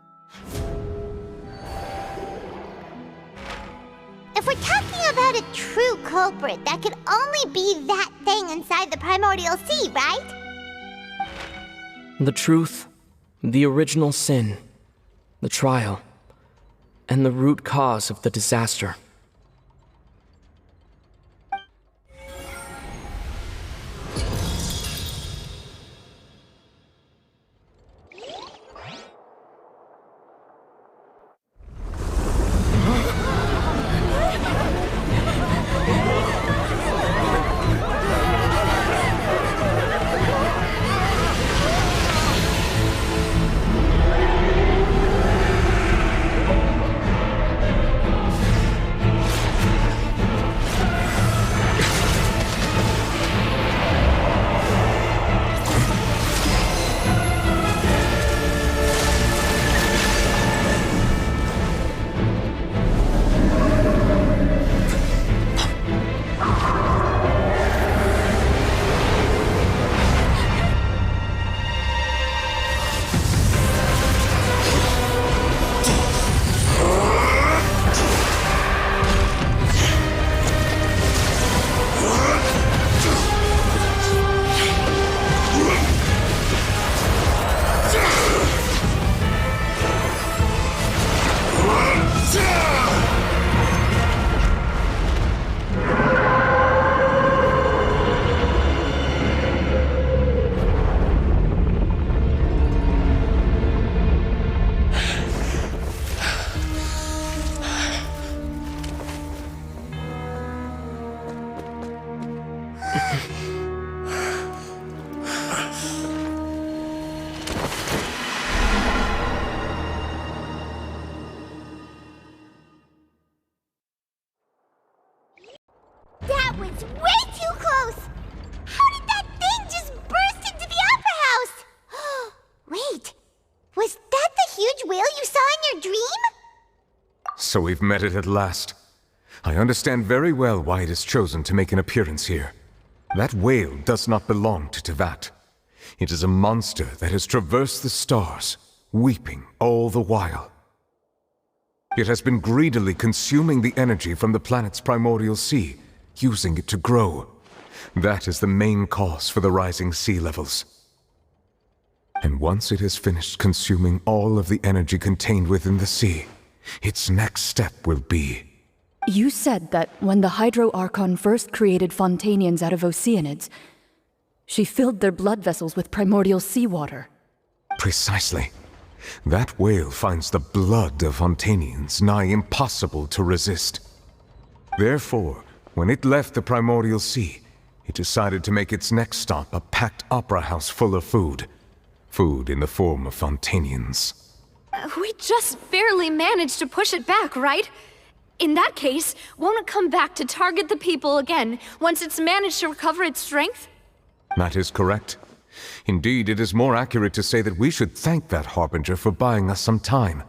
If we're talking about a true culprit, that could only be that thing inside the primordial sea, right? The truth, the original sin, the trial, and the root cause of the disaster. That was way too close! How did that thing just burst into the Opera House? Wait, was that the huge whale you saw in your dream? So we've met it at last. I understand very well why it has chosen to make an appearance here. That whale does not belong to Tevat. It is a monster that has traversed the stars, weeping all the while. It has been greedily consuming the energy from the planet's primordial sea, using it to grow. That is the main cause for the rising sea levels. And once it has finished consuming all of the energy contained within the sea, its next step will be You said that when the Hydro Archon first created Fontanians out of Oceanids, she filled their blood vessels with primordial seawater. Precisely. That whale finds the blood of Fontanians nigh impossible to resist. Therefore, when it left the primordial sea, it decided to make its next stop a packed opera house full of food. Food in the form of Fontanians. We just barely managed to push it back, right? In that case, won't it come back to target the people again once it's managed to recover its strength? That is correct. Indeed, it is more accurate to say that we should thank that Harbinger for buying us some time.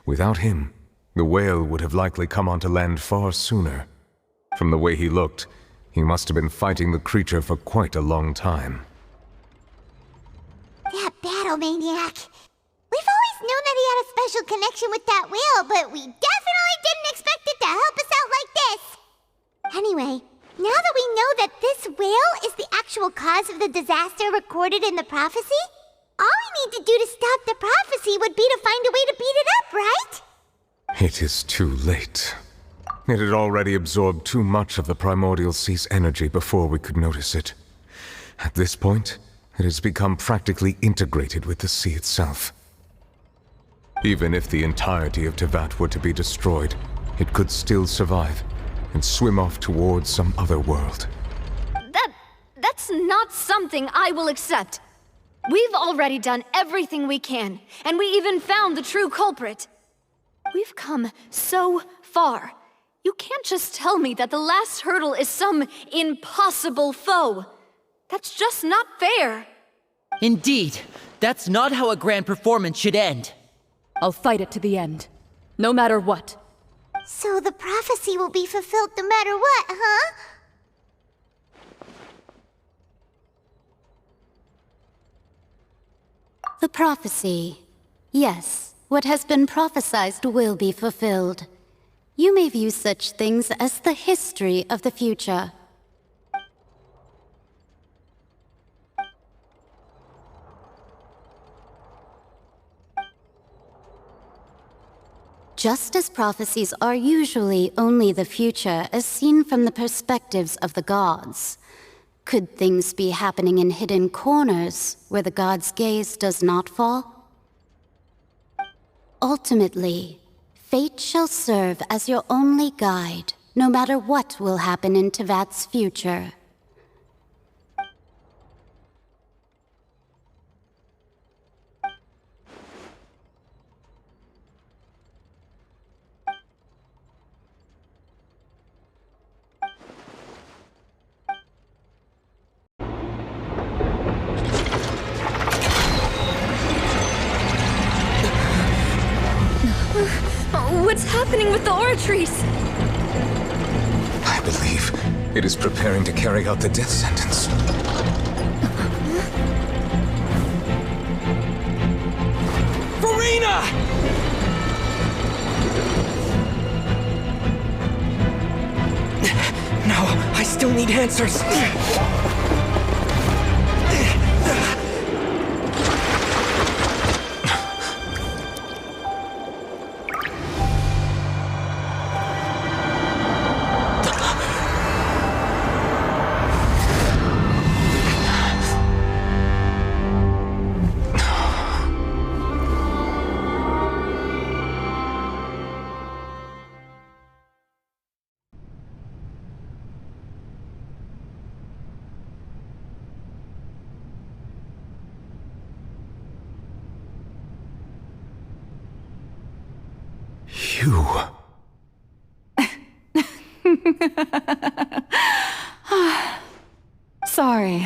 Without him, the whale would have likely come onto land far sooner. From the way he looked, he must have been fighting the creature for quite a long time. That battle maniac. We've always known that he had a special connection with that whale, but we definitely didn't expect it to help us out like this. Anyway, now that we know that this whale is the actual cause of the disaster recorded in the prophecy, all we need to do to stop the prophecy would be to find a way to beat it up, right? It is too late. It had already absorbed too much of the primordial sea's energy before we could notice it. At this point, it has become practically integrated with the sea itself. Even if the entirety of Tevat were to be destroyed, it could still survive and swim off towards some other world. That's not something I will accept. We've already done everything we can, and we even found the true culprit. We've come so far. You can't just tell me that the last hurdle is some impossible foe. That's just not fair. Indeed, that's not how a grand performance should end. I'll fight it to the end, no matter what. So the prophecy will be fulfilled no matter what, huh? The prophecy. Yes, what has been prophesied will be fulfilled. You may view such things as the history of the future. Just as prophecies are usually only the future as seen from the perspectives of the gods, could things be happening in hidden corners where the gods' gaze does not fall? Ultimately, fate shall serve as your only guide, no matter what will happen in Tevat's future. What's happening with the oratories? I believe it is preparing to carry out the death sentence. Farina! No, I still need answers. You. Sorry.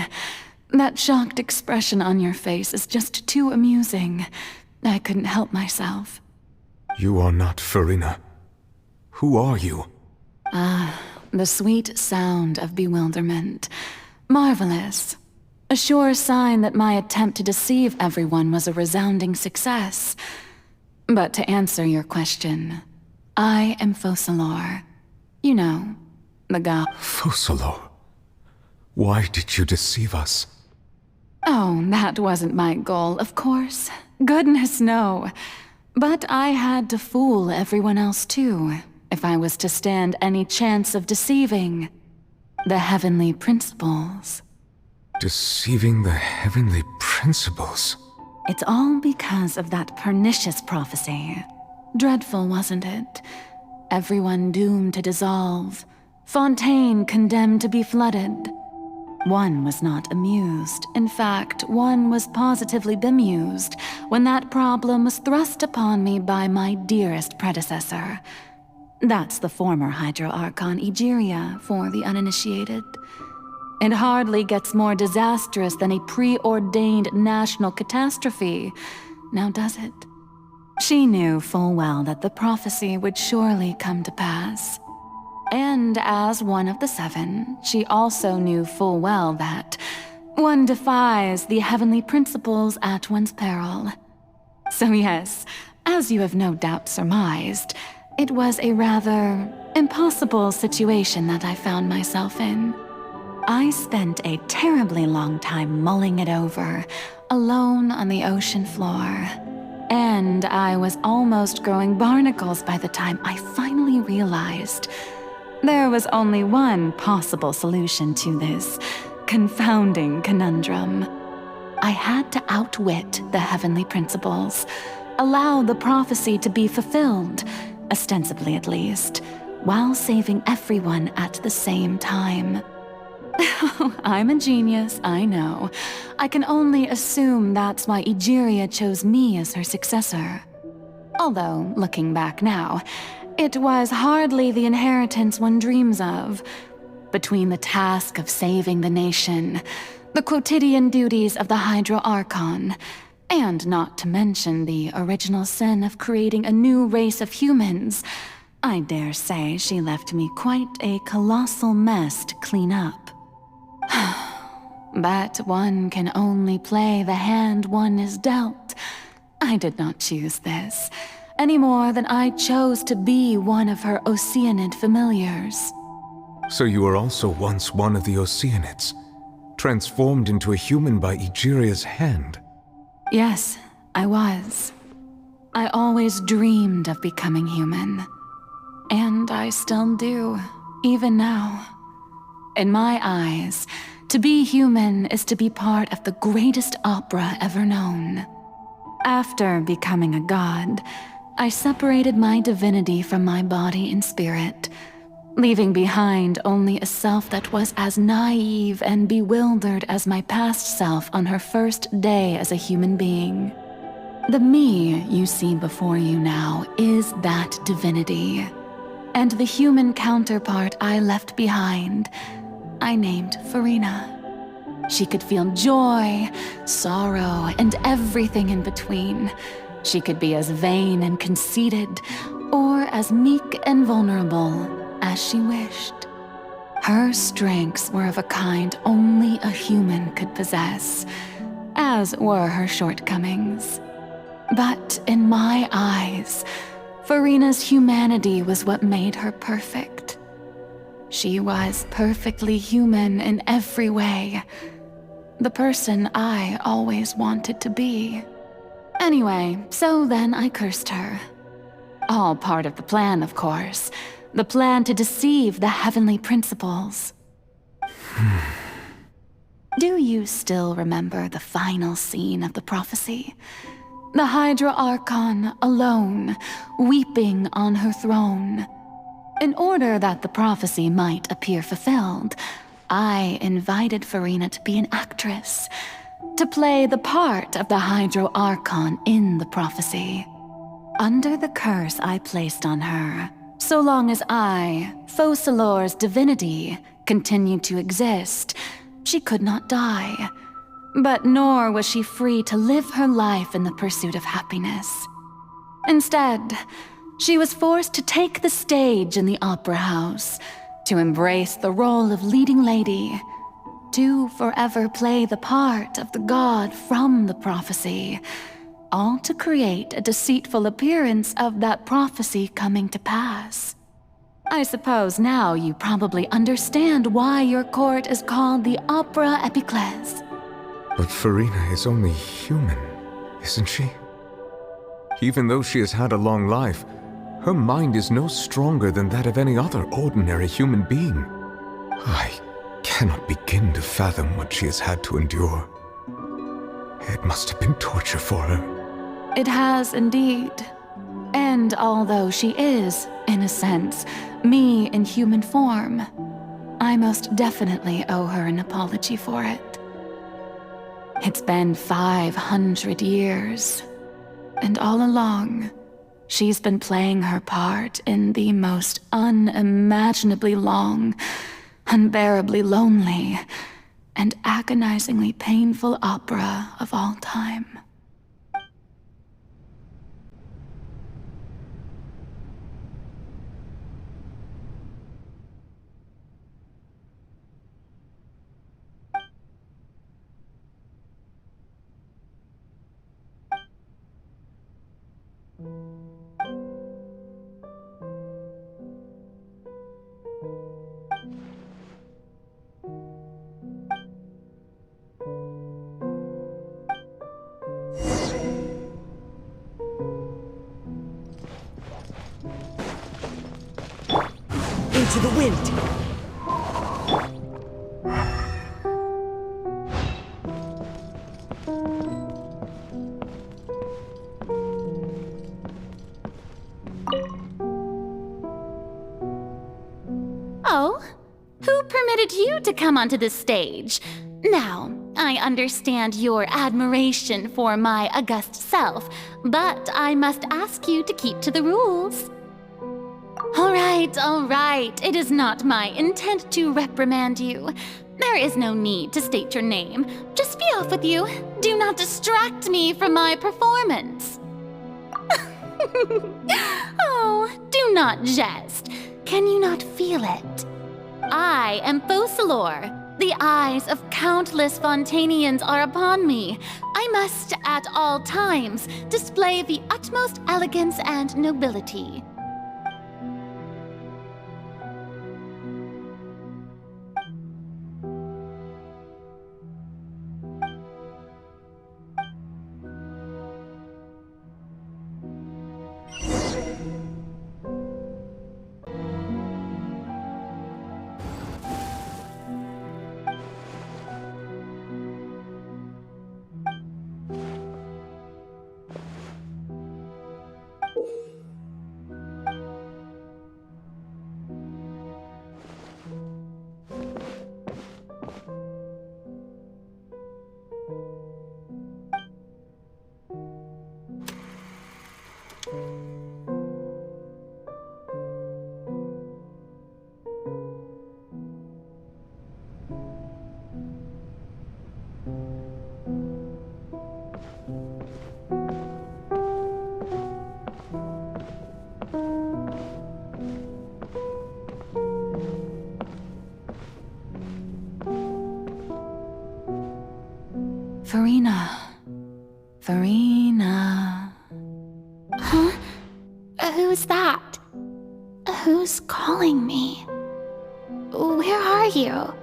That shocked expression on your face is just too amusing. I couldn't help myself. You are not Farina. Who are you? The sweet sound of bewilderment. Marvelous. A sure sign that my attempt to deceive everyone was a resounding success. But to answer your question, I am Focalor. You know, the god. Focalor? Why did you deceive us? Oh, that wasn't my goal, of course. Goodness, no. But I had to fool everyone else too. if I was to stand any chance of deceiving the heavenly principles. Deceiving the heavenly principles? It's all because of that pernicious prophecy. Dreadful, wasn't it? Everyone doomed to dissolve. Fontaine condemned to be flooded. One was not amused. In fact, one was positively bemused when that problem was thrust upon me by my dearest predecessor. That's the former Hydro Archon Egeria for the uninitiated. It hardly gets more disastrous than a preordained national catastrophe, now does it? She knew full well that the prophecy would surely come to pass. And as one of the seven, she also knew full well that one defies the heavenly principles at one's peril. So yes, as you have no doubt surmised, it was a rather impossible situation that I found myself in. I spent a terribly long time mulling it over, alone on the ocean floor. And I was almost growing barnacles by the time I finally realized there was only one possible solution to this confounding conundrum. I had to outwit the heavenly principles, allow the prophecy to be fulfilled, ostensibly at least, while saving everyone at the same time. I'm a genius, I know. I can only assume that's why Egeria chose me as her successor. Although, looking back now, it was hardly the inheritance one dreams of. Between the task of saving the nation, the quotidian duties of the Hydro Archon, and not to mention the original sin of creating a new race of humans, I dare say she left me quite a colossal mess to clean up. But one can only play the hand one is dealt. I did not choose this, any more than I chose to be one of her Oceanid familiars. So you were also once one of the Oceanids, transformed into a human by Egeria's hand? Yes, I was. I always dreamed of becoming human. And I still do, even now. In my eyes, to be human is to be part of the greatest opera ever known. After becoming a god, I separated my divinity from my body and spirit, leaving behind only a self that was as naive and bewildered as my past self on her first day as a human being. The me you see before you now is that divinity. And the human counterpart I left behind, I named Furina. She could feel joy, sorrow, and everything in between. She could be as vain and conceited, or as meek and vulnerable as she wished. Her strengths were of a kind only a human could possess, as were her shortcomings. But in my eyes, Furina's humanity was what made her perfect. She was perfectly human in every way. The person I always wanted to be. Anyway, so then I cursed her. All part of the plan, of course. The plan to deceive the heavenly principles. Do you still remember the final scene of the prophecy? The Hydra Archon alone, weeping on her throne. In order that the prophecy might appear fulfilled, I invited Furina to be an actress, to play the part of the Hydro Archon in the prophecy. Under the curse I placed on her, so long as I, Focalor's divinity, continued to exist, she could not die. But nor was she free to live her life in the pursuit of happiness. Instead, she was forced to take the stage in the opera house, to embrace the role of leading lady, to forever play the part of the god from the prophecy, all to create a deceitful appearance of that prophecy coming to pass. I suppose now you probably understand why your court is called the Opera Epiclese. But Furina is only human, isn't she? Even though she has had a long life, Her mind is no stronger than that of any other ordinary human being. I cannot begin to fathom what she has had to endure. It must have been torture for her. It has indeed. And although she is, in a sense, me in human form, I most definitely owe her an apology for it. It's been 500 years, and all along, she's been playing her part in the most unimaginably long, unbearably lonely, and agonizingly painful opera of all time. Into the wind! Oh? Who permitted you to come onto this stage? Now, I understand your admiration for my august self, but I must ask you to keep to the rules. All right. It is not my intent to reprimand you. There is no need to state your name. Just be off with you. Do not distract me from my performance. Oh, do not jest. Can you not feel it? I am Focalor. The eyes of countless Fontanians are upon me. I must, at all times, display the utmost elegance and nobility. Farina. Huh? Who's that? Who's calling me? Where are you?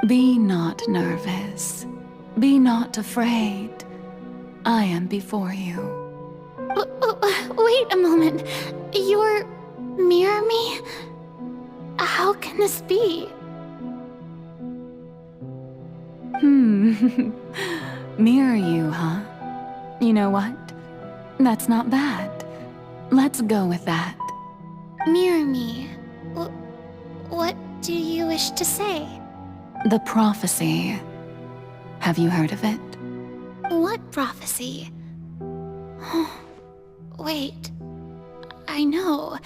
Be not nervous. Be not afraid. I am before you. Wait a moment. You're near me? How can this be? Mirror you, huh? You know what? That's not bad. Let's go with that. Mirror me? What do you wish to say? The prophecy. Have you heard of it? What prophecy? Wait. I know.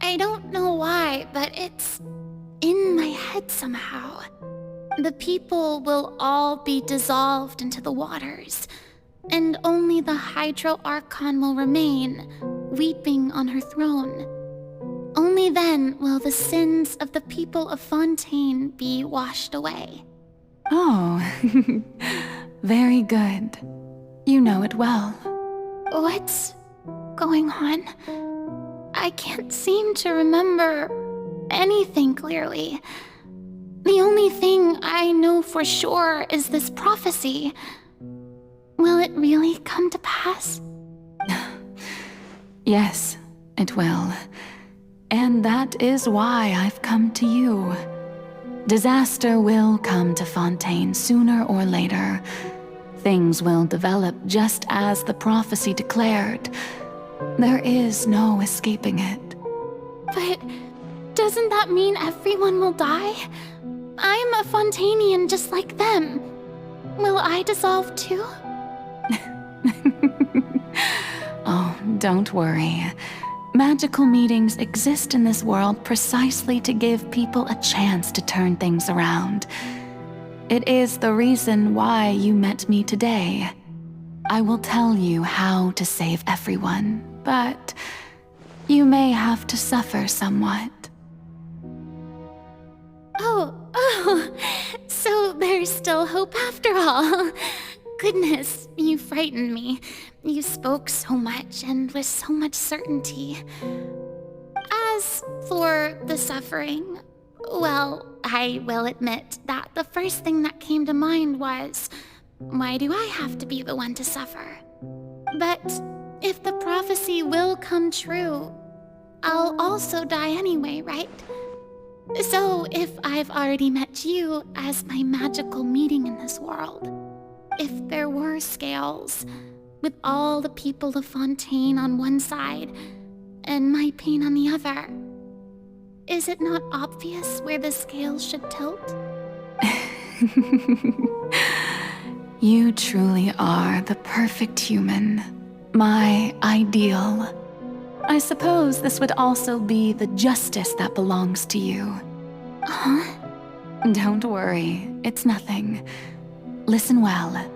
I don't know why, but it's in my head somehow. The people will all be dissolved into the waters, and only the Hydro Archon will remain, weeping on her throne. Only then will the sins of the people of Fontaine be washed away. Oh, very good. You know it well. What's going on? I can't seem to remember anything clearly. The only thing I know for sure is this prophecy. Will it really come to pass? Yes, it will. And that is why I've come to you. Disaster will come to Fontaine sooner or later. Things will develop just as the prophecy declared. There is no escaping it. But doesn't that mean everyone will die? I'm a Fontainian just like them. Will I dissolve too? Oh, don't worry. Magical meetings exist in this world precisely to give people a chance to turn things around. It is the reason why you met me today. I will tell you how to save everyone, but you may have to suffer somewhat. Oh, so there's still hope after all. Goodness, you frightened me. You spoke so much and with so much certainty. As for the suffering, well, I will admit that the first thing that came to mind was, why do I have to be the one to suffer? But if the prophecy will come true, I'll also die anyway, right? So if I've already met you as my magical meeting in this world, if there were scales, with all the people of Fontaine on one side and my pain on the other, is it not obvious where the scales should tilt? You truly are the perfect human, my ideal. I suppose this would also be the justice that belongs to you. Huh? Don't worry, it's nothing. Listen well.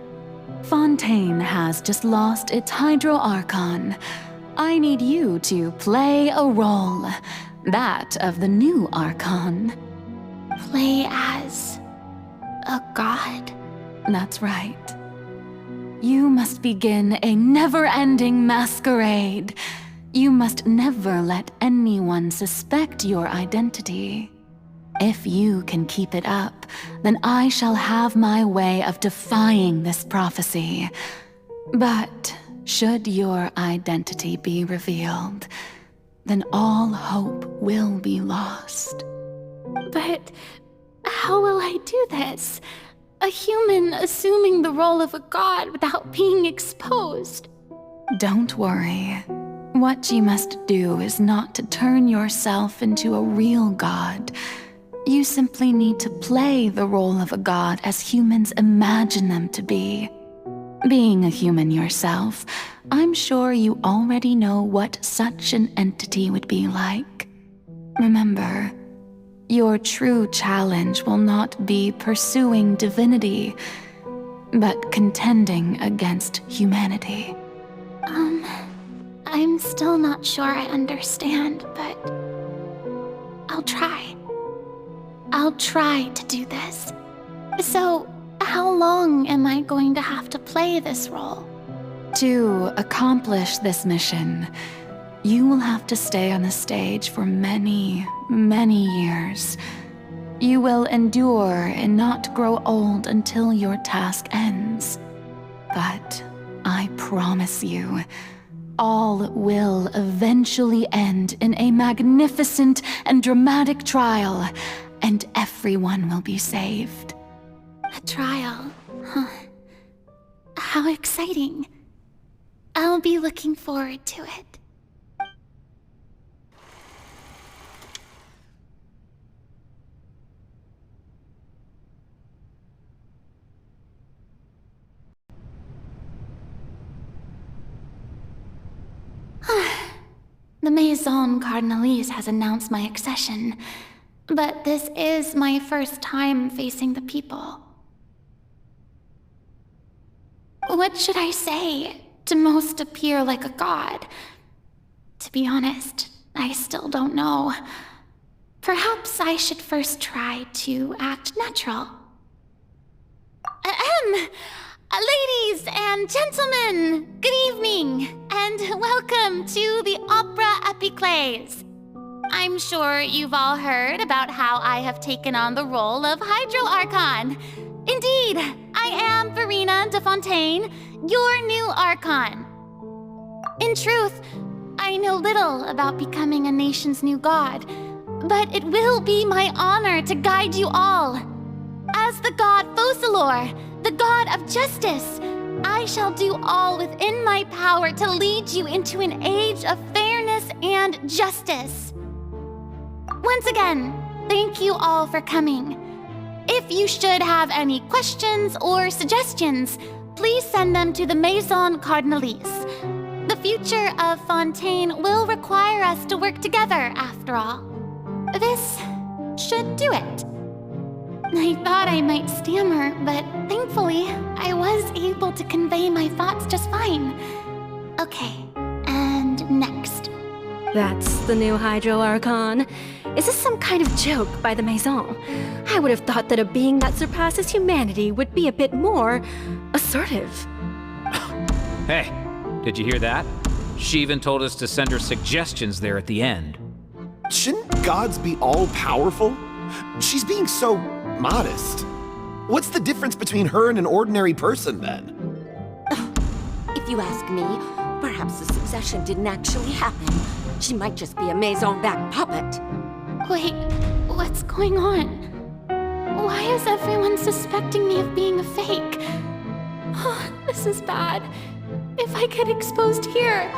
Fontaine has just lost its Hydro Archon. I need you to play a role, that of the new Archon. Play as a god? That's right. You must begin a never-ending masquerade. You must never let anyone suspect your identity. If you can keep it up, then I shall have my way of defying this prophecy. But should your identity be revealed, then all hope will be lost. But how will I do this? A human assuming the role of a god without being exposed. Don't worry. What you must do is not to turn yourself into a real god. You simply need to play the role of a god as humans imagine them to be. Being a human yourself, I'm sure you already know what such an entity would be like. Remember, your true challenge will not be pursuing divinity, but contending against humanity. I'm still not sure I understand, but I'll try. I'll try to do this. So, how long am I going to have to play this role? To accomplish this mission, you will have to stay on the stage for many, many years. You will endure and not grow old until your task ends. But I promise you, all will eventually end in a magnificent and dramatic trial, and everyone will be saved. A trial, huh? How exciting. I'll be looking forward to it. The Maison Cardinalise has announced my accession, but this is my first time facing the people. What should I say to most appear like a god? To be honest, I still don't know. Perhaps I should first try to act natural. Ladies and gentlemen, good evening, and welcome to the Opera Epiclese. I'm sure you've all heard about how I have taken on the role of Hydro Archon. Indeed, I am Verena de Fontaine, your new Archon. In truth, I know little about becoming a nation's new god, but it will be my honor to guide you all. As the god Fosalor, the god of justice, I shall do all within my power to lead you into an age of fairness and justice. Once again, thank you all for coming. If you should have any questions or suggestions, please send them to the Maison Cardinalise. The future of Fontaine will require us to work together, after all. This should do it. I thought I might stammer, but thankfully, I was able to convey my thoughts just fine. Okay, and next. That's the new Hydro Archon. Is this some kind of joke by the Maison? I would have thought that a being that surpasses humanity would be a bit more assertive. Hey, did you hear that? She even told us to send her suggestions there at the end. Shouldn't gods be all-powerful? She's being so modest. What's the difference between her and an ordinary person, then? If you ask me, perhaps the succession didn't actually happen. She might just be a Maison back puppet. Wait, what's going on? Why is everyone suspecting me of being a fake? Oh, this is bad. If I get exposed here,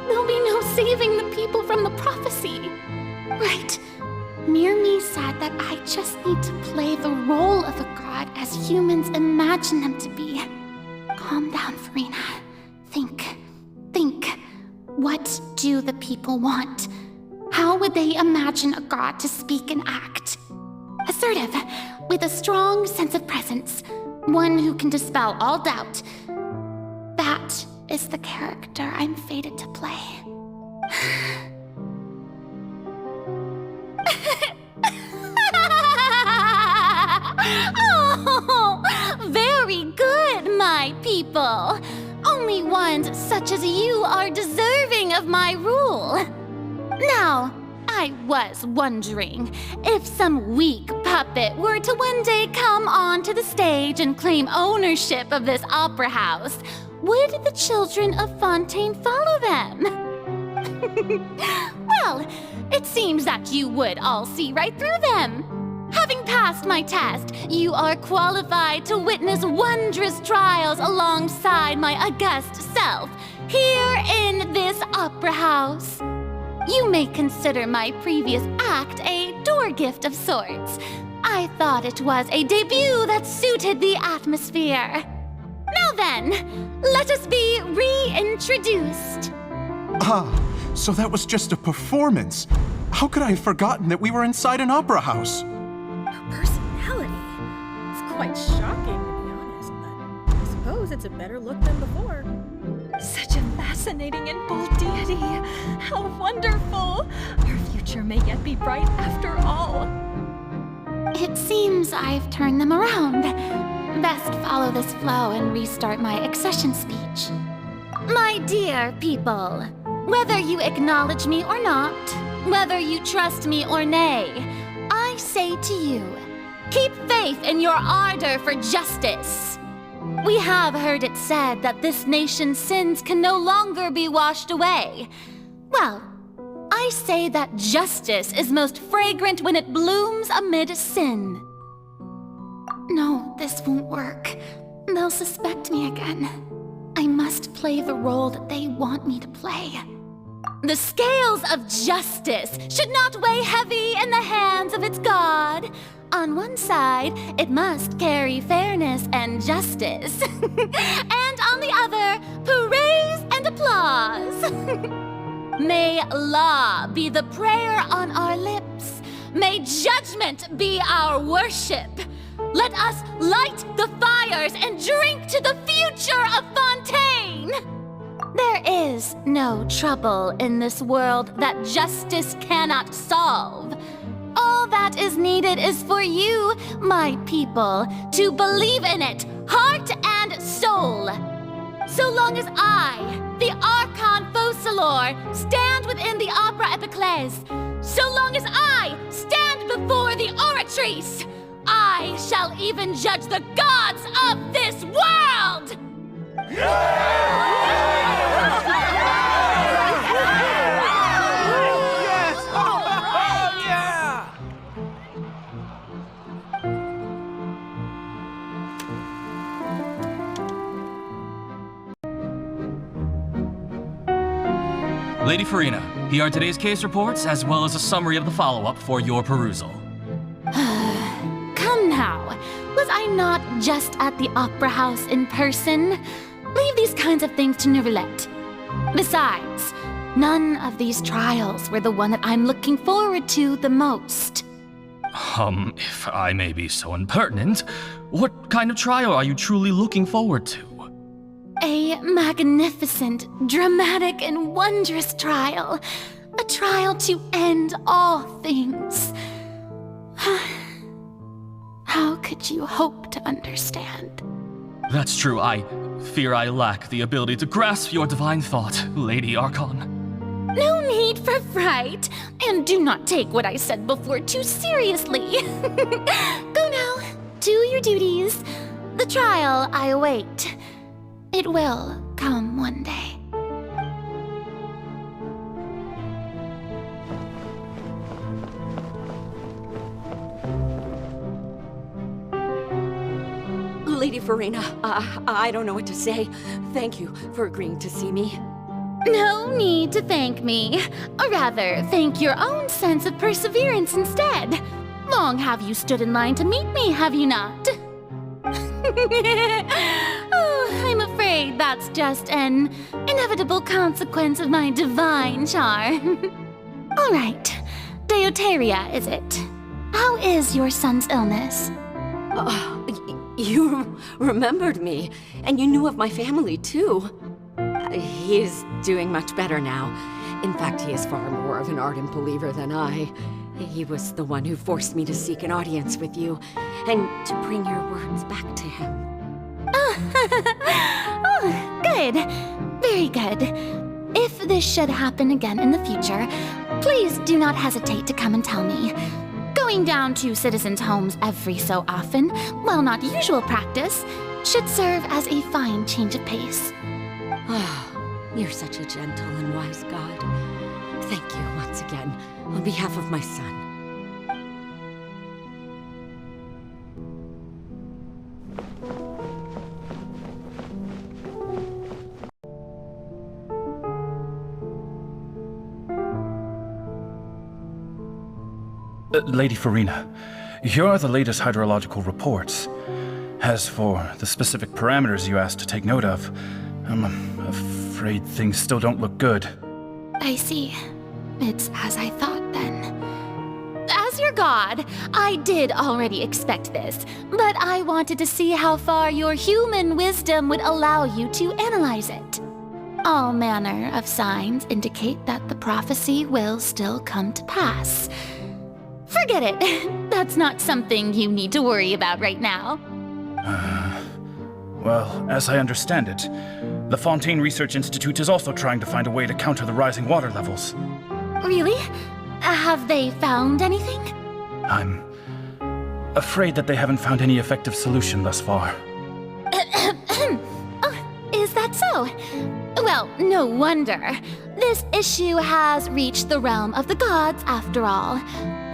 there'll be no saving the people from the prophecy. Right. Mirmi said that I just need to play the role of a god as humans imagine them to be. Calm down, Farina. Think. What do the people want? How would they imagine a god to speak and act? Assertive, with a strong sense of presence. One who can dispel all doubt. That is the character I'm fated to play. Oh, very good, my people. Only ones such as you are deserving of my rule. Now, I was wondering if some weak puppet were to one day come onto the stage and claim ownership of this opera house, would the children of Fontaine follow them? Well, it seems that you would all see right through them. Having passed my test, you are qualified to witness wondrous trials alongside my august self, here in this opera house. You may consider my previous act a door gift of sorts. I thought it was a debut that suited the atmosphere. Now then, let us be reintroduced. Ah, so that was just a performance. How could I have forgotten that we were inside an opera house? Personality. It's quite shocking, to be honest, but I suppose it's a better look than before. Such a fascinating and bold deity. How wonderful. Our future may yet be bright after all. It seems I've turned them around. Best follow this flow and restart my accession speech. My dear people, whether you acknowledge me or not, whether you trust me or nay, I say to you, keep faith in your ardor for justice. We have heard it said that this nation's sins can no longer be washed away. Well, I say that justice is most fragrant when it blooms amid sin. No, this won't work. They'll suspect me again. I must play the role that they want me to play. The scales of justice should not weigh heavy in the hands of its god. On one side, it must carry fairness and justice. And on the other, praise and applause. May law be the prayer on our lips. May judgment be our worship. Let us light the fires and drink to the future of Fontaine. There is no trouble in this world that justice cannot solve. All that is needed is for you, my people, to believe in it, heart and soul. So long as I, the Archon Fosalor, stand within the Opera Epiclese, so long as I stand before the Oratrice, I shall even judge the gods of this world! Lady Farina, here are today's case reports as well as a summary of the follow-up for your perusal. Come now. Was I not just at the Opera House in person? Leave these kinds of things to Neuvillette. Besides, none of these trials were the one that I'm looking forward to the most. If I may be so impertinent, what kind of trial are you truly looking forward to? A magnificent, dramatic, and wondrous trial. A trial to end all things. How could you hope to understand? That's true. I fear I lack the ability to grasp your divine thought, Lady Archon. No need for fright, and do not take what I said before too seriously. Go now, do your duties. The trial I await. It will come one day. Lady Farina, I don't know what to say. Thank you for agreeing to see me. No need to thank me. Or rather, thank your own sense of perseverance instead. Long have you stood in line to meet me, have you not? Oh, I'm afraid that's just an inevitable consequence of my divine charm. All right, Deoteria, is it? How is your son's illness? You remembered me, and you knew of my family, too. He is doing much better now. In fact, he is far more of an ardent believer than I. He was the one who forced me to seek an audience with you, and to bring your words back to him. Oh, good. Very good. If this should happen again in the future, please do not hesitate to come and tell me. Going down to citizens' homes every so often, while not usual practice, should serve as a fine change of pace. You're such a gentle and wise God. Thank you once again, on behalf of my son. Lady Farina, here are the latest hydrological reports. As for the specific parameters you asked to take note of, I'm afraid things still don't look good. I see. It's as I thought then. As your god, I did already expect this, but I wanted to see how far your human wisdom would allow you to analyze it. All manner of signs indicate that the prophecy will still come to pass. Forget it. That's not something you need to worry about right now. Well, as I understand it, the Fontaine Research Institute is also trying to find a way to counter the rising water levels. Really? Have they found anything? I'm afraid that they haven't found any effective solution thus far. Oh, is that so? Well, no wonder. This issue has reached the realm of the gods, after all.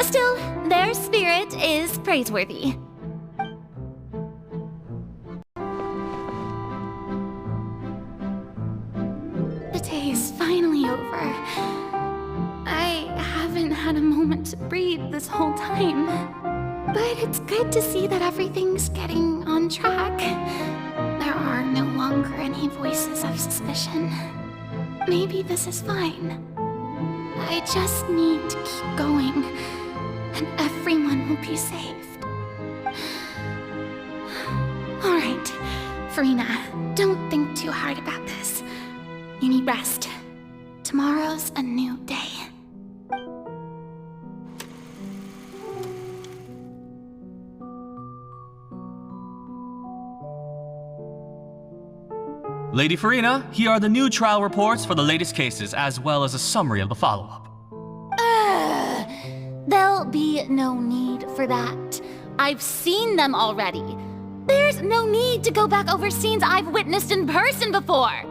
Still, their spirit is praiseworthy. The day is finally over. I haven't had a moment to breathe this whole time. But it's good to see that everything's getting on track. There are no longer any voices of suspicion. Maybe this is fine. I just need to keep going, and everyone will be saved. All right, Farina, don't think too hard about this. You need rest. Tomorrow's a new day. Lady Farina, here are the new trial reports for the latest cases, as well as a summary of the follow-up. There'll be no need for that. I've seen them already. There's no need to go back over scenes I've witnessed in person before.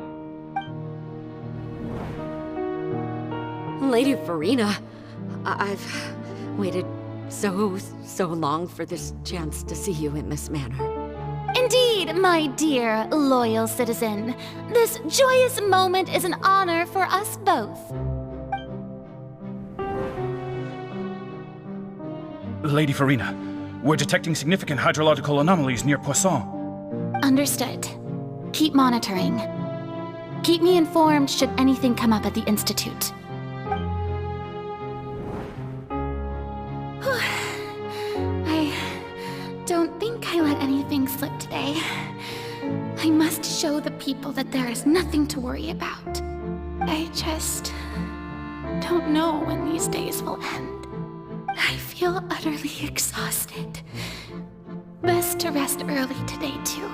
Lady Farina, I've waited so long for this chance to see you in this manner. Indeed, my dear, loyal citizen. This joyous moment is an honor for us both. Lady Farina, we're detecting significant hydrological anomalies near Poisson. Understood. Keep monitoring. Keep me informed should anything come up at the Institute. I don't think I let anything slip today. I must show the people that there is nothing to worry about. I just don't know when these days will end. I feel utterly exhausted. Best to rest early today, too.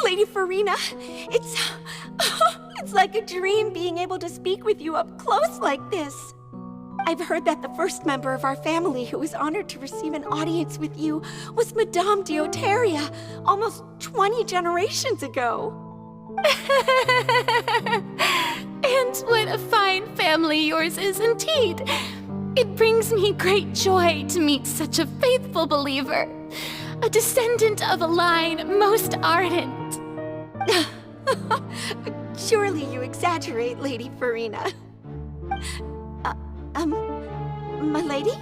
Lady Farina, it's like a dream being able to speak with you up close like this. I've heard that the first member of our family who was honored to receive an audience with you was Madame Deoteria, almost 20 generations ago. And what a fine family yours is indeed. It brings me great joy to meet such a faithful believer, a descendant of a line most ardent. Surely you exaggerate, Lady Farina. My lady?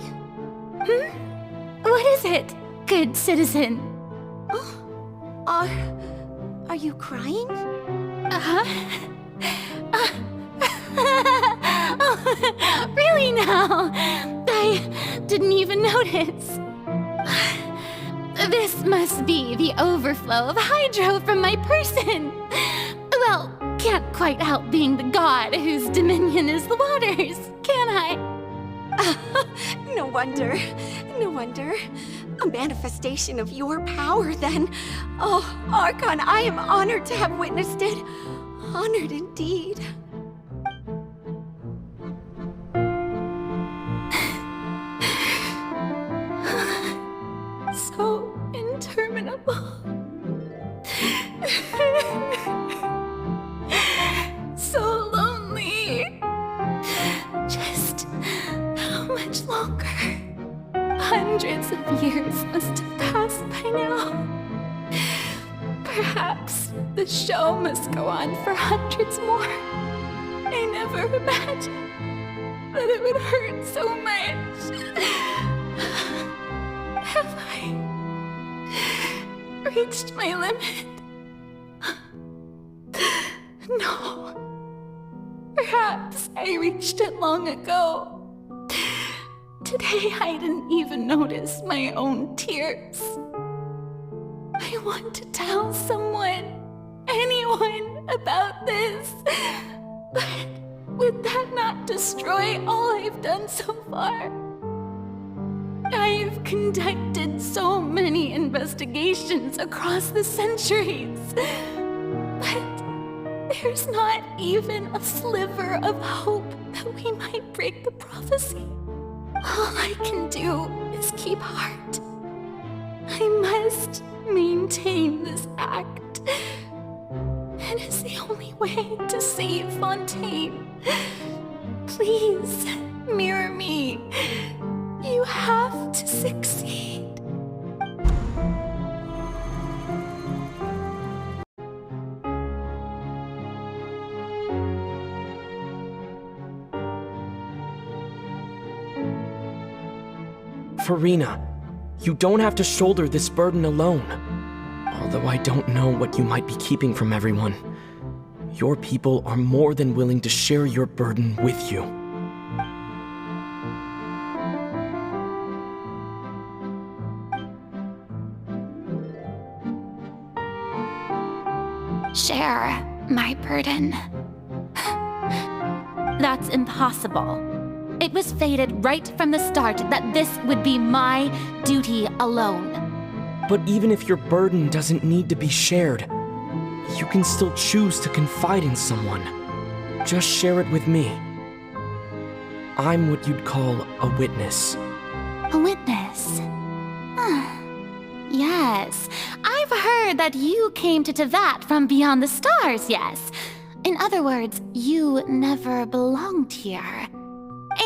What is it, good citizen? Are you crying? Really now? I didn't even notice. This must be the overflow of hydro from my person. Well, can't quite help being the god whose dominion is the waters, can I? No wonder. No wonder. A manifestation of your power, then. Oh, Archon, I am honored to have witnessed it. Honored indeed. So interminable. So lonely. Just how much longer? Hundreds of years must have passed by now. Perhaps the show must go on for hundreds more. I never imagined that it would hurt so much. Have I reached my limit? No. Perhaps I reached it long ago. Today I didn't even notice my own tears. I want to tell someone, anyone, about this. But would that not destroy all I've done so far? I've conducted so many investigations across the centuries, but there's not even a sliver of hope that we might break the prophecy. All I can do is keep heart. I must maintain this act. It is the only way to save Fontaine. Please, mirror me. You have to succeed. Farina, you don't have to shoulder this burden alone. Although I don't know what you might be keeping from everyone, your people are more than willing to share your burden with you. Share my burden. That's impossible. It was fated right from the start that this would be my duty alone. But even if your burden doesn't need to be shared, you can still choose to confide in someone. Just share it with me. I'm what you'd call a witness. A witness? Yes, I've heard that you came to Tevat from beyond the stars, yes. In other words, you never belonged here.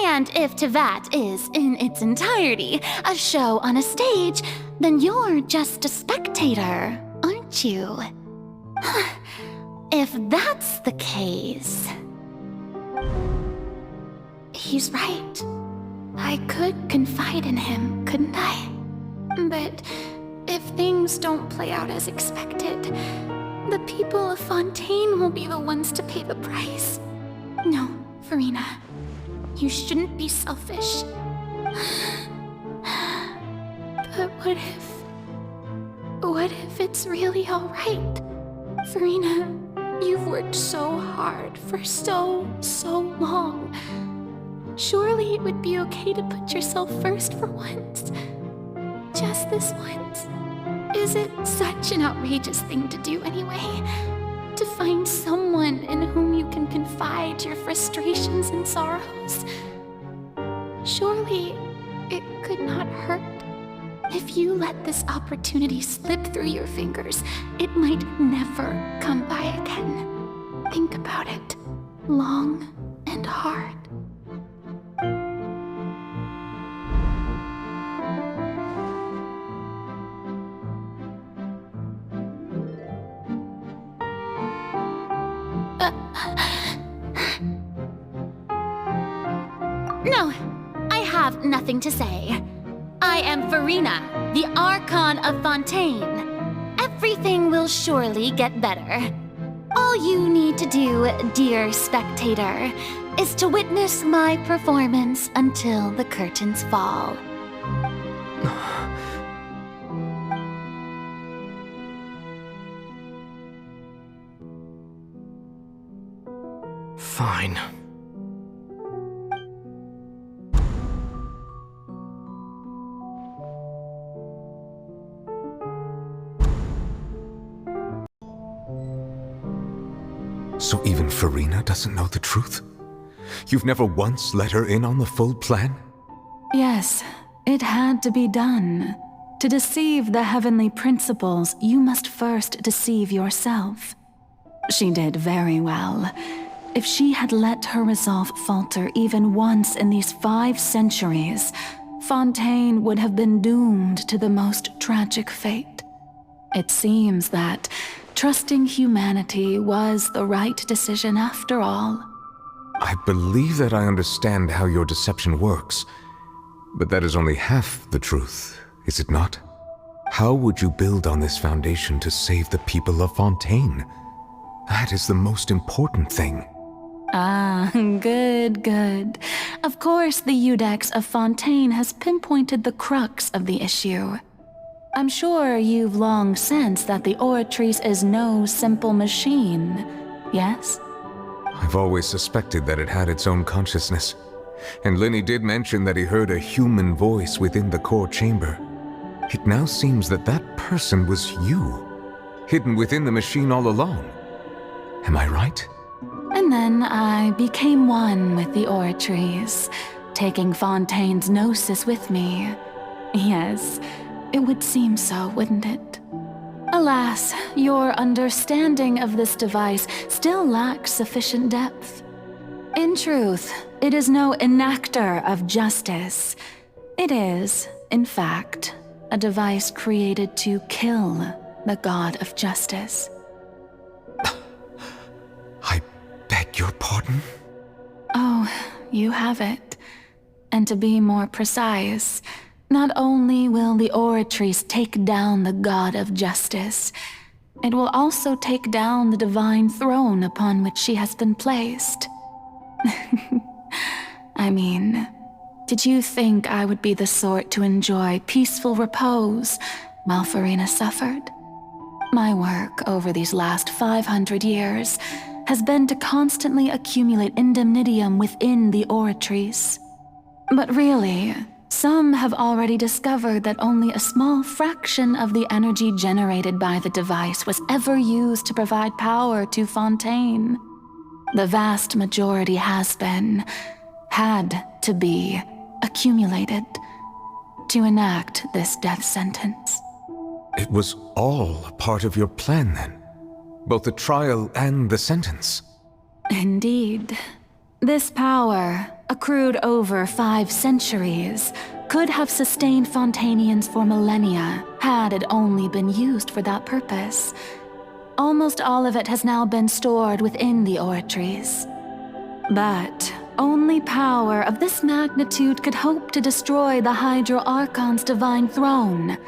And if Tevat is, in its entirety, a show on a stage, then you're just a spectator, aren't you? If that's the case... He's right. I could confide in him, couldn't I? But if things don't play out as expected, the people of Fontaine will be the ones to pay the price. No, Farina, you shouldn't be selfish. But what if it's really all right? Farina, you've worked so hard for so long. Surely it would be okay to put yourself first for once. Just this once. Is it such an outrageous thing to do anyway? To find someone in whom you can confide your frustrations and sorrows? Surely it could not hurt. If you let this opportunity slip through your fingers, it might never come by again. Think about it long and hard. No, I have nothing to say. I am Farina, the Archon of Fontaine. Everything will surely get better. All you need to do, dear spectator, is to witness my performance until the curtains fall. Fine. So even Farina doesn't know the truth? You've never once let her in on the full plan? Yes, it had to be done. To deceive the heavenly principles, you must first deceive yourself. She did very well. If she had let her resolve falter even once in these 5 centuries, Fontaine would have been doomed to the most tragic fate. It seems that trusting humanity was the right decision after all. I believe that I understand how your deception works, but that is only half the truth, is it not? How would you build on this foundation to save the people of Fontaine? That is the most important thing. Ah, good. Of course, the Iudex of Fontaine has pinpointed the crux of the issue. I'm sure you've long sensed that the Oratrice is no simple machine, yes? I've always suspected that it had its own consciousness, and Lenny did mention that he heard a human voice within the core chamber. It now seems that that person was you, hidden within the machine all along. Am I right? And then I became one with the Oratrice, taking Fontaine's gnosis with me. Yes, it would seem so, wouldn't it? Alas, your understanding of this device still lacks sufficient depth. In truth, it is no enactor of justice. It is, in fact, a device created to kill the god of justice. I beg your pardon? Oh, you have it. And to be more precise, not only will the Oratrice take down the god of justice, it will also take down the divine throne upon which she has been placed. I mean, did you think I would be the sort to enjoy peaceful repose while Farina suffered? My work over these last 500 years has been to constantly accumulate indemnitium within the Oratrice. But really, some have already discovered that only a small fraction of the energy generated by the device was ever used to provide power to Fontaine. The vast majority had to be accumulated to enact this death sentence. It was all a part of your plan then? Both the trial and the sentence? Indeed. This power, accrued over 5 centuries, could have sustained Fontainians for millennia had it only been used for that purpose. Almost all of it has now been stored within the oratories. But only power of this magnitude could hope to destroy the Hydro Archon's divine throne,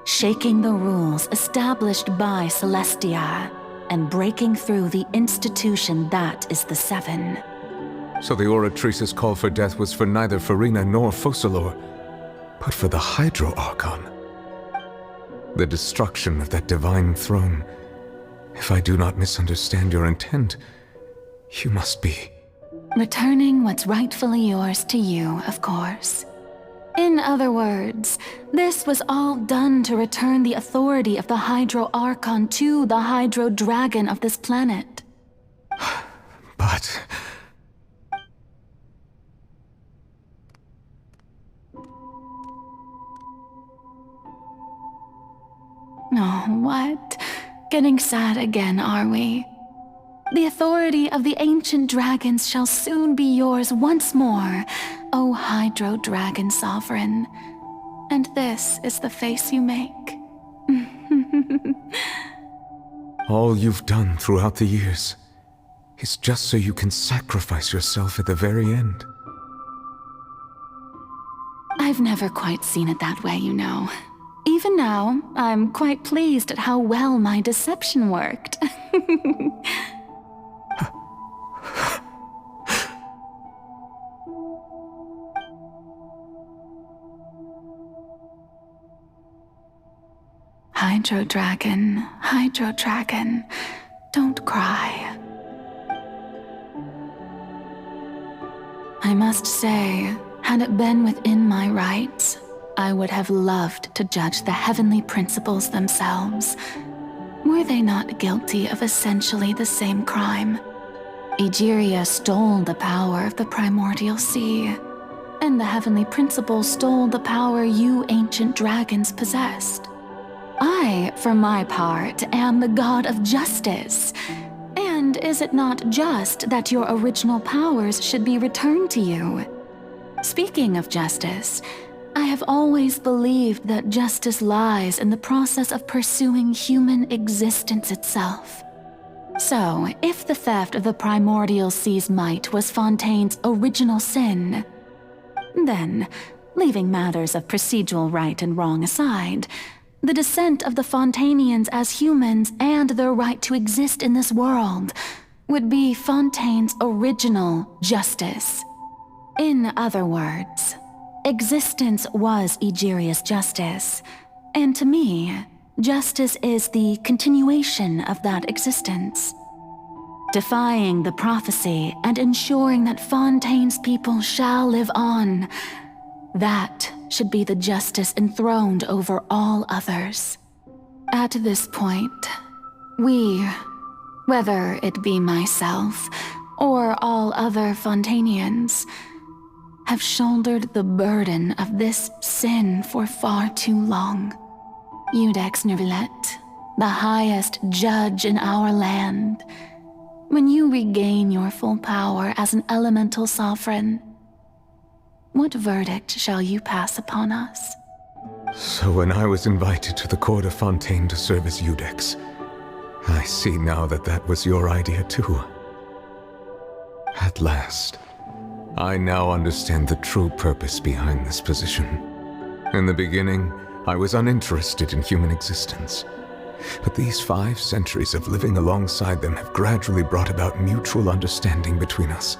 shaking the rules established by Celestia and breaking through the institution that is the Seven. So the Oratrice's call for death was for neither Farina nor Focalor, but for the Hydro Archon. The destruction of that divine throne. If I do not misunderstand your intent, you must be... Returning what's rightfully yours to you, of course. In other words, this was all done to return the authority of the Hydro Archon to the Hydro Dragon of this planet. But... Oh, what? Getting sad again, are we? The authority of the ancient dragons shall soon be yours once more, O Hydro Dragon Sovereign. And this is the face you make. All you've done throughout the years is just so you can sacrifice yourself at the very end. I've never quite seen it that way, you know. Even now, I'm quite pleased at how well my deception worked. Hydro Dragon, don't cry. I must say, had it been within my rights, I would have loved to judge the heavenly principles themselves. Were they not guilty of essentially the same crime? Egeria stole the power of the primordial sea, and the heavenly principles stole the power you ancient dragons possessed. I, for my part, am the god of justice. And is it not just that your original powers should be returned to you? Speaking of justice, I have always believed that justice lies in the process of pursuing human existence itself. So, if the theft of the primordial sea's might was Fontaine's original sin, then, leaving matters of procedural right and wrong aside, the descent of the Fontainians as humans and their right to exist in this world would be Fontaine's original justice. In other words, existence was Egeria's justice, and to me, justice is the continuation of that existence. Defying the prophecy and ensuring that Fontaine's people shall live on, that should be the justice enthroned over all others. At this point, we, whether it be myself or all other Fontainians, have shouldered the burden of this sin for far too long. Iudex Nervillet, the highest judge in our land, when you regain your full power as an elemental sovereign, what verdict shall you pass upon us? So when I was invited to the court of Fontaine to serve as Iudex, I see now that that was your idea too. At last, I now understand the true purpose behind this position. In the beginning, I was uninterested in human existence. But these 5 centuries of living alongside them have gradually brought about mutual understanding between us.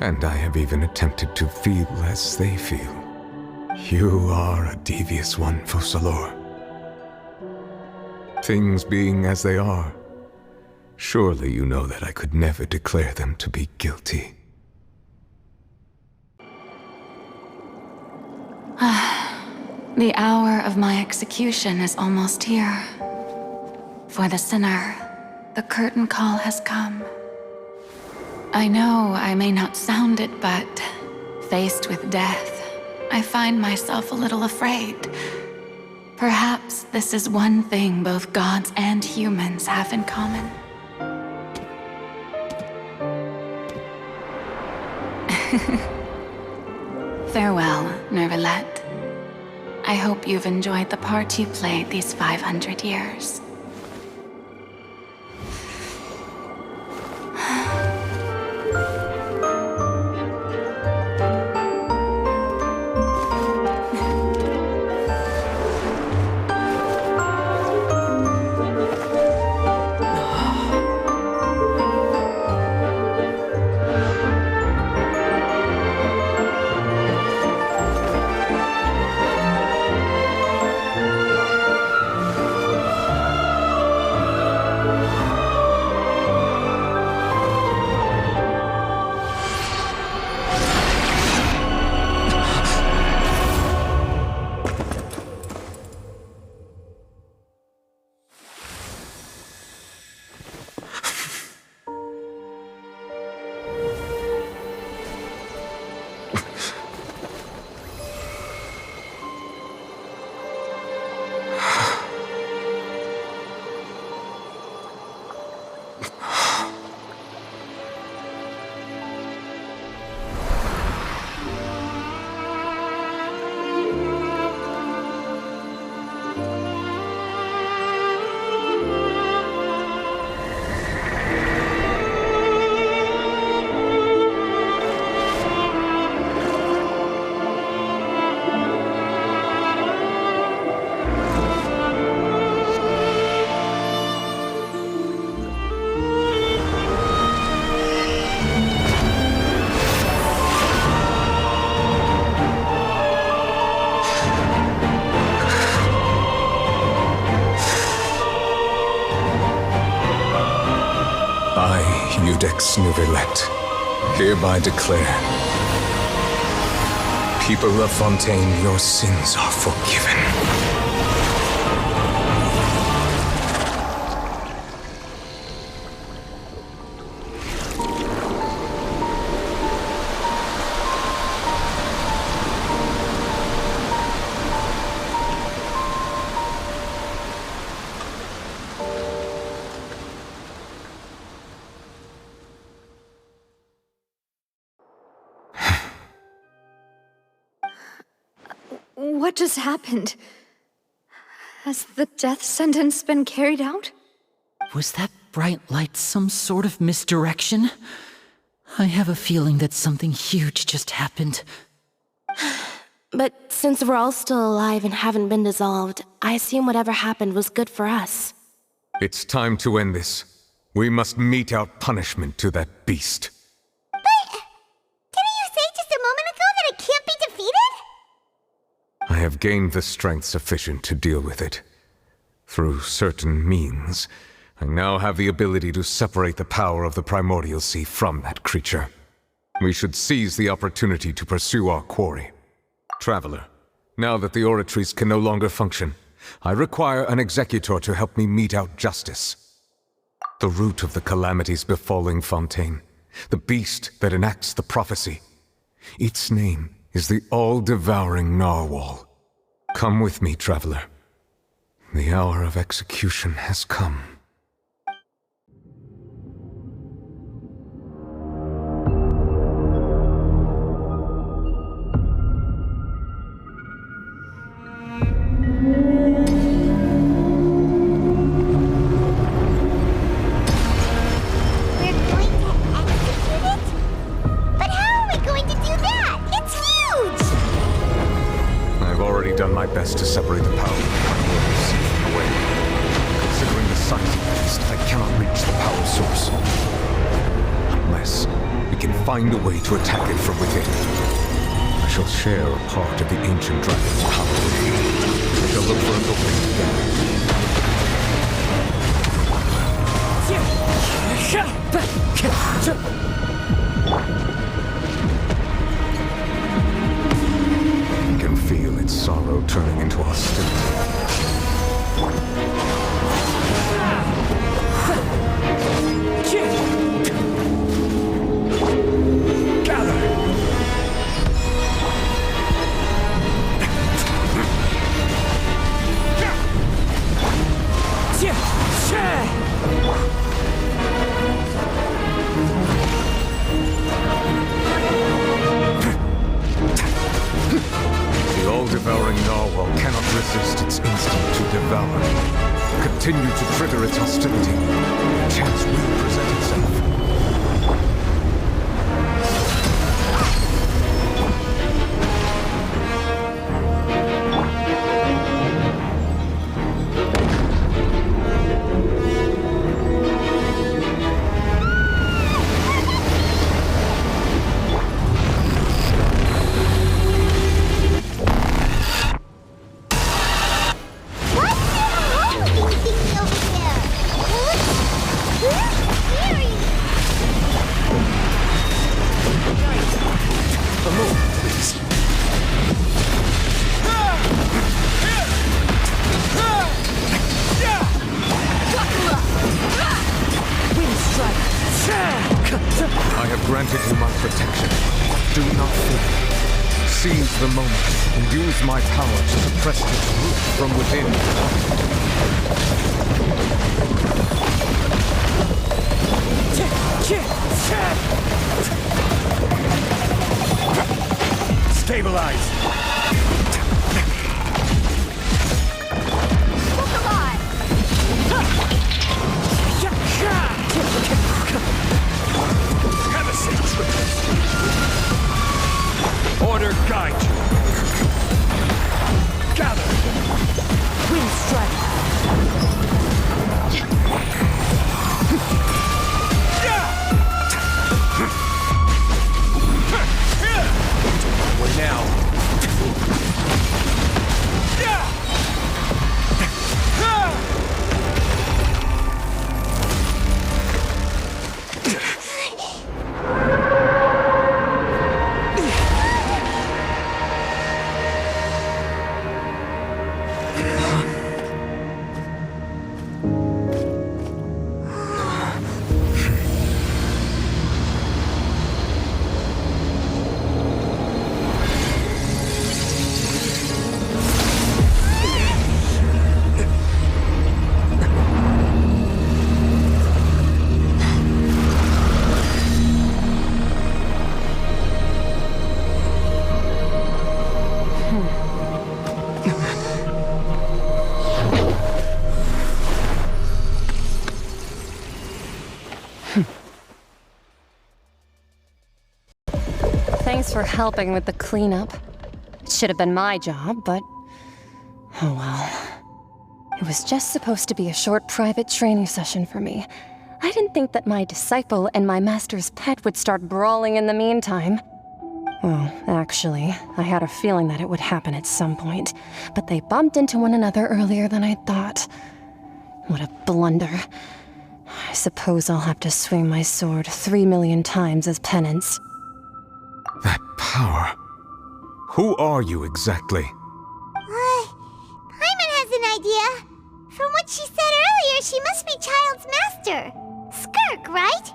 And I have even attempted to feel as they feel. You are a devious one, Focalor. Things being as they are, surely you know that I could never declare them to be guilty. The hour of my execution is almost here. For the sinner, the curtain call has come. I know I may not sound it, but faced with death, I find myself a little afraid. Perhaps this is one thing both gods and humans have in common. Farewell, Nervalette. I hope you've enjoyed the part you played these 500 years. Ex Nouvellette, hereby declare, people of Fontaine, your sins are forgiven. What just happened? Has the death sentence been carried out? Was that bright light some sort of misdirection? I have a feeling that something huge just happened. But since we're all still alive and haven't been dissolved, I assume whatever happened was good for us. It's time to end this. We must mete out punishment to that beast. Didn't you say just a moment ago that it can't be defeated? I have gained the strength sufficient to deal with it. Through certain means, I now have the ability to separate the power of the primordial sea from that creature. We should seize the opportunity to pursue our quarry. Traveler, now that the oratories can no longer function, I require an executor to help me mete out justice. The root of the calamities befalling Fontaine, the beast that enacts the prophecy. Its name is the all-devouring narwhal. Come with me, traveler. The hour of execution has come. Best to separate the power of the primordial sea from the wave. Considering the size of the beast, I cannot reach the power source. Unless we can find a way to attack it from within. I shall share a part of the ancient dragon's power with you. We shall look for an opening together. I can feel its sorrow turning into devour. Continue to trigger its hostility. Chance will present itself. I have granted you my protection. Do not fear. Seize the moment and use my power to suppress its root from within. Stabilize! Order guide you. Gather. Wind strike. Way now. Thanks for helping with the cleanup. It should have been my job, but oh well. It was just supposed to be a short private training session for me. I didn't think that my disciple and my master's pet would start brawling in the meantime. Well, actually, I had a feeling that it would happen at some point, but they bumped into one another earlier than I thought. What a blunder. I suppose I'll have to swing my sword 3 million times as penance. That power. Who are you exactly? Paimon has an idea. From what she said earlier, she must be Child's master. Skirk, right?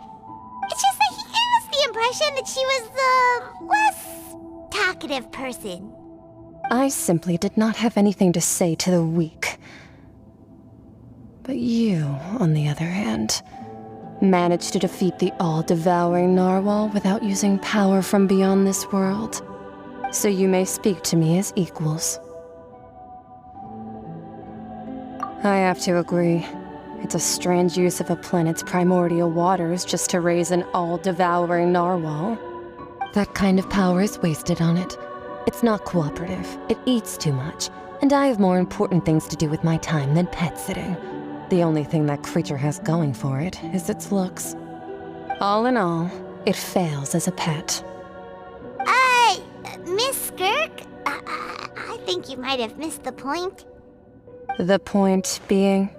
It's just that he gave us the impression that she was the less talkative person. I simply did not have anything to say to the weak. But you, on the other hand, managed to defeat the all-devouring narwhal without using power from beyond this world. So you may speak to me as equals. I have to agree. It's a strange use of a planet's primordial waters just to raise an all-devouring narwhal. That kind of power is wasted on it. It's not cooperative. It eats too much. And I have more important things to do with my time than pet sitting. The only thing that creature has going for it is its looks. All in all, it fails as a pet. Miss Skirk? I think you might have missed the point. The point being?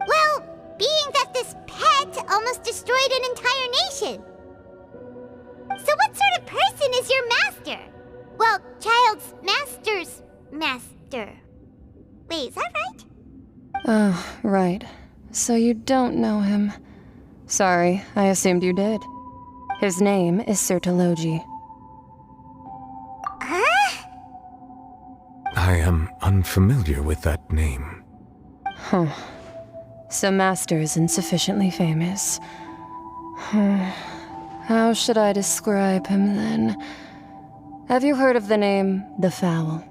Well, being that this pet almost destroyed an entire nation. So what sort of person is your master? Well, Child's master's master. Wait, is that right? Oh, right. So you don't know him. Sorry, I assumed you did. His name is Sertologi. Huh? I am unfamiliar with that name. Huh. So Master isn't sufficiently famous. How should I describe him then? Have you heard of the name The Fowl?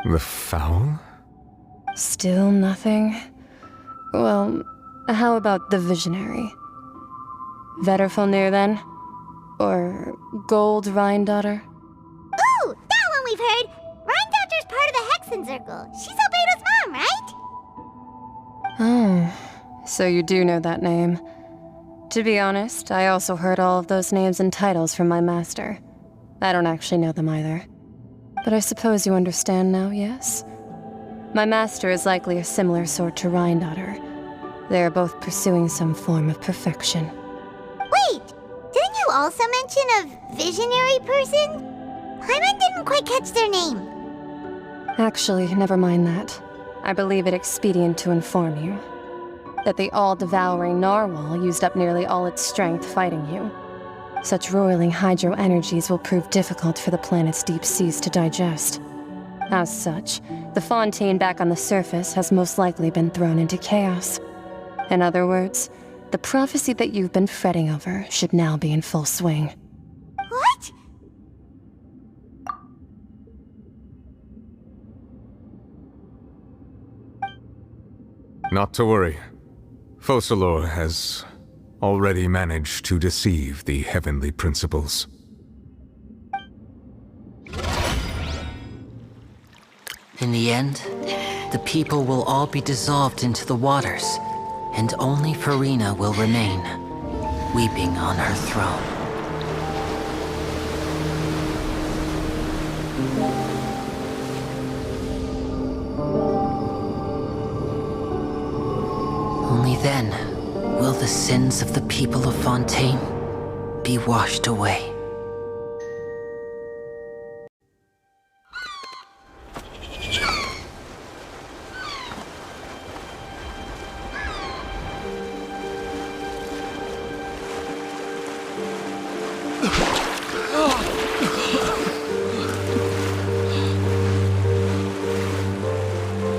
The Fowl? Still nothing? Well, how about the visionary? Vetterfulnir, then? Or Gold Rhine-daughter? Ooh, that one we've heard! Rhine-daughter's part of the Hexen Circle. She's Albedo's mom, right? Oh, so you do know that name. To be honest, I also heard all of those names and titles from my master. I don't actually know them either. But I suppose you understand now, yes? My master is likely a similar sort to Rhine-daughter. They are both pursuing some form of perfection. Wait! Didn't you also mention a visionary person? Paimon didn't quite catch their name. Actually, never mind that. I believe it expedient to inform you that the all-devouring narwhal used up nearly all its strength fighting you. Such roiling hydro energies will prove difficult for the planet's deep seas to digest. As such, the fontaine back on the surface has most likely been thrown into chaos. In other words, the prophecy that you've been fretting over should now be in full swing. What? Not to worry. Focalor has already managed to deceive the heavenly principles. In the end, the people will all be dissolved into the waters, and only Farina will remain, weeping on her throne. Only then will the sins of the people of Fontaine be washed away.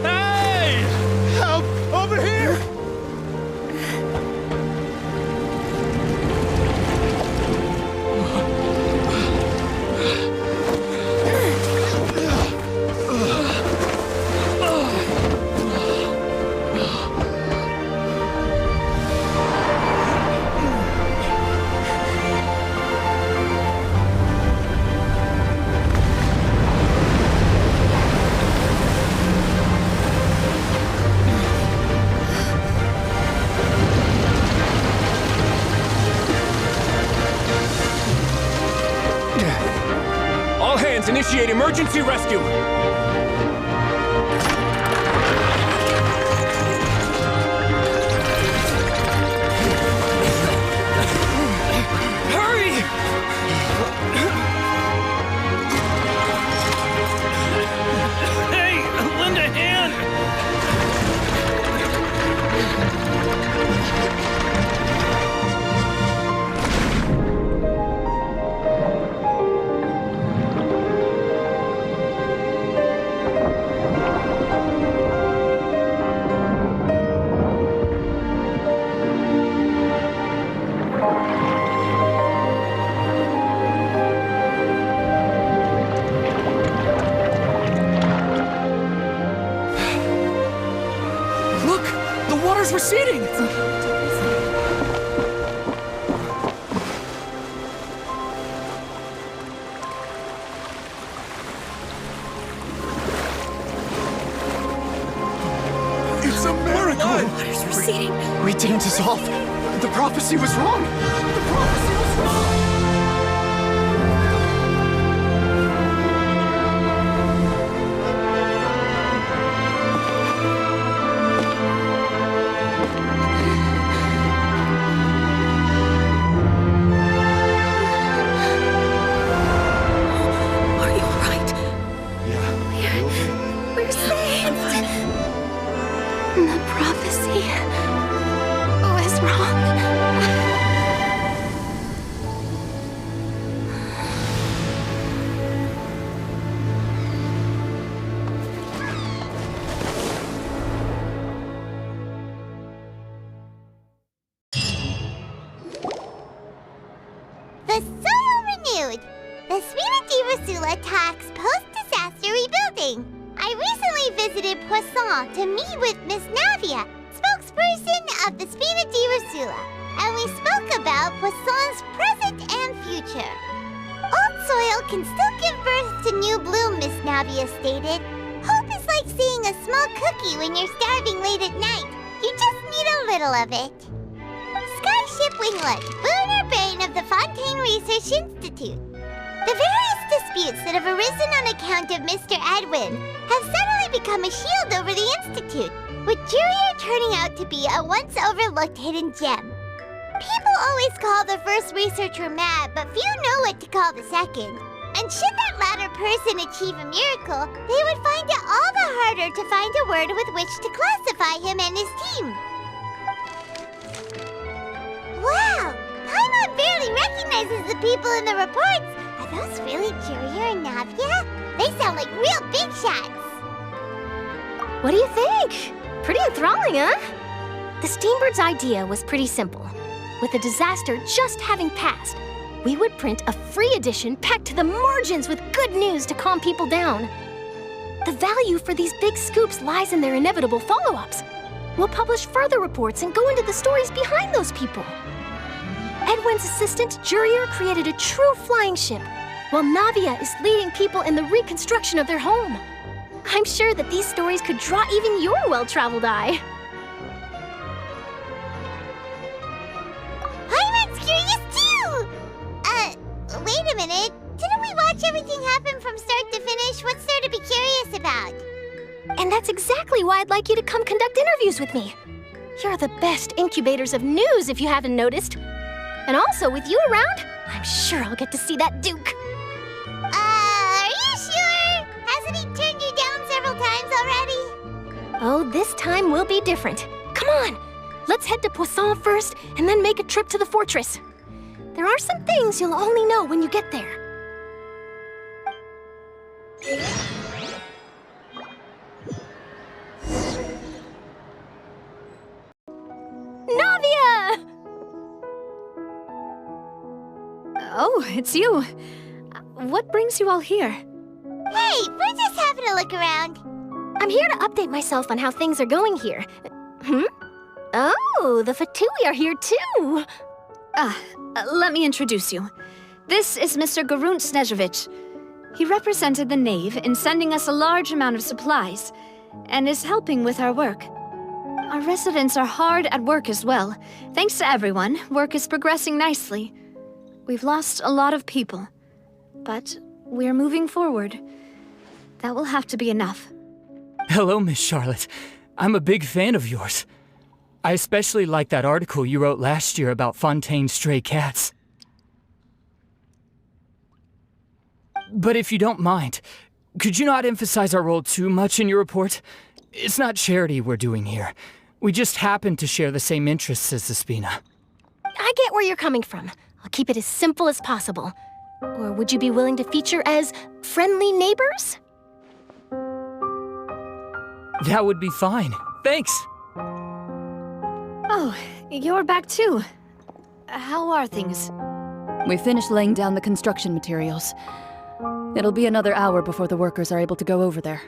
Hey! Help! Over here! All hands, initiate emergency rescue! Hurry! Hey, lend a hand! Look! The water's receding! It's a miracle! The water's receding. We didn't dissolve. The prophecy was wrong. The prophecy was wrong. Are you alright? Yeah. We're saved. The prophecy was wrong. The soul renewed! The Spirit di Rasula talks post-disaster rebuilding. I I recently visited Poisson to meet with Miss Navia, spokesperson of the Spina di Rosula, and we spoke about Poisson's present and future. Old soil can still give birth to new bloom, Miss Navia stated. Hope is like seeing a small cookie when you're starving late at night. You just need a little of it. Skyship Winglet, lunar brain of the Fontaine Research Institute. The various disputes that have arisen on account of Mr. Edwin have suddenly become a shield over the Institute, with Jurier turning out to be a once-overlooked hidden gem. People always call the first researcher mad, but few know what to call the second. And should that latter person achieve a miracle, they would find it all the harder to find a word with which to classify him and his team. Wow! Paimon barely recognizes the people in the reports. Are those really Jurier and Navia? They sound like real big shots. What do you think? Pretty enthralling, huh? The Steambird's idea was pretty simple. With the disaster just having passed, we would print a free edition packed to the margins with good news to calm people down. The value for these big scoops lies in their inevitable follow-ups. We'll publish further reports and go into the stories behind those people. Edwin's assistant, Jurier, created a true flying ship, while Navia is leading people in the reconstruction of their home. I'm sure that these stories could draw even your well-traveled eye. Paimon's curious too! Wait a minute. Didn't we watch everything happen from start to finish? What's there to be curious about? And that's exactly why I'd like you to come conduct interviews with me. You're the best incubators of news, if you haven't noticed. And also, with you around, I'm sure I'll get to see that Duke. Are you sure? Hasn't he turned you down several times already? Oh, this time will be different. Come on, let's head to Poisson first, and then make a trip to the fortress. There are some things you'll only know when you get there. Navia! Oh, it's you. What brings you all here? Hey, we're just having a look around. I'm here to update myself on how things are going here. Oh, the Fatui are here too. Let me introduce you. This is Mr. Garunt Snežević. He represented the Knave in sending us a large amount of supplies, and is helping with our work. Our residents are hard at work as well. Thanks to everyone, work is progressing nicely. We've lost a lot of people, but we're moving forward. That will have to be enough. Hello, Miss Charlotte. I'm a big fan of yours. I especially like that article you wrote last year about Fontaine's stray cats. But if you don't mind, could you not emphasize our role too much in your report? It's not charity we're doing here. We just happen to share the same interests as the Spina. I get where you're coming from. I'll keep it as simple as possible. Or would you be willing to feature as friendly neighbors? That would be fine. Thanks. Oh, you're back too. How are things? We finished laying down the construction materials. It'll be another hour before the workers are able to go over there.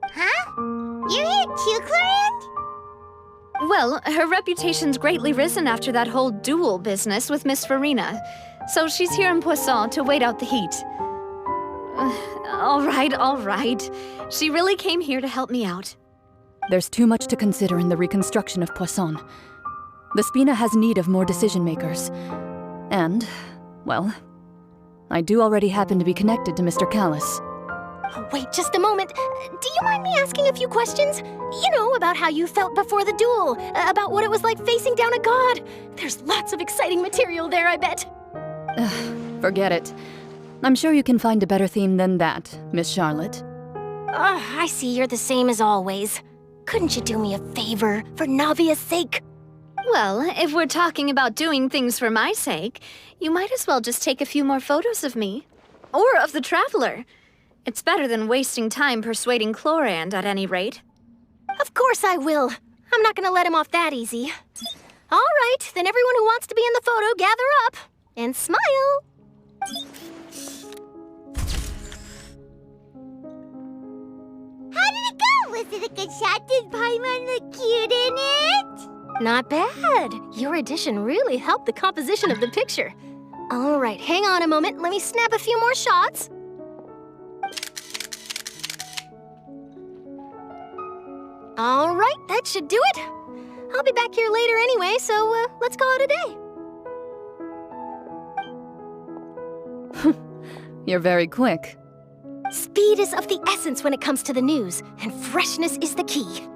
Huh? You're here too, Clorand? Well, her reputation's greatly risen after that whole duel business with Miss Farina, so she's here in Poisson to wait out the heat. All right. She really came here to help me out. There's too much to consider in the reconstruction of Poisson. The Spina has need of more decision-makers. And, well, I do already happen to be connected to Mr. Callis. Oh, wait just a moment. Do you mind me asking a few questions? You know, about how you felt before the duel, about what it was like facing down a god. There's lots of exciting material there, I bet. Forget it. I'm sure you can find a better theme than that, Miss Charlotte. I see you're the same as always. Couldn't you do me a favor, for Navia's sake? Well, if we're talking about doing things for my sake, you might as well just take a few more photos of me. Or of the Traveler. It's better than wasting time persuading Clorand, at any rate. Of course I will. I'm not gonna let him off that easy. All right, then everyone who wants to be in the photo, gather up. And smile. How Was it a good shot? Did Paimon look cute in it? Not bad. Your addition really helped the composition of the picture. All right, hang on a moment. Let me snap a few more shots. All right, that should do it. I'll be back here later anyway, so let's call it a day. You're very quick. Speed is of the essence when it comes to the news, and freshness is the key.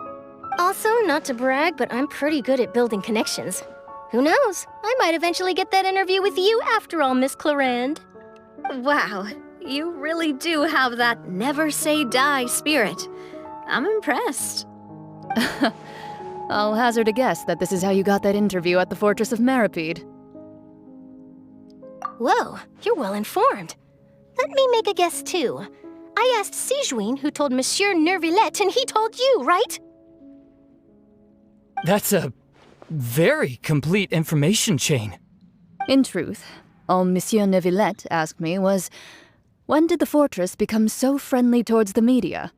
Also, not to brag, but I'm pretty good at building connections. Who knows? I might eventually get that interview with you after all, Miss Clarand. Wow, you really do have that never say die spirit. I'm impressed. I'll hazard a guess that this is how you got that interview at the Fortress of Meripede. Whoa, you're well informed. Let me make a guess too. I asked Sijuin who told Monsieur Nervillet, and he told you, right? That's a very complete information chain. In truth, all Monsieur Neuvillette asked me was, when did the fortress become so friendly towards the media?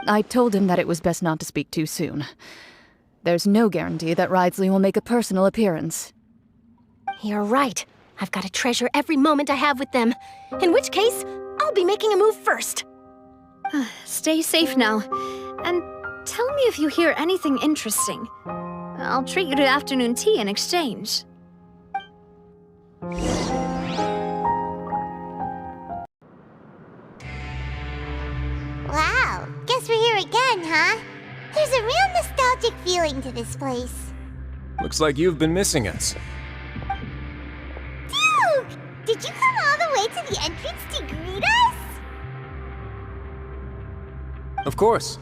I told him that it was best not to speak too soon. There's no guarantee that Ridsley will make a personal appearance. You're right. I've got to treasure every moment I have with them. In which case, I'll be making a move first. Stay safe now. And tell me if you hear anything interesting. I'll treat you to afternoon tea in exchange. Wow, guess we're here again, huh? There's a real nostalgic feeling to this place. Looks like you've been missing us. Dude! Did you come all the way to the entrance to greet us? Of course.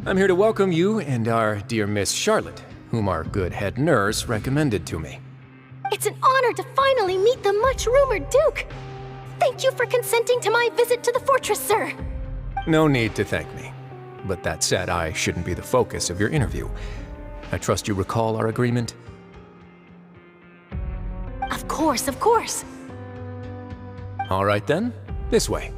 I'm here to welcome you and our dear Miss Charlotte, whom our good head nurse recommended to me. It's an honor to finally meet the much-rumored Duke. Thank you for consenting to my visit to the fortress, sir. No need to thank me. But that said, I shouldn't be the focus of your interview. I trust you recall our agreement? Of course, of course. All right then, this way.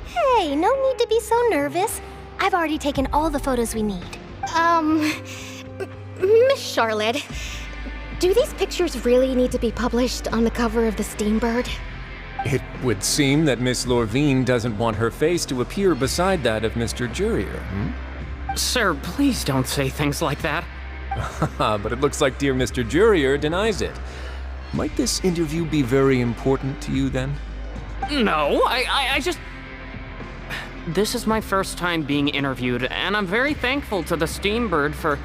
Hey, no need to be so nervous. I've already taken all the photos we need. Miss Charlotte, do these pictures really need to be published on the cover of the Steambird? It would seem that Miss Lorvine doesn't want her face to appear beside that of Mr. Jurier, Sir, please don't say things like that. But it looks like dear Mr. Jurier denies it. Might this interview be very important to you then? No, I just... This is my first time being interviewed, and I'm very thankful to the Steambird for...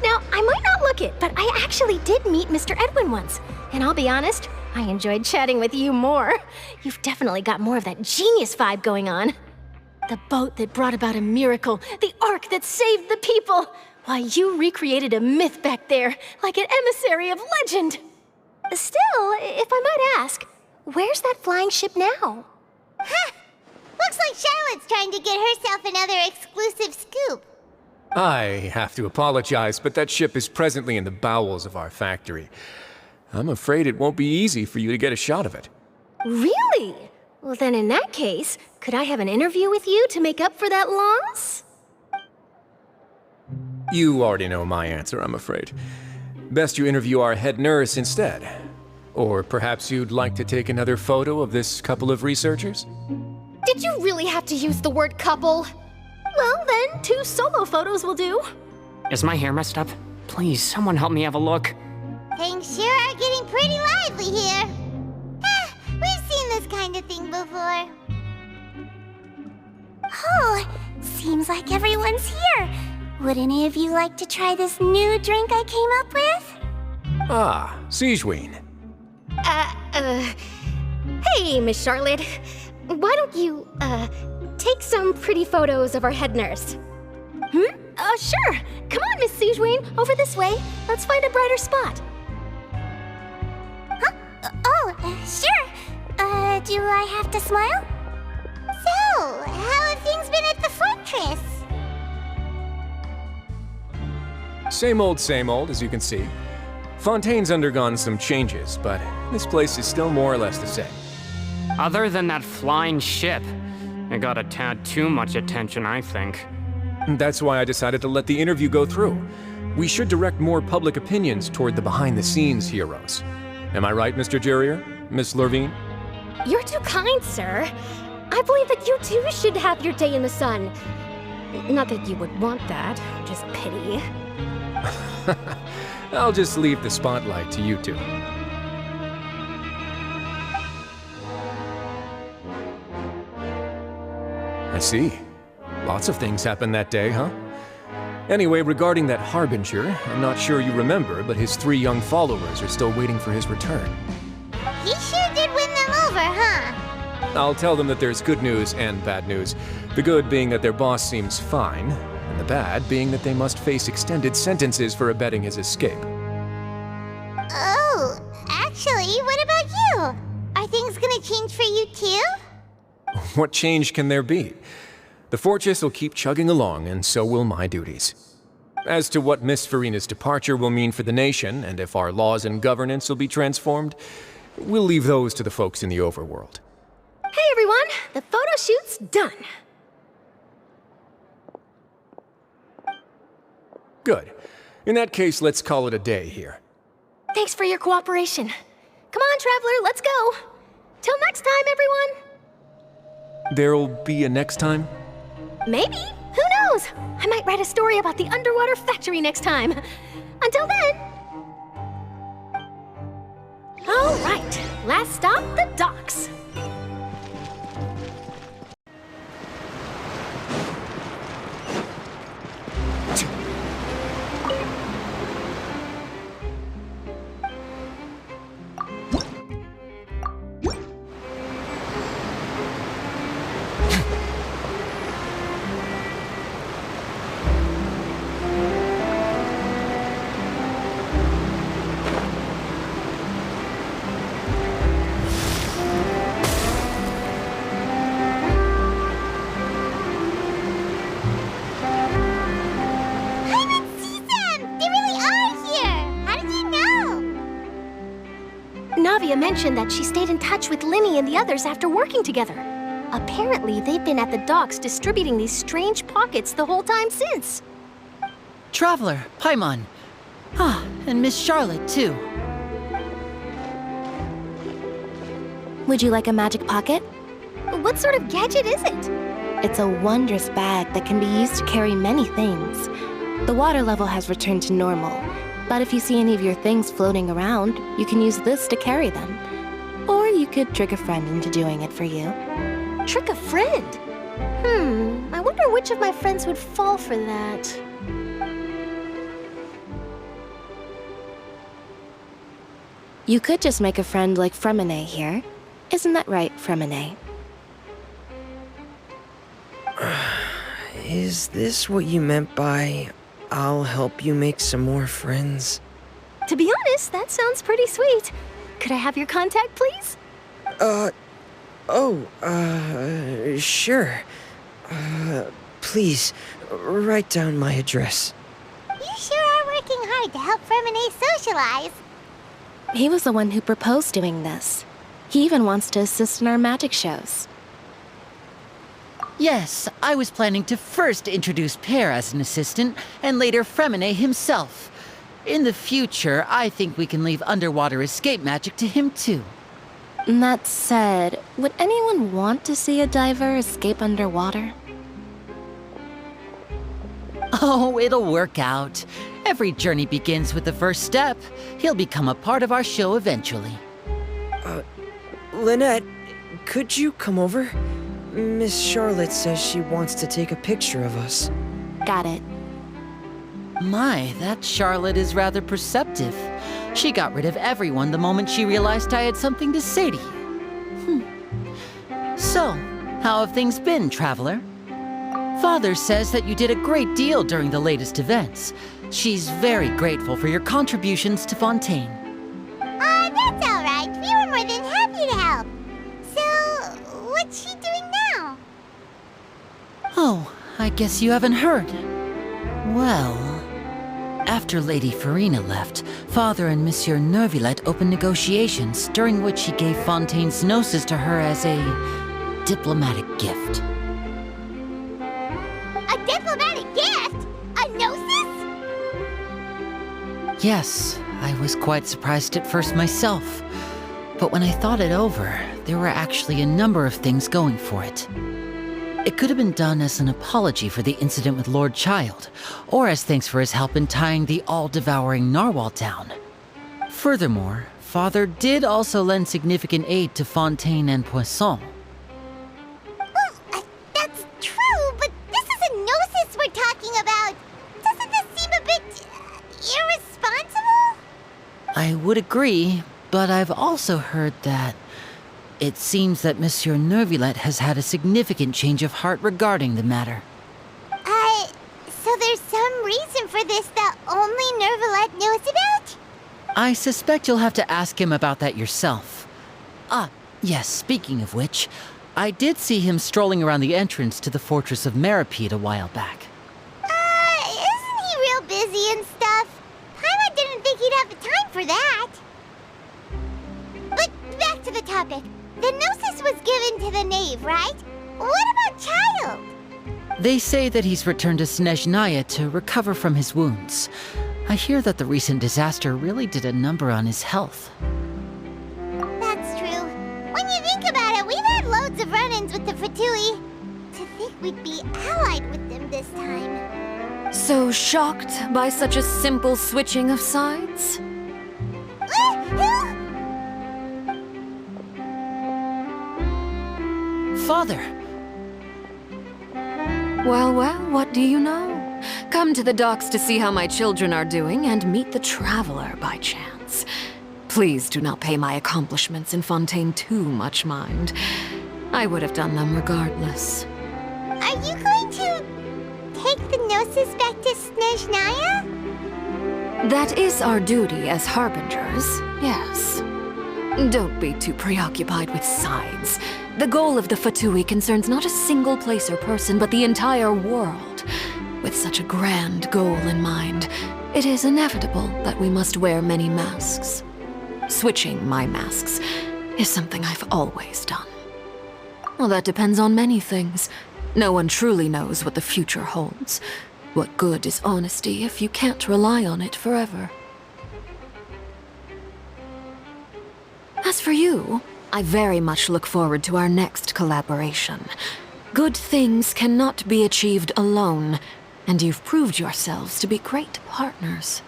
Now, I might not look it, but I actually did meet Mr. Edwin once. And I'll be honest, I enjoyed chatting with you more. You've definitely got more of that genius vibe going on. The boat that brought about a miracle, the ark that saved the people. Why, you recreated a myth back there, like an emissary of legend. Still, if I might ask, where's that flying ship now? Huh! Looks like Charlotte's trying to get herself another exclusive scoop. I have to apologize, but that ship is presently in the bowels of our factory. I'm afraid it won't be easy for you to get a shot of it. Really? Well, then in that case, could I have an interview with you to make up for that loss? You already know my answer, I'm afraid. Best you interview our head nurse instead. Or perhaps you'd like to take another photo of this couple of researchers? Did you really have to use the word couple? Well, then, 2 solo photos will do. Is my hair messed up? Please, someone help me have a look. Things sure are getting pretty lively here. We've seen this kind of thing before. Oh, seems like everyone's here. Would any of you like to try this new drink I came up with? Ah, Sijuin. Hey, Miss Charlotte. Why don't you, take some pretty photos of our head nurse? Sure. Come on, Miss Sijuin, over this way. Let's find a brighter spot. Huh? Sure. Do I have to smile? So, how have things been at the fortress? Same old, as you can see. Fontaine's undergone some changes, but this place is still more or less the same. Other than that flying ship, it got a tad too much attention, I think. That's why I decided to let the interview go through. We should direct more public opinions toward the behind-the-scenes heroes. Am I right, Mr. Jerrier? Miss Lurvine? You're too kind, sir. I believe that you too should have your day in the sun. Not that you would want that, just pity. I'll just leave the spotlight to you two. I see. Lots of things happened that day, huh? Anyway, regarding that Harbinger, I'm not sure you remember, but his 3 young followers are still waiting for his return. He sure did win them over, huh? I'll tell them that there's good news and bad news. The good being that their boss seems fine, and the bad being that they must face extended sentences for abetting his escape. Oh, actually, what about you? Are things gonna change for you too? What change can there be? The fortress will keep chugging along, and so will my duties. As to what Miss Farina's departure will mean for the nation, and if our laws and governance will be transformed, we'll leave those to the folks in the overworld. Hey everyone, the photo shoot's done. Good. In that case, let's call it a day here. Thanks for your cooperation. Come on, Traveler, let's go. Till next time, everyone. There'll be a next time? Maybe. Who knows? I might write a story about the underwater factory next time. Until then. All right, last stop, the docks. Navia mentioned that she stayed in touch with Linny and the others after working together. Apparently, they've been at the docks distributing these strange pockets the whole time since. Traveler, Paimon. Ah, and Miss Charlotte, too. Would you like a magic pocket? What sort of gadget is it? It's a wondrous bag that can be used to carry many things. The water level has returned to normal, but if you see any of your things floating around, you can use this to carry them. Or you could trick a friend into doing it for you. Trick a friend? I wonder which of my friends would fall for that. You could just make a friend like Fremine here. Isn't that right, Fremine? Is this what you meant by, I'll help you make some more friends? To be honest, that sounds pretty sweet. Could I have your contact, please? Sure. Please, write down my address. You sure are working hard to help Fremine socialize. He was the one who proposed doing this. He even wants to assist in our magic shows. Yes, I was planning to first introduce Pear as an assistant, and later Fremine himself. In the future, I think we can leave underwater escape magic to him too. That said, would anyone want to see a diver escape underwater? Oh, it'll work out. Every journey begins with the first step. He'll become a part of our show eventually. Lynette, could you come over? Miss Charlotte says she wants to take a picture of us. Got it. My, that Charlotte is rather perceptive. She got rid of everyone the moment she realized I had something to say to you. So, how have things been, Traveler? Father says that you did a great deal during the latest events. She's very grateful for your contributions to Fontaine. That's all right. We were more than happy to help. So, what's she doing now? Oh, I guess you haven't heard. Well... After Lady Farina left, Father and Monsieur Nervillet opened negotiations, during which he gave Fontaine's gnosis to her as a diplomatic gift. A diplomatic gift? A gnosis? Yes, I was quite surprised at first myself. But when I thought it over, there were actually a number of things going for it. It could have been done as an apology for the incident with Lord Child, or as thanks for his help in tying the all-devouring narwhal down. Furthermore, Father did also lend significant aid to Fontaine and Poisson. Well, that's true, but this is a gnosis we're talking about. Doesn't this seem a bit irresponsible? I would agree, but I've also heard that it seems that Monsieur Nervillet has had a significant change of heart regarding the matter. So there's some reason for this that only Nervillet knows about? I suspect you'll have to ask him about that yourself. Yes, speaking of which, I did see him strolling around the entrance to the fortress of Meripede a while back. Isn't he real busy and stuff? Paimon didn't think he'd have the time for that. But back to the topic. The gnosis was given to the knave, right? What about Child? They say that he's returned to Snezhnaya to recover from his wounds. I hear that the recent disaster really did a number on his health. That's true. When you think about it, we've had loads of run-ins with the Fatui. To think we'd be allied with them this time. So shocked by such a simple switching of sides? Father! Well, what do you know? Come to the docks to see how my children are doing and meet the traveler by chance. Please do not pay my accomplishments in Fontaine too much mind. I would have done them regardless. Are you going to take the gnosis back to Snezhnaya? That is our duty as harbingers, yes. Don't be too preoccupied with sides. The goal of the Fatui concerns not a single place or person, but the entire world. With such a grand goal in mind, it is inevitable that we must wear many masks. Switching my masks is something I've always done. Well, that depends on many things. No one truly knows what the future holds. What good is honesty if you can't rely on it forever? As for you, I very much look forward to our next collaboration. Good things cannot be achieved alone, and you've proved yourselves to be great partners.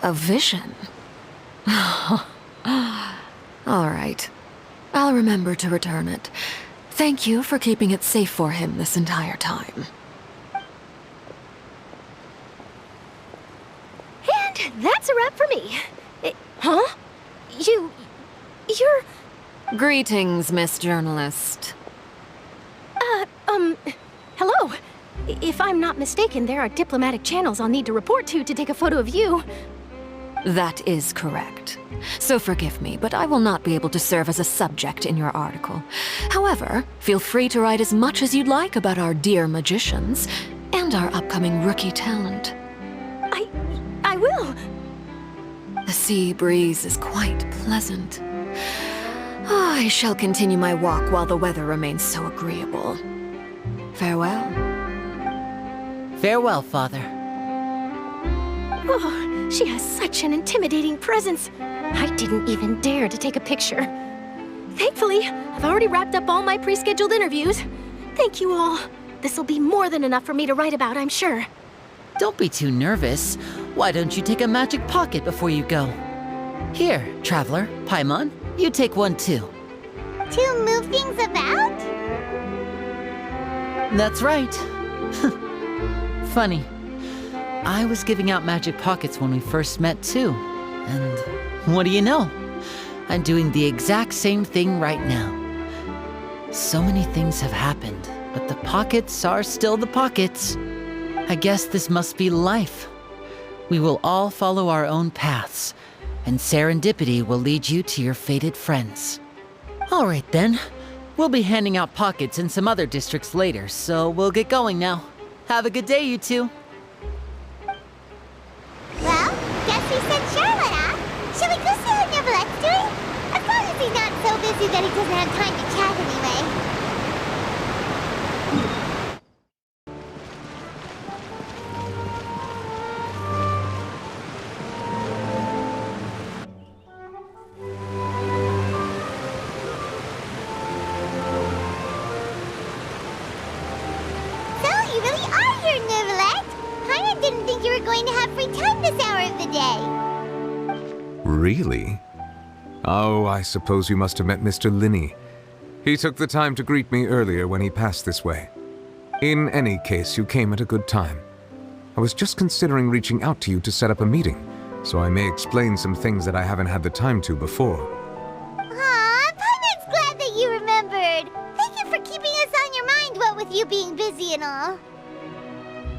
A vision? All right. I'll remember to return it. Thank you for keeping it safe for him this entire time. And that's a wrap for me. Huh? You're... Greetings, Miss Journalist. Hello. If I'm not mistaken, there are diplomatic channels I'll need to report to take a photo of you. That is correct. So forgive me, but I will not be able to serve as a subject in your article. However, feel free to write as much as you'd like about our dear magicians and our upcoming rookie talent. I will. The sea breeze is quite pleasant. I shall continue my walk while the weather remains so agreeable. Farewell. Farewell, Father. Oh, she has such an intimidating presence. I didn't even dare to take a picture. Thankfully, I've already wrapped up all my pre-scheduled interviews. Thank you all. This'll be more than enough for me to write about, I'm sure. Don't be too nervous. Why don't you take a magic pocket before you go? Here, Traveler, Paimon, you take one too. To move things about? That's right. Funny. I was giving out magic pockets when we first met too. And what do you know? I'm doing the exact same thing right now. So many things have happened, but the pockets are still the pockets. I guess this must be life. We will all follow our own paths, and serendipity will lead you to your fated friends. All right then. We'll be handing out pockets in some other districts later, so we'll get going now. Have a good day, you two. Well, guess we sent Charlotte, huh? Shall we go see how Neverlette's doing? As long as he's not so busy that he doesn't have time to chat anyway. So, you really are here, Neverlette. Paimon didn't think you were going to have free time this hour of the day. Really? Oh, I suppose you must have met Mr. Linney. He took the time to greet me earlier when he passed this way. In any case, you came at a good time. I was just considering reaching out to you to set up a meeting, so I may explain some things that I haven't had the time to before. Aw, Paimon's glad that you remembered. Thank you for keeping us on your mind, what with you being busy and all.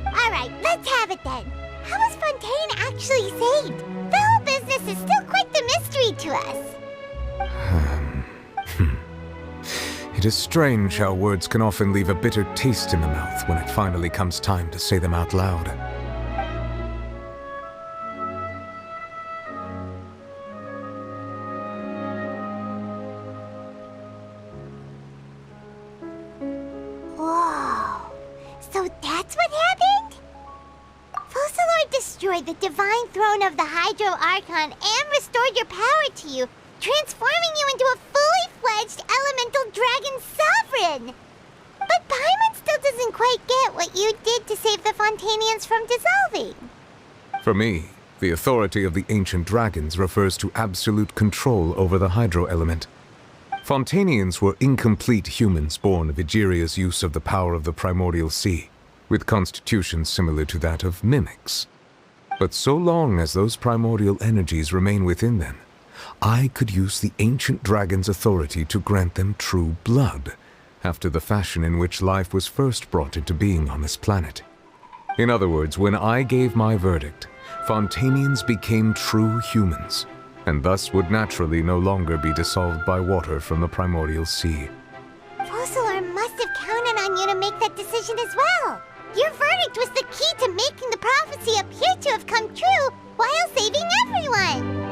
Alright, let's have it then. How was Fontaine actually saved? The whole business is still quite the mystery to us. It is strange how words can often leave a bitter taste in the mouth when it finally comes time to say them out loud. Whoa. So that's what happened? Focalor destroyed the divine throne of the Hydro Archon and restored your power to you, transforming you into a fully fledged elemental dragon sovereign. But Paimon still doesn't quite get what you did to save the Fontainians from dissolving. For me, the authority of the ancient dragons refers to absolute control over the hydro element. Fontainians were incomplete humans born of Egeria's use of the power of the primordial sea, with constitutions similar to that of mimics. But so long as those primordial energies remain within them, I could use the ancient dragon's authority to grant them true blood, after the fashion in which life was first brought into being on this planet. In other words, when I gave my verdict, Fontainians became true humans, and thus would naturally no longer be dissolved by water from the primordial sea. Focalor must have counted on you to make that decision as well. Your verdict was the key to making the prophecy appear to have come true while saving everyone.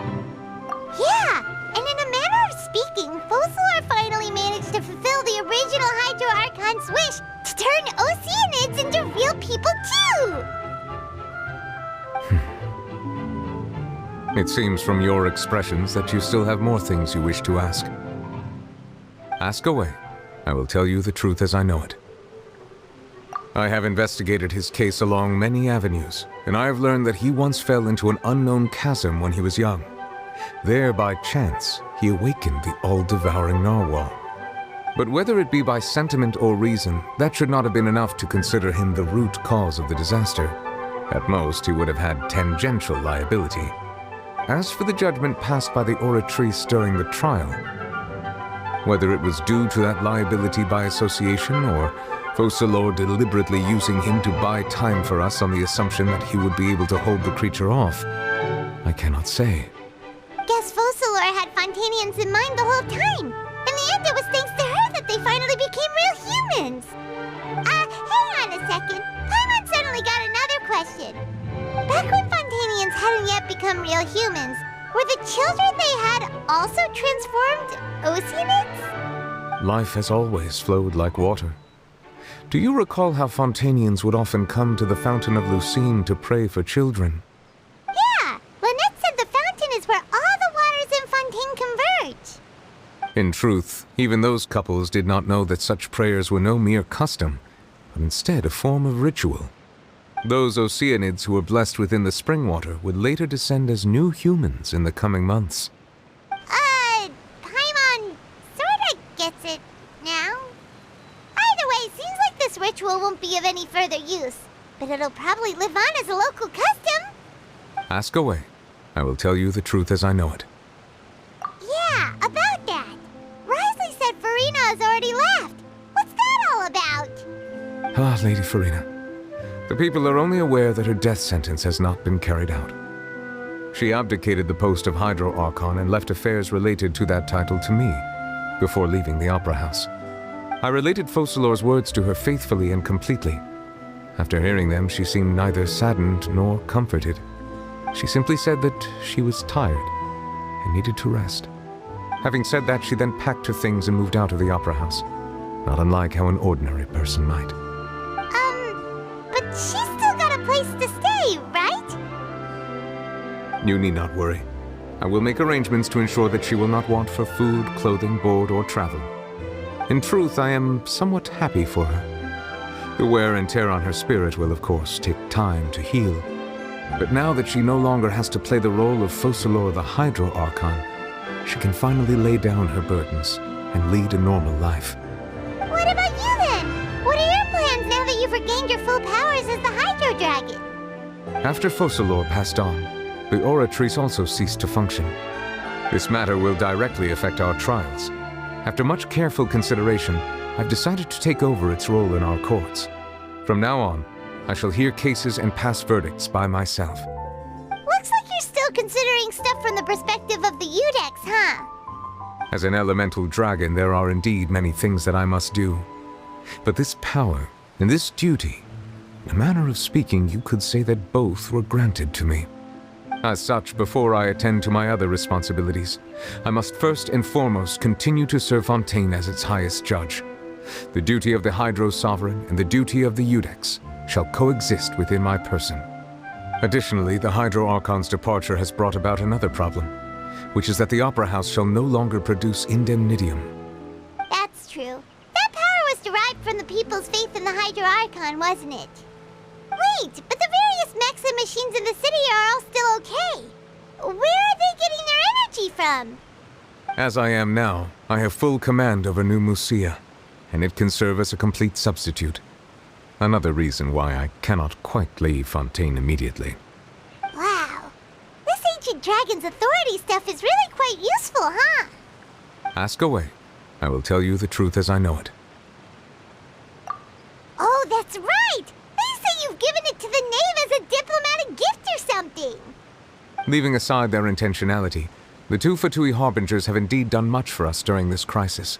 Yeah, and in a manner of speaking, Focalor finally managed to fulfill the original Hydro Archon's wish to turn Oceanids into real people too! It seems from your expressions that you still have more things you wish to ask. Ask away. I will tell you the truth as I know it. I have investigated his case along many avenues, and I have learned that he once fell into an unknown chasm when he was young. There, by chance, he awakened the all-devouring narwhal. But whether it be by sentiment or reason, that should not have been enough to consider him the root cause of the disaster. At most, he would have had tangential liability. As for the judgment passed by the oratrice during the trial, whether it was due to that liability by association or Focalor deliberately using him to buy time for us on the assumption that he would be able to hold the creature off, I cannot say. Guess Focalor had Fontainians in mind the whole time. In the end, it was thanks to her that they finally became real humans. Hang on a second. Paimon suddenly got another question. Back when Fontainians hadn't yet become real humans, were the children they had also transformed Oceanids? Life has always flowed like water. Do you recall how Fontainians would often come to the Fountain of Lucine to pray for children? Yeah, Lynette said the fountain is where all the waters in Fontaine converge. In truth, even those couples did not know that such prayers were no mere custom, but instead a form of ritual. Those Oceanids who were blessed within the spring water would later descend as new humans in the coming months. Paimon sorta gets it now. Either way, seems like this ritual won't be of any further use, but it'll probably live on as a local custom. Ask away. I will tell you the truth as I know it. Yeah, about that. Risley said Farina has already left. What's that all about? Ah, Lady Farina. The people are only aware that her death sentence has not been carried out. She abdicated the post of Hydro Archon and left affairs related to that title to me, before leaving the Opera House. I related Focalor's words to her faithfully and completely, After hearing them, she seemed neither saddened nor comforted. She simply said that she was tired and needed to rest. Having said that, she then packed her things and moved out of the opera house, not unlike how an ordinary person might. But she's still got a place to stay, right? You need not worry. I will make arrangements to ensure that she will not want for food, clothing, board, or travel. In truth, I am somewhat happy for her. The wear and tear on her spirit will, of course, take time to heal. But now that she no longer has to play the role of Focalor the Hydro Archon, she can finally lay down her burdens and lead a normal life. What about you then? What are your plans now that you've regained your full powers as the Hydro Dragon? After Focalor passed on, the Oratrice also ceased to function. This matter will directly affect our trials. After much careful consideration, I've decided to take over its role in our courts. From now on, I shall hear cases and pass verdicts by myself. Looks like you're still considering stuff from the perspective of the Udex, huh? As an elemental dragon, there are indeed many things that I must do. But this power and this duty, in a manner of speaking, you could say that both were granted to me. As such, before I attend to my other responsibilities, I must first and foremost continue to serve Fontaine as its highest judge. The duty of the Hydro Sovereign and the duty of the Udex shall coexist within my person. Additionally, the Hydro Archon's departure has brought about another problem, which is that the Opera House shall no longer produce indemnitium. That's true. That power was derived from the people's faith in the Hydro Archon, wasn't it? Wait, but the various mechs and machines in the city are all still okay. Where are they getting their energy from? As I am now, I have full command over New Musia, and it can serve as a complete substitute. Another reason why I cannot quite leave Fontaine immediately. Wow. This ancient dragon's authority stuff is really quite useful, huh? Ask away. I will tell you the truth as I know it. Oh, that's right! They say you've given it to the knave as a diplomatic gift or something! Leaving aside their intentionality, the two Fatui Harbingers have indeed done much for us during this crisis.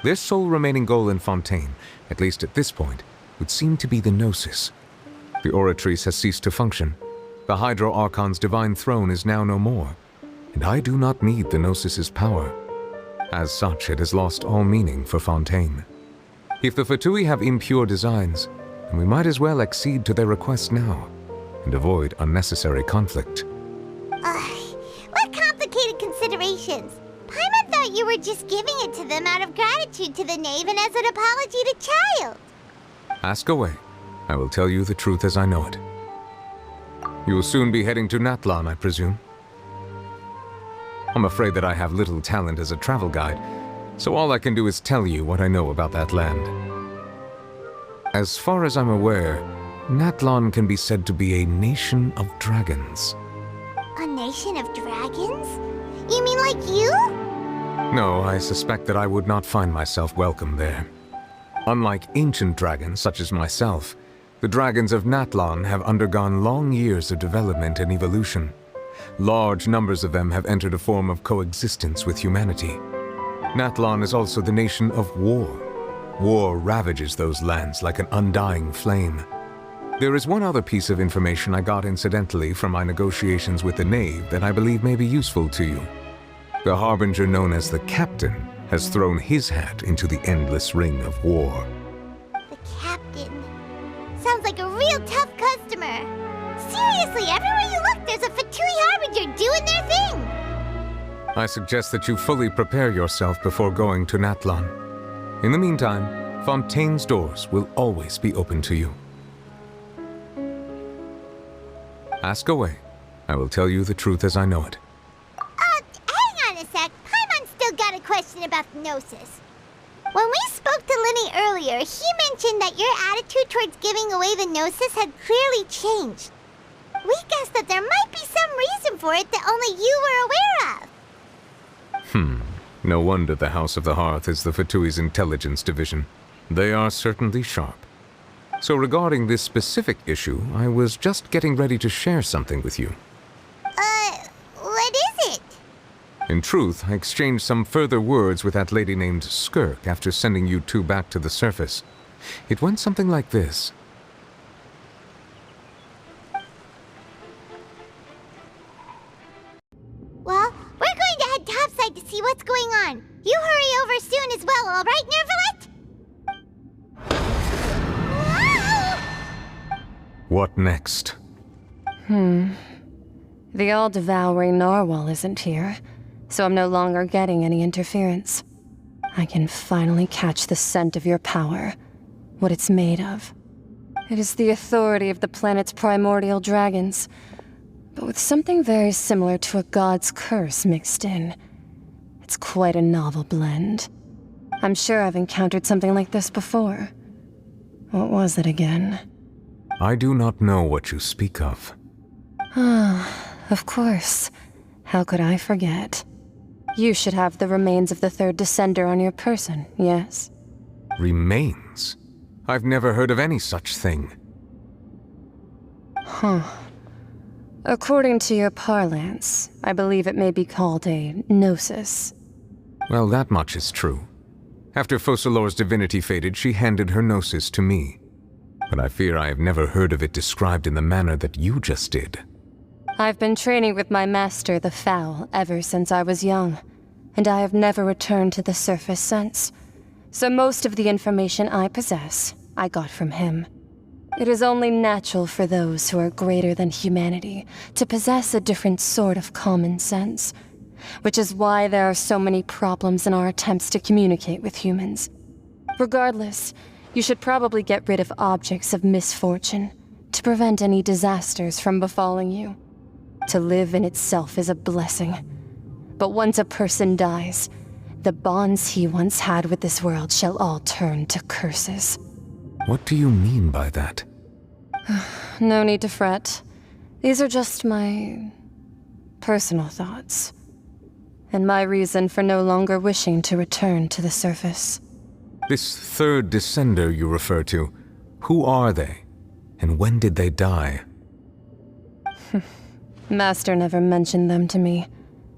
Their sole remaining goal in Fontaine, at least at this point, would seem to be the Gnosis. The Oratrice has ceased to function. The Hydro Archon's divine throne is now no more, and I do not need the Gnosis's power. As such, it has lost all meaning for Fontaine. If the Fatui have impure designs, then we might as well accede to their request now, and avoid unnecessary conflict. What complicated considerations! Paimon thought you were just giving it to them out of gratitude to the knave and as an apology to Child. Ask away. I will tell you the truth as I know it. You will soon be heading to Natlan, I presume? I'm afraid that I have little talent as a travel guide, so all I can do is tell you what I know about that land. As far as I'm aware, Natlan can be said to be a nation of dragons. A nation of dragons? You mean like you? No, I suspect that I would not find myself welcome there. Unlike ancient dragons such as myself, the dragons of Natlan have undergone long years of development and evolution. Large numbers of them have entered a form of coexistence with humanity. Natlan is also the nation of war. War ravages those lands like an undying flame. There is one other piece of information I got incidentally from my negotiations with the knave that I believe may be useful to you. The harbinger known as the Captain has thrown his hat into the endless ring of war. The Captain. Sounds like a real tough customer. Seriously, everywhere you look, there's a Fatui Harbinger doing their thing. I suggest that you fully prepare yourself before going to Natlan. In the meantime, Fontaine's doors will always be open to you. Ask away. I will tell you the truth as I know it. Hang on a sec. Paimon's still got a question about the Gnosis. When we spoke to Linny earlier, he mentioned that your attitude towards giving away the Gnosis had clearly changed. We guessed that there might be some reason for it that only you were aware of. No wonder the House of the Hearth is the Fatui's intelligence division. They are certainly sharp. So regarding this specific issue, I was just getting ready to share something with you. What is it? In truth, I exchanged some further words with that lady named Skirk after sending you two back to the surface. It went something like this. You hurry over soon as well, all right, Nervalet? What next? The all-devouring narwhal isn't here, so I'm no longer getting any interference. I can finally catch the scent of your power, what it's made of. It is the authority of the planet's primordial dragons, but with something very similar to a god's curse mixed in. It's quite a novel blend. I'm sure I've encountered something like this before. What was it again? I do not know what you speak of. Of course. How could I forget? You should have the remains of the third descender on your person, yes? Remains? I've never heard of any such thing. According to your parlance, I believe it may be called a gnosis. Well, that much is true. After Focalor's divinity faded, she handed her gnosis to me. But I fear I have never heard of it described in the manner that you just did. I've been training with my master, the Fowl, ever since I was young, and I have never returned to the surface since. So most of the information I possess, I got from him. It is only natural for those who are greater than humanity to possess a different sort of common sense, which is why there are so many problems in our attempts to communicate with humans. Regardless, you should probably get rid of objects of misfortune to prevent any disasters from befalling you. To live in itself is a blessing. But once a person dies, the bonds he once had with this world shall all turn to curses. What do you mean by that? No need to fret. These are just my personal thoughts, and my reason for no longer wishing to return to the surface. This third descender you refer to, who are they? And when did they die? Master never mentioned them to me.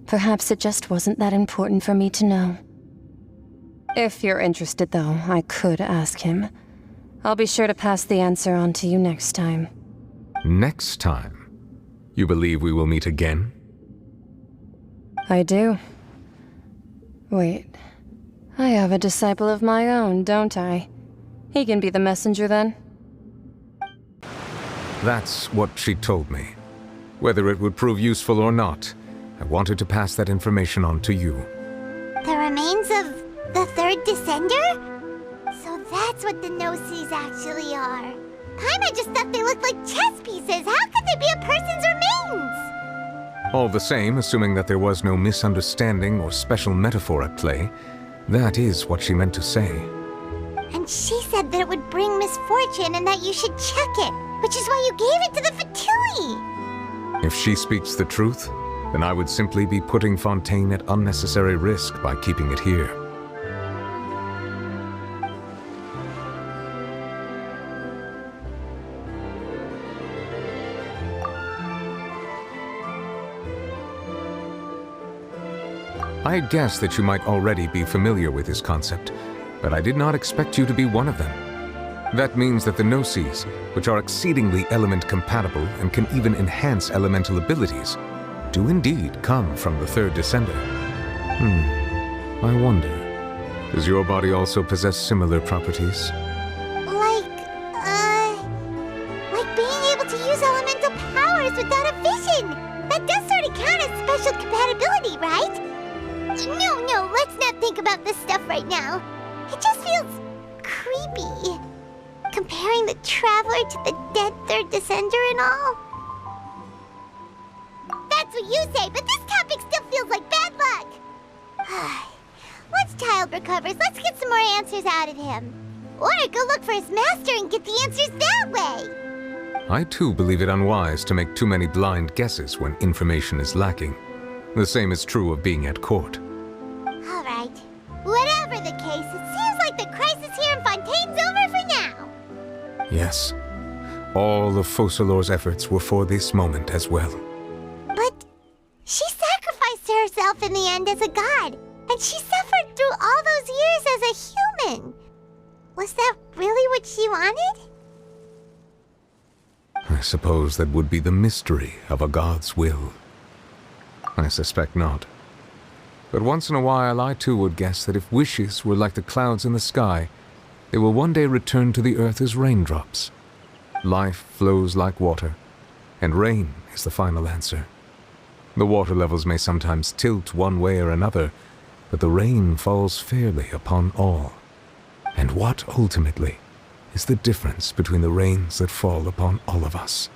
Perhaps it just wasn't that important for me to know. If you're interested, though, I could ask him. I'll be sure to pass the answer on to you next time. Next time? You believe we will meet again? I do. Wait. I have a disciple of my own, don't I? He can be the messenger then? That's what she told me. Whether it would prove useful or not, I wanted to pass that information on to you. The remains of the third descender? So that's what the Gnosis actually are. Paimon just thought they looked like chess pieces. How could they be a person's remains? All the same, assuming that there was no misunderstanding or special metaphor at play, that is what she meant to say. And she said that it would bring misfortune and that you should check it, which is why you gave it to the Fatui. If she speaks the truth, then I would simply be putting Fontaine at unnecessary risk by keeping it here. I guessed that you might already be familiar with this concept, but I did not expect you to be one of them. That means that the Gnosis, which are exceedingly element-compatible and can even enhance elemental abilities, do indeed come from the third descender. I wonder, does your body also possess similar properties? Like being able to use elemental powers without a vision! That does sort of count as special compatibility, right? No, let's not think about this stuff right now. It just feels creepy. Comparing the Traveler to the dead third descender and all. That's what you say, but this topic still feels like bad luck. Once Child recovers, let's get some more answers out of him. Or go look for his master and get the answers that way. I too believe it unwise to make too many blind guesses when information is lacking. The same is true of being at court. All right. Whatever the case, it seems like the crisis here in Fontaine's over for now. Yes. All of Focalor's efforts were for this moment as well. But she sacrificed herself in the end as a god, and she suffered through all those years as a human. Was that really what she wanted? I suppose that would be the mystery of a god's will. I suspect not. But once in a while, I too would guess that if wishes were like the clouds in the sky, they will one day return to the earth as raindrops. Life flows like water, and rain is the final answer. The water levels may sometimes tilt one way or another, but the rain falls fairly upon all. And what, ultimately, is the difference between the rains that fall upon all of us?